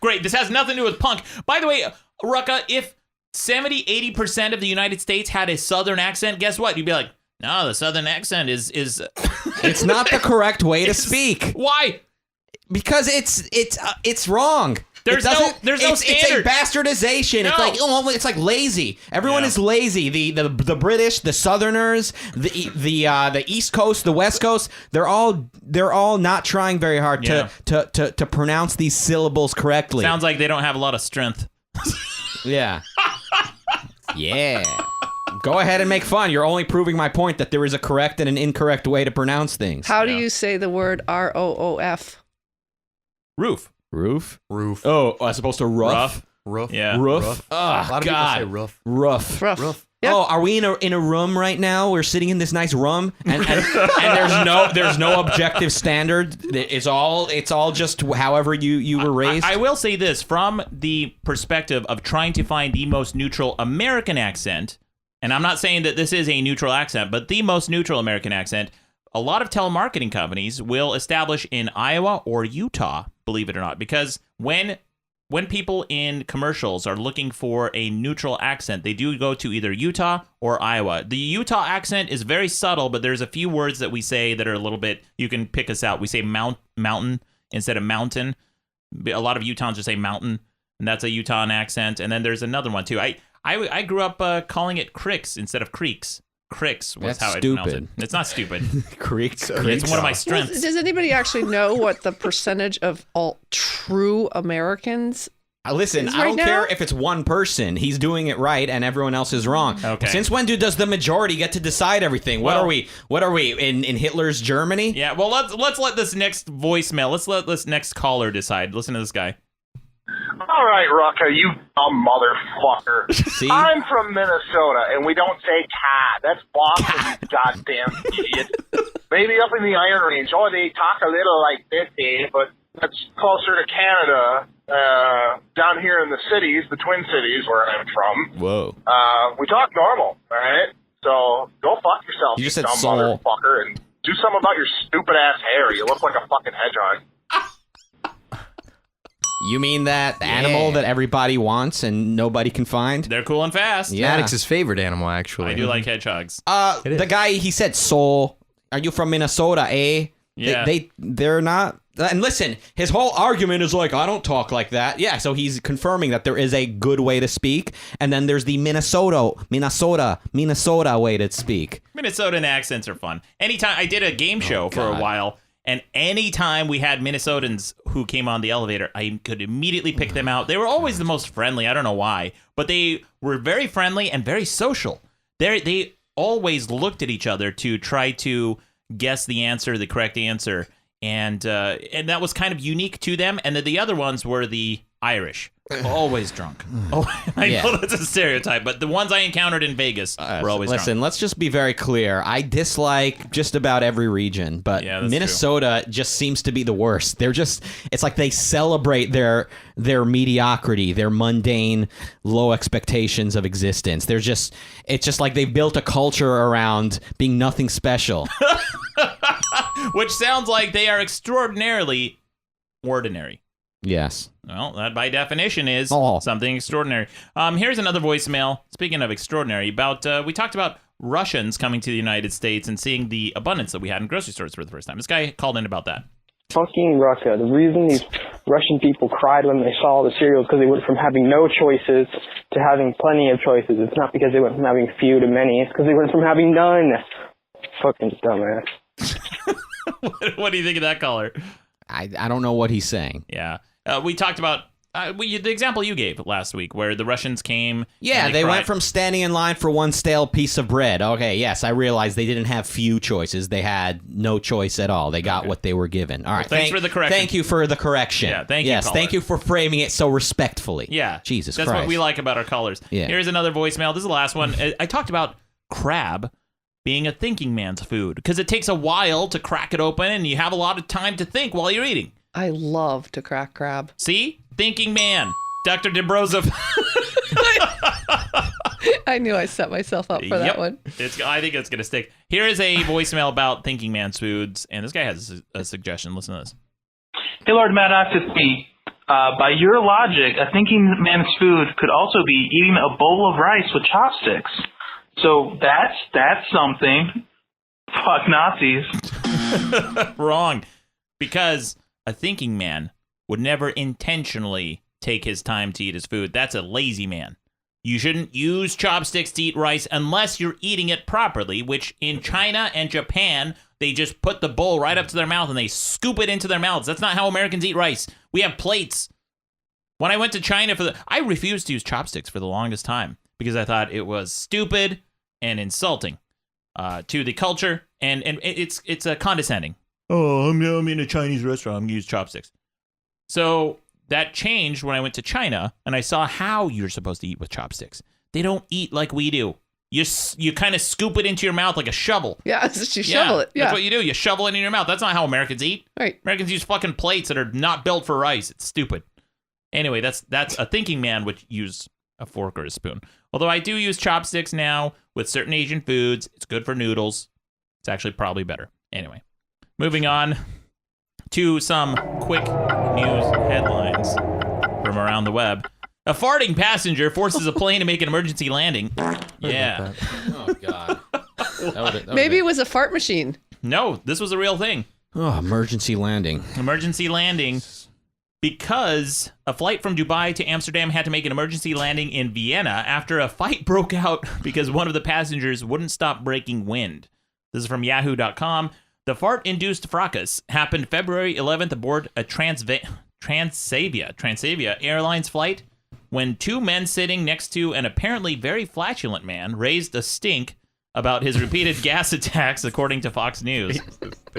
[SPEAKER 1] great. This has nothing to do with punk. By the way, Rucka, if 70-80% of the United States had a Southern accent, guess what? You'd be like, no, the Southern accent is
[SPEAKER 2] It's not the correct way to speak.
[SPEAKER 1] Why?
[SPEAKER 2] Because it's wrong.
[SPEAKER 1] There's no standard.
[SPEAKER 2] It's a bastardization.
[SPEAKER 1] No.
[SPEAKER 2] It's like lazy. Everyone is lazy. The British, the Southerners, the East Coast, the West Coast. They're all not trying very hard to pronounce these syllables correctly.
[SPEAKER 1] Sounds like they don't have a lot of strength.
[SPEAKER 2] Yeah. Yeah. Go ahead and make fun. You're only proving my point that there is a correct and an incorrect way to pronounce things.
[SPEAKER 3] How do you say the word ROOF?
[SPEAKER 1] Roof.
[SPEAKER 2] Roof?
[SPEAKER 4] Roof.
[SPEAKER 2] Oh, as opposed to rough?
[SPEAKER 4] Roof.
[SPEAKER 1] Yeah.
[SPEAKER 2] Roof. Oh,
[SPEAKER 4] A lot of
[SPEAKER 2] God.
[SPEAKER 4] people say roof.
[SPEAKER 2] Rough.
[SPEAKER 3] Rough.
[SPEAKER 2] Yeah. Oh, are we in a room right now? We're sitting in this nice room, and there's no objective standard. It's all just however you were raised.
[SPEAKER 1] I will say this from the perspective of trying to find the most neutral American accent, and I'm not saying that this is a neutral accent, but the most neutral American accent. A lot of telemarketing companies will establish in Iowa or Utah, believe it or not, because when people in commercials are looking for a neutral accent, they do go to either Utah or Iowa. The Utah accent is very subtle, but there's a few words that we say that are a little bit, you can pick us out. We say mountain instead of mountain. A lot of Utahns just say mountain, and that's a Utah accent. And then there's another one, too. I grew up calling it cricks instead of creeks. Cricks was how I pronounce it. It's not stupid.
[SPEAKER 2] Creeks.
[SPEAKER 1] It's one of my strengths.
[SPEAKER 3] Does anybody actually know what the percentage of all true Americans
[SPEAKER 2] Listen,
[SPEAKER 3] is
[SPEAKER 2] I don't
[SPEAKER 3] right
[SPEAKER 2] care
[SPEAKER 3] now?
[SPEAKER 2] if it's one person. He's doing it right, and everyone else is wrong.
[SPEAKER 1] Okay.
[SPEAKER 2] Since when does the majority get to decide everything? What are we? What are we in Hitler's Germany?
[SPEAKER 1] Yeah. Well, let's let this next voicemail. Let's let this next caller decide. Listen to this guy.
[SPEAKER 14] All right, Rucka, you dumb motherfucker.
[SPEAKER 2] See?
[SPEAKER 14] I'm from Minnesota, and we don't say cat. That's Boston, you goddamn idiot. Maybe up in the Iron Range, they talk a little like this, but that's closer to Canada. Down here in the cities, the Twin Cities, where I'm from.
[SPEAKER 2] Whoa.
[SPEAKER 14] We talk normal, all right? So go fuck yourself,
[SPEAKER 2] You just
[SPEAKER 14] you
[SPEAKER 2] said
[SPEAKER 14] dumb
[SPEAKER 2] soul.
[SPEAKER 14] motherfucker, and do something about your stupid-ass hair. You look like a fucking hedgehog.
[SPEAKER 2] You mean that animal that everybody wants and nobody can find?
[SPEAKER 1] They're cool and fast.
[SPEAKER 2] Yeah.
[SPEAKER 4] Maddox's favorite animal, actually.
[SPEAKER 1] I do like hedgehogs.
[SPEAKER 2] The guy, he said soul. Are you from Minnesota, eh?
[SPEAKER 1] Yeah.
[SPEAKER 2] They're not. And listen, his whole argument is like, I don't talk like that. Yeah, so he's confirming that there is a good way to speak, and then there's the Minnesota way to speak.
[SPEAKER 1] Minnesotan accents are fun. Anytime I did a game show for a while, and anytime we had Minnesotans who came on the elevator, I could immediately pick them out. They were always the most friendly. I don't know why, but they were very friendly and very social. They always looked at each other to try to guess the correct answer. And that was kind of unique to them. And then the other ones were the Irish, always drunk. I know that's a stereotype, but the ones I encountered in Vegas were always drunk.
[SPEAKER 2] Listen, let's just be very clear. I dislike just about every region, but Minnesota just seems to be the worst. It's like they celebrate their mediocrity, their mundane, low expectations of existence. It's just like they've built a culture around being nothing special.
[SPEAKER 1] Which sounds like they are extraordinarily ordinary.
[SPEAKER 2] Yes.
[SPEAKER 1] Well, that by definition is something extraordinary. Here's another voicemail. Speaking of extraordinary, we talked about Russians coming to the United States and seeing the abundance that we had in grocery stores for the first time. This guy called in about that.
[SPEAKER 15] Fucking Rucka. The reason these Russian people cried when they saw the cereal is because they went from having no choices to having plenty of choices. It's not because they went from having few to many. It's because they went from having none. Fucking dumbass.
[SPEAKER 1] What do you think of that caller?
[SPEAKER 2] I don't know what he's saying.
[SPEAKER 1] Yeah. We talked about The example you gave last week, where the Russians came.
[SPEAKER 2] Yeah, they went from standing in line for one stale piece of bread. Okay, yes, I realized they didn't have few choices. They had no choice at all. They got what they were given. All right,
[SPEAKER 1] thanks for the correction.
[SPEAKER 2] Thank you for the correction.
[SPEAKER 1] Yeah, thank you.
[SPEAKER 2] Yes, thank you for framing it so respectfully.
[SPEAKER 1] Yeah,
[SPEAKER 2] Jesus
[SPEAKER 1] Christ. That's what we like about our callers.
[SPEAKER 2] Yeah.
[SPEAKER 1] Here's another voicemail. This is the last one. I talked about crab being a thinking man's food because it takes a while to crack it open and you have a lot of time to think while you're eating.
[SPEAKER 3] I love to crack crab.
[SPEAKER 1] See? Thinking man. Dr. Debra.
[SPEAKER 3] I knew I set myself up for that one.
[SPEAKER 1] I think it's going to stick. Here is a voicemail about thinking man's foods, and this guy has a suggestion. Listen to this.
[SPEAKER 16] Hey, Lord Maddox, it's me. By your logic, a thinking man's food could also be eating a bowl of rice with chopsticks. So that's something. Fuck Nazis.
[SPEAKER 1] Wrong. Because a thinking man would never intentionally take his time to eat his food. That's a lazy man. You shouldn't use chopsticks to eat rice unless you're eating it properly, which in China and Japan, they just put the bowl right up to their mouth and they scoop it into their mouths. That's not how Americans eat rice. We have plates. When I went to China I refused to use chopsticks for the longest time because I thought it was stupid and insulting to the culture, and it's condescending. Oh, I'm in a Chinese restaurant. I'm going to use chopsticks. So that changed when I went to China, and I saw how you're supposed to eat with chopsticks. They don't eat like we do. You kind of scoop it into your mouth like a shovel.
[SPEAKER 3] Yeah, it's just you shovel it. Yeah.
[SPEAKER 1] That's what you do. You shovel it in your mouth. That's not how Americans eat.
[SPEAKER 3] Right.
[SPEAKER 1] Americans use fucking plates that are not built for rice. It's stupid. Anyway, that's a thinking man would use a fork or a spoon. Although I do use chopsticks now with certain Asian foods. It's good for noodles. It's actually probably better. Anyway, moving on to some quick news headlines from around the web. A farting passenger forces a plane to make an emergency landing. Yeah.
[SPEAKER 2] Oh, God.
[SPEAKER 3] Maybe it was a fart machine.
[SPEAKER 1] No, this was a real thing.
[SPEAKER 2] Oh, emergency landing.
[SPEAKER 1] Emergency landing. Because a flight from Dubai to Amsterdam had to make an emergency landing in Vienna after a fight broke out because one of the passengers wouldn't stop breaking wind. This is from yahoo.com. The fart-induced fracas happened February 11th aboard a Transavia Airlines flight when two men sitting next to an apparently very flatulent man raised a stink about his repeated gas attacks, according to Fox News.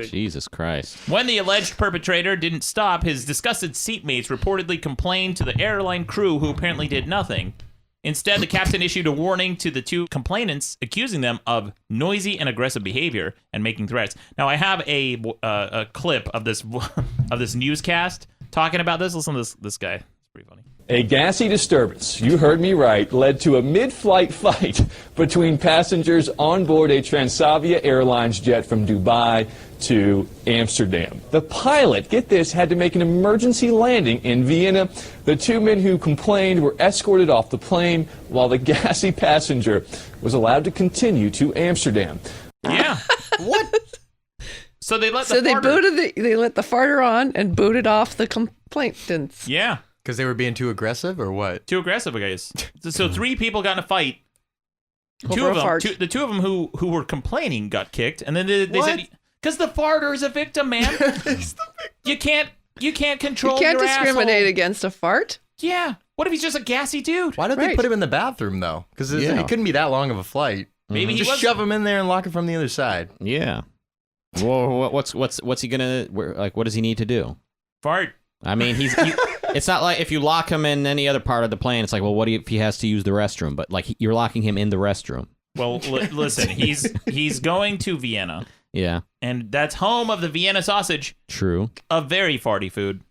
[SPEAKER 2] Jesus Christ.
[SPEAKER 1] When the alleged perpetrator didn't stop, his disgusted seatmates reportedly complained to the airline crew, who apparently did nothing. Instead, the captain issued a warning to the two complainants, accusing them of noisy and aggressive behavior and making threats. Now, I have a clip of this newscast talking about this. Listen to this guy. It's pretty funny.
[SPEAKER 17] A gassy disturbance, you heard me right, led to a mid-flight fight between passengers on board a Transavia Airlines jet from Dubai to Amsterdam. The pilot, get this, had to make an emergency landing in Vienna. The two men who complained were escorted off the plane while the gassy passenger was allowed to continue to Amsterdam.
[SPEAKER 1] Yeah. What? So they let
[SPEAKER 3] they let the farter on and booted off the complainants.
[SPEAKER 1] Yeah.
[SPEAKER 4] Because they were being too aggressive, or what?
[SPEAKER 1] Too aggressive, I guess. So three people got in a fight. The two of them who were complaining got kicked, and then they said, "Because the farter is a victim, man. You can't control.
[SPEAKER 3] You can't
[SPEAKER 1] your
[SPEAKER 3] discriminate
[SPEAKER 1] asshole.
[SPEAKER 3] against a fart.
[SPEAKER 1] Yeah. What if he's just a gassy dude?
[SPEAKER 4] Why did they put him in the bathroom though? Because it couldn't be that long of a flight.
[SPEAKER 1] Maybe
[SPEAKER 4] just shove him in there and lock him from the other side.
[SPEAKER 2] Yeah. Well, what's he gonna like? What does he need to do?
[SPEAKER 1] Fart.
[SPEAKER 2] I mean, it's not like if you lock him in any other part of the plane, it's like, well, what if he has to use the restroom? But like you're locking him in the restroom.
[SPEAKER 1] Well, listen, he's going to Vienna.
[SPEAKER 2] Yeah.
[SPEAKER 1] And that's home of the Vienna sausage.
[SPEAKER 2] True.
[SPEAKER 1] A very farty food.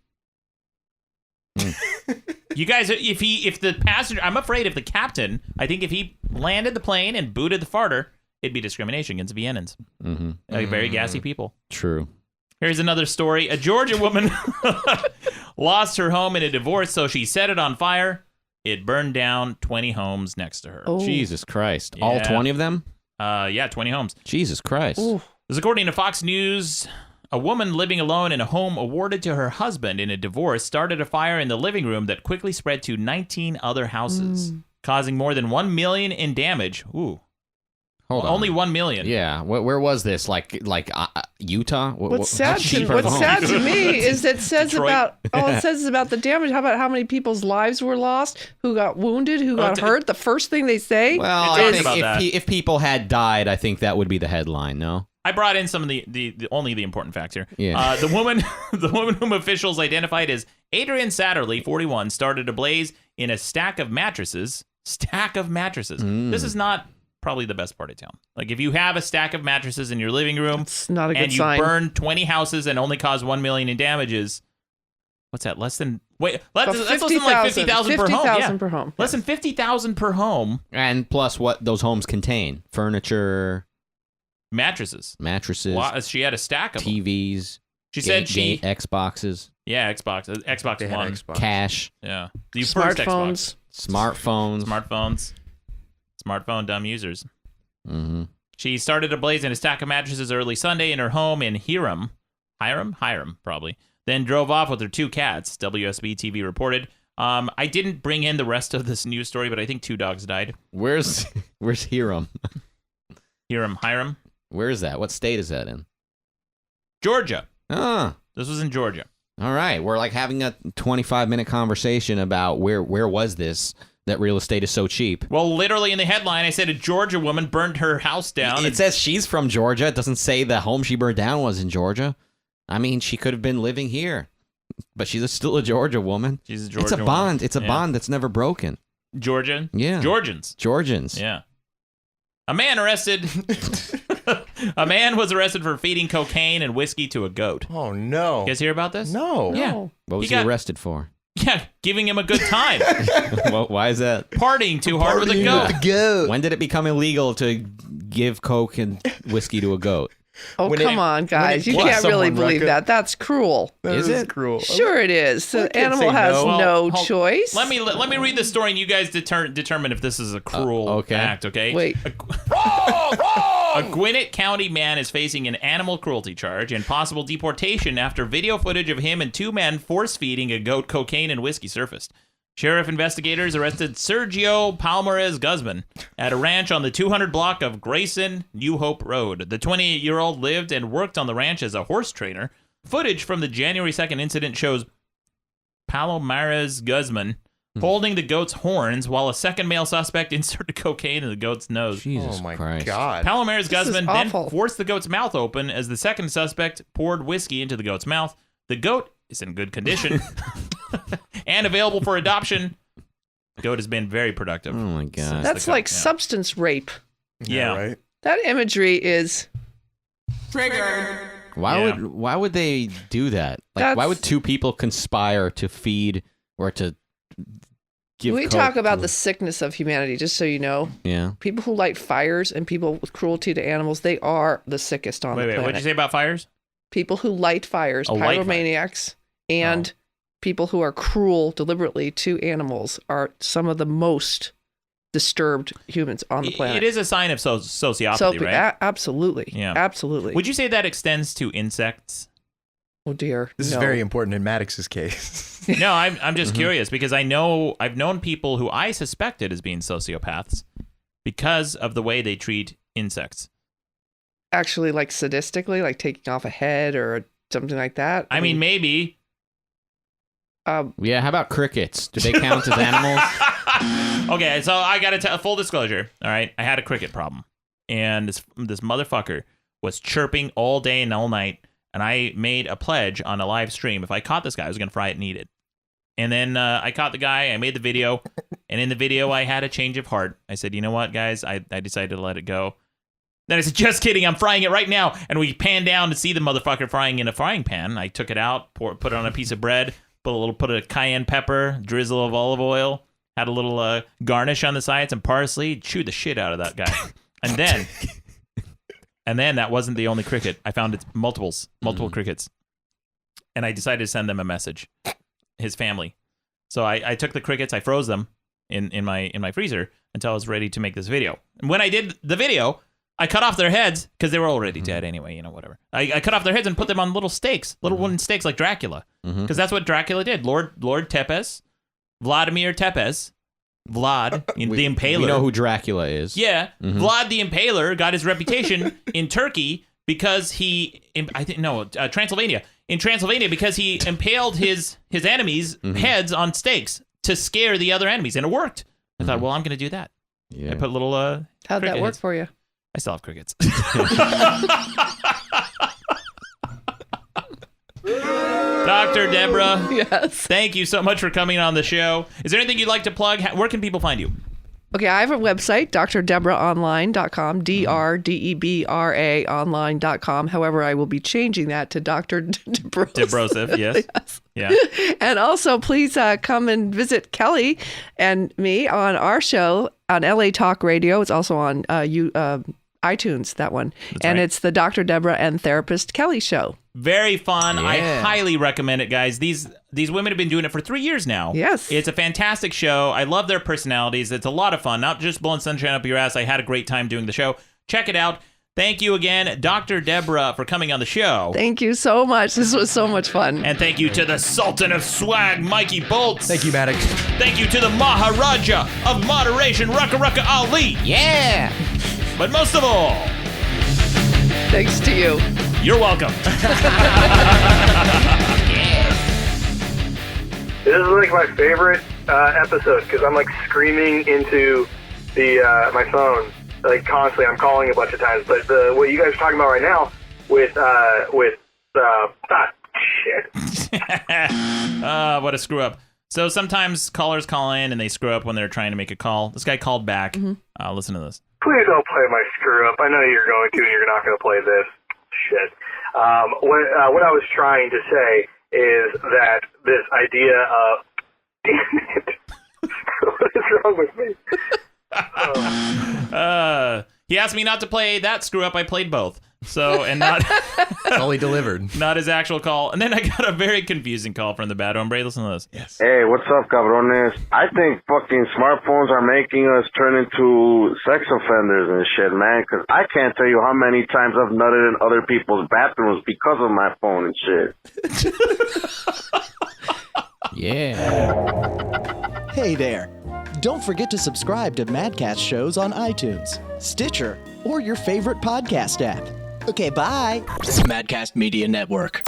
[SPEAKER 1] You guys, if the passenger, I'm afraid if the captain, I think if he landed the plane and booted the farter, it'd be discrimination against Viennans.
[SPEAKER 2] Mm-hmm.
[SPEAKER 1] Like very gassy people.
[SPEAKER 2] True.
[SPEAKER 1] Here's another story. A Georgia woman lost her home in a divorce, so she set it on fire. It burned down 20 homes next to her.
[SPEAKER 2] Oh. Jesus Christ.
[SPEAKER 1] Yeah.
[SPEAKER 2] All 20 of them?
[SPEAKER 1] Yeah, 20 homes.
[SPEAKER 2] Jesus Christ.
[SPEAKER 3] Ooh.
[SPEAKER 1] This is according to Fox News. A woman living alone in a home awarded to her husband in a divorce started a fire in the living room that quickly spread to 19 other houses, causing more than $1 million in damage. Ooh.
[SPEAKER 2] Hold on.
[SPEAKER 1] Only 1 million.
[SPEAKER 2] Yeah. Where was this? Like Utah?
[SPEAKER 3] What's sad to me is it says about it says about the damage. How about how many people's lives were lost? Who got wounded? Who got hurt? The first thing they say.
[SPEAKER 2] Well, I think if people had died, I think that would be the headline. No.
[SPEAKER 1] I brought in some of the only the important facts here.
[SPEAKER 2] Yeah.
[SPEAKER 1] The woman whom officials identified as Adrian Satterley, 41, started a blaze in a stack of mattresses. This is not probably the best part of town. Like, if you have a stack of mattresses in your living room,
[SPEAKER 3] it's not a good
[SPEAKER 1] and you
[SPEAKER 3] sign.
[SPEAKER 1] burn 20 houses and only cause 1 million in damages, what's that? Less than that's less than like 50,000 per home.
[SPEAKER 3] 50,000 per home.
[SPEAKER 1] Less than 50,000 per home.
[SPEAKER 2] And plus what those homes contain: furniture,
[SPEAKER 1] mattresses.
[SPEAKER 2] Wow,
[SPEAKER 1] she had a stack of
[SPEAKER 2] TVs.
[SPEAKER 1] She said
[SPEAKER 2] Xboxes.
[SPEAKER 1] Yeah, Xbox One.
[SPEAKER 2] Xbox. Cash.
[SPEAKER 1] Yeah. The first Xbox.
[SPEAKER 2] Smartphones.
[SPEAKER 1] Smartphone dumb users.
[SPEAKER 2] Mm-hmm.
[SPEAKER 1] She started a blaze in a stack of mattresses early Sunday in her home in Hiram, probably. Then drove off with her 2 cats, WSB TV reported. I didn't bring in the rest of this news story, but I think 2 dogs died.
[SPEAKER 2] Where's Hiram?
[SPEAKER 1] Hiram.
[SPEAKER 2] Where is that? What state is that in?
[SPEAKER 1] Georgia.
[SPEAKER 2] Ah.
[SPEAKER 1] This was in Georgia.
[SPEAKER 2] All right. We're like having a 25-minute conversation about where was this that real estate is so cheap.
[SPEAKER 1] Well, literally in the headline, I said a Georgia woman burned her house down.
[SPEAKER 2] It says she's from Georgia. It doesn't say the home she burned down was in Georgia. I mean, she could have been living here, but she's still a Georgia woman.
[SPEAKER 1] She's a Georgia
[SPEAKER 2] It's a
[SPEAKER 1] woman.
[SPEAKER 2] bond. It's a bond that's never broken.
[SPEAKER 1] Georgia?
[SPEAKER 2] Yeah.
[SPEAKER 1] Georgians. Yeah. A man was arrested for feeding cocaine and whiskey to a goat.
[SPEAKER 4] Oh, no.
[SPEAKER 1] You guys hear about this?
[SPEAKER 4] No.
[SPEAKER 1] Yeah.
[SPEAKER 2] What was he arrested for?
[SPEAKER 1] Yeah, giving him a good time.
[SPEAKER 2] Well, why is that?
[SPEAKER 1] Partying too hard with a goat.
[SPEAKER 2] When did it become illegal to give coke and whiskey to a goat?
[SPEAKER 3] Oh, come on, guys. You can't really believe that. That's cruel.
[SPEAKER 2] Is it?
[SPEAKER 4] Cruel.
[SPEAKER 3] Sure it is. The animal has no choice.
[SPEAKER 1] Let me read the story, and you guys determine if this is a cruel act, okay?
[SPEAKER 3] Wait.
[SPEAKER 1] A Gwinnett County man is facing an animal cruelty charge and possible deportation after video footage of him and 2 men force-feeding a goat cocaine and whiskey surfaced. Sheriff investigators arrested Sergio Palmares Guzman at a ranch on the 200 block of Grayson, New Hope Road. The 28-year-old lived and worked on the ranch as a horse trainer. Footage from the January 2nd incident shows Palmares Guzman holding the goat's horns while a second male suspect inserted cocaine in the goat's nose.
[SPEAKER 2] Jesus Christ.
[SPEAKER 4] God.
[SPEAKER 1] Palmares Guzman then forced the goat's mouth open as the second suspect poured whiskey into the goat's mouth. The goat is in good condition and available for adoption. The goat has been very productive.
[SPEAKER 2] Oh my God.
[SPEAKER 3] That's like substance rape.
[SPEAKER 1] Yeah.
[SPEAKER 4] Right.
[SPEAKER 3] That imagery is
[SPEAKER 18] triggered.
[SPEAKER 2] Why would they do that? Like, why would 2 people conspire to feed or to give
[SPEAKER 3] we
[SPEAKER 2] coke
[SPEAKER 3] talk about
[SPEAKER 2] to
[SPEAKER 3] the sickness of humanity, just so you know.
[SPEAKER 2] Yeah.
[SPEAKER 3] People who light fires and people with cruelty to animals, they are the sickest on the planet.
[SPEAKER 1] What did you say about fires?
[SPEAKER 3] People who light fires, pyromaniacs, and people who are cruel deliberately to animals are some of the most disturbed humans on the planet.
[SPEAKER 1] It is a sign of sociopathy, right?
[SPEAKER 3] Absolutely.
[SPEAKER 1] Yeah.
[SPEAKER 3] Absolutely.
[SPEAKER 1] Would you say that extends to insects?
[SPEAKER 3] Oh dear.
[SPEAKER 4] This is very important in Maddox's case.
[SPEAKER 1] No, I'm just curious because I've known people who I suspected as being sociopaths because of the way they treat insects.
[SPEAKER 3] Actually, like sadistically, like taking off a head or something like that.
[SPEAKER 1] I mean, maybe.
[SPEAKER 2] Yeah, how about crickets? Do they count as animals?
[SPEAKER 1] Okay, so I got to tell full disclosure. All right, I had a cricket problem, and this motherfucker was chirping all day and all night, and I made a pledge on a live stream. If I caught this guy, I was gonna fry it and eat it. And then I caught the guy. I made the video, and in the video, I had a change of heart. I said, you know what, guys? I decided to let it go. Then I said, just kidding, I'm frying it right now. And we panned down to see the motherfucker frying in a frying pan. I took it out, put it on a piece of bread, put a cayenne pepper, drizzle of olive oil, had a little garnish on the sides, and parsley. Chewed the shit out of that guy. And then that wasn't the only cricket. I found multiple crickets. And I decided to send them a message, his family. So I took the crickets, I froze them in my freezer until I was ready to make this video. And when I did the video, I cut off their heads because they were already dead anyway, whatever. I cut off their heads and put them on little stakes, little wooden stakes like Dracula. Because that's what Dracula did. Lord Tepes, Vladimir Tepes, Vlad, the Impaler.
[SPEAKER 2] We know who Dracula is.
[SPEAKER 1] Yeah,
[SPEAKER 2] Mhm.
[SPEAKER 1] Vlad the Impaler got his reputation in Turkey because Transylvania. In Transylvania, because he impaled his enemies' heads on stakes to scare the other enemies, and it worked. I thought, well, I'm going to do that.
[SPEAKER 2] Yeah.
[SPEAKER 1] I put little
[SPEAKER 3] How'd that work for you?
[SPEAKER 1] I still have crickets. Dr. Debra.
[SPEAKER 3] Yes.
[SPEAKER 1] Thank you so much for coming on the show. Is there anything you'd like to plug? Where can people find you?
[SPEAKER 3] Okay, I have a website, drdebraonline.com, DRDEBRA online.com. However, I will be changing that to Dr.
[SPEAKER 1] Debrosif, yes.
[SPEAKER 3] Yes.
[SPEAKER 1] Yeah.
[SPEAKER 3] And also, please come and visit Kelly and me on our show on LA Talk Radio. It's also on iTunes, that one. And it's the Dr. Debra and Therapist Kelly show.
[SPEAKER 1] Very fun.
[SPEAKER 3] Yeah.
[SPEAKER 1] I highly recommend it, guys. These women have been doing it for 3 years now.
[SPEAKER 3] Yes.
[SPEAKER 1] It's a fantastic show. I love their personalities. It's a lot of fun. Not just blowing sunshine up your ass. I had a great time doing the show. Check it out. Thank you again, Dr. Debra, for coming on the show.
[SPEAKER 3] Thank you so much. This was so much fun.
[SPEAKER 1] And thank you to the Sultan of Swag, Mikey Bolts.
[SPEAKER 4] Thank you, Maddox.
[SPEAKER 1] Thank you to the Maharaja of Moderation, Rucka Ali.
[SPEAKER 2] Yeah.
[SPEAKER 1] But most of all,
[SPEAKER 3] thanks to you.
[SPEAKER 1] You're welcome.
[SPEAKER 11] This is like my favorite episode because I'm like screaming into the my phone like constantly. I'm calling a bunch of times, but what you guys are talking about right now with shit.
[SPEAKER 1] What a screw up. So sometimes callers call in and they screw up when they're trying to make a call. This guy called back. Listen to this.
[SPEAKER 11] Please don't play my screw up. I know you're going to, and you're not going to play this shit. What I was trying to say is that this idea of damn it. What is wrong with me?
[SPEAKER 1] He asked me not to play that screw up. I played both. So, and not
[SPEAKER 4] all he delivered.
[SPEAKER 1] Not his actual call. And then I got a very confusing call from the bad hombre. Listen to this.
[SPEAKER 4] Yes.
[SPEAKER 12] Hey, what's up, cabrones? I think fucking smartphones are making us turn into sex offenders and shit, man. Because I can't tell you how many times I've nutted in other people's bathrooms because of my phone and shit.
[SPEAKER 2] Yeah.
[SPEAKER 19] Hey there. Don't forget to subscribe to Madcast shows on iTunes, Stitcher, or your favorite podcast app. Okay, bye. Madcast Media Network.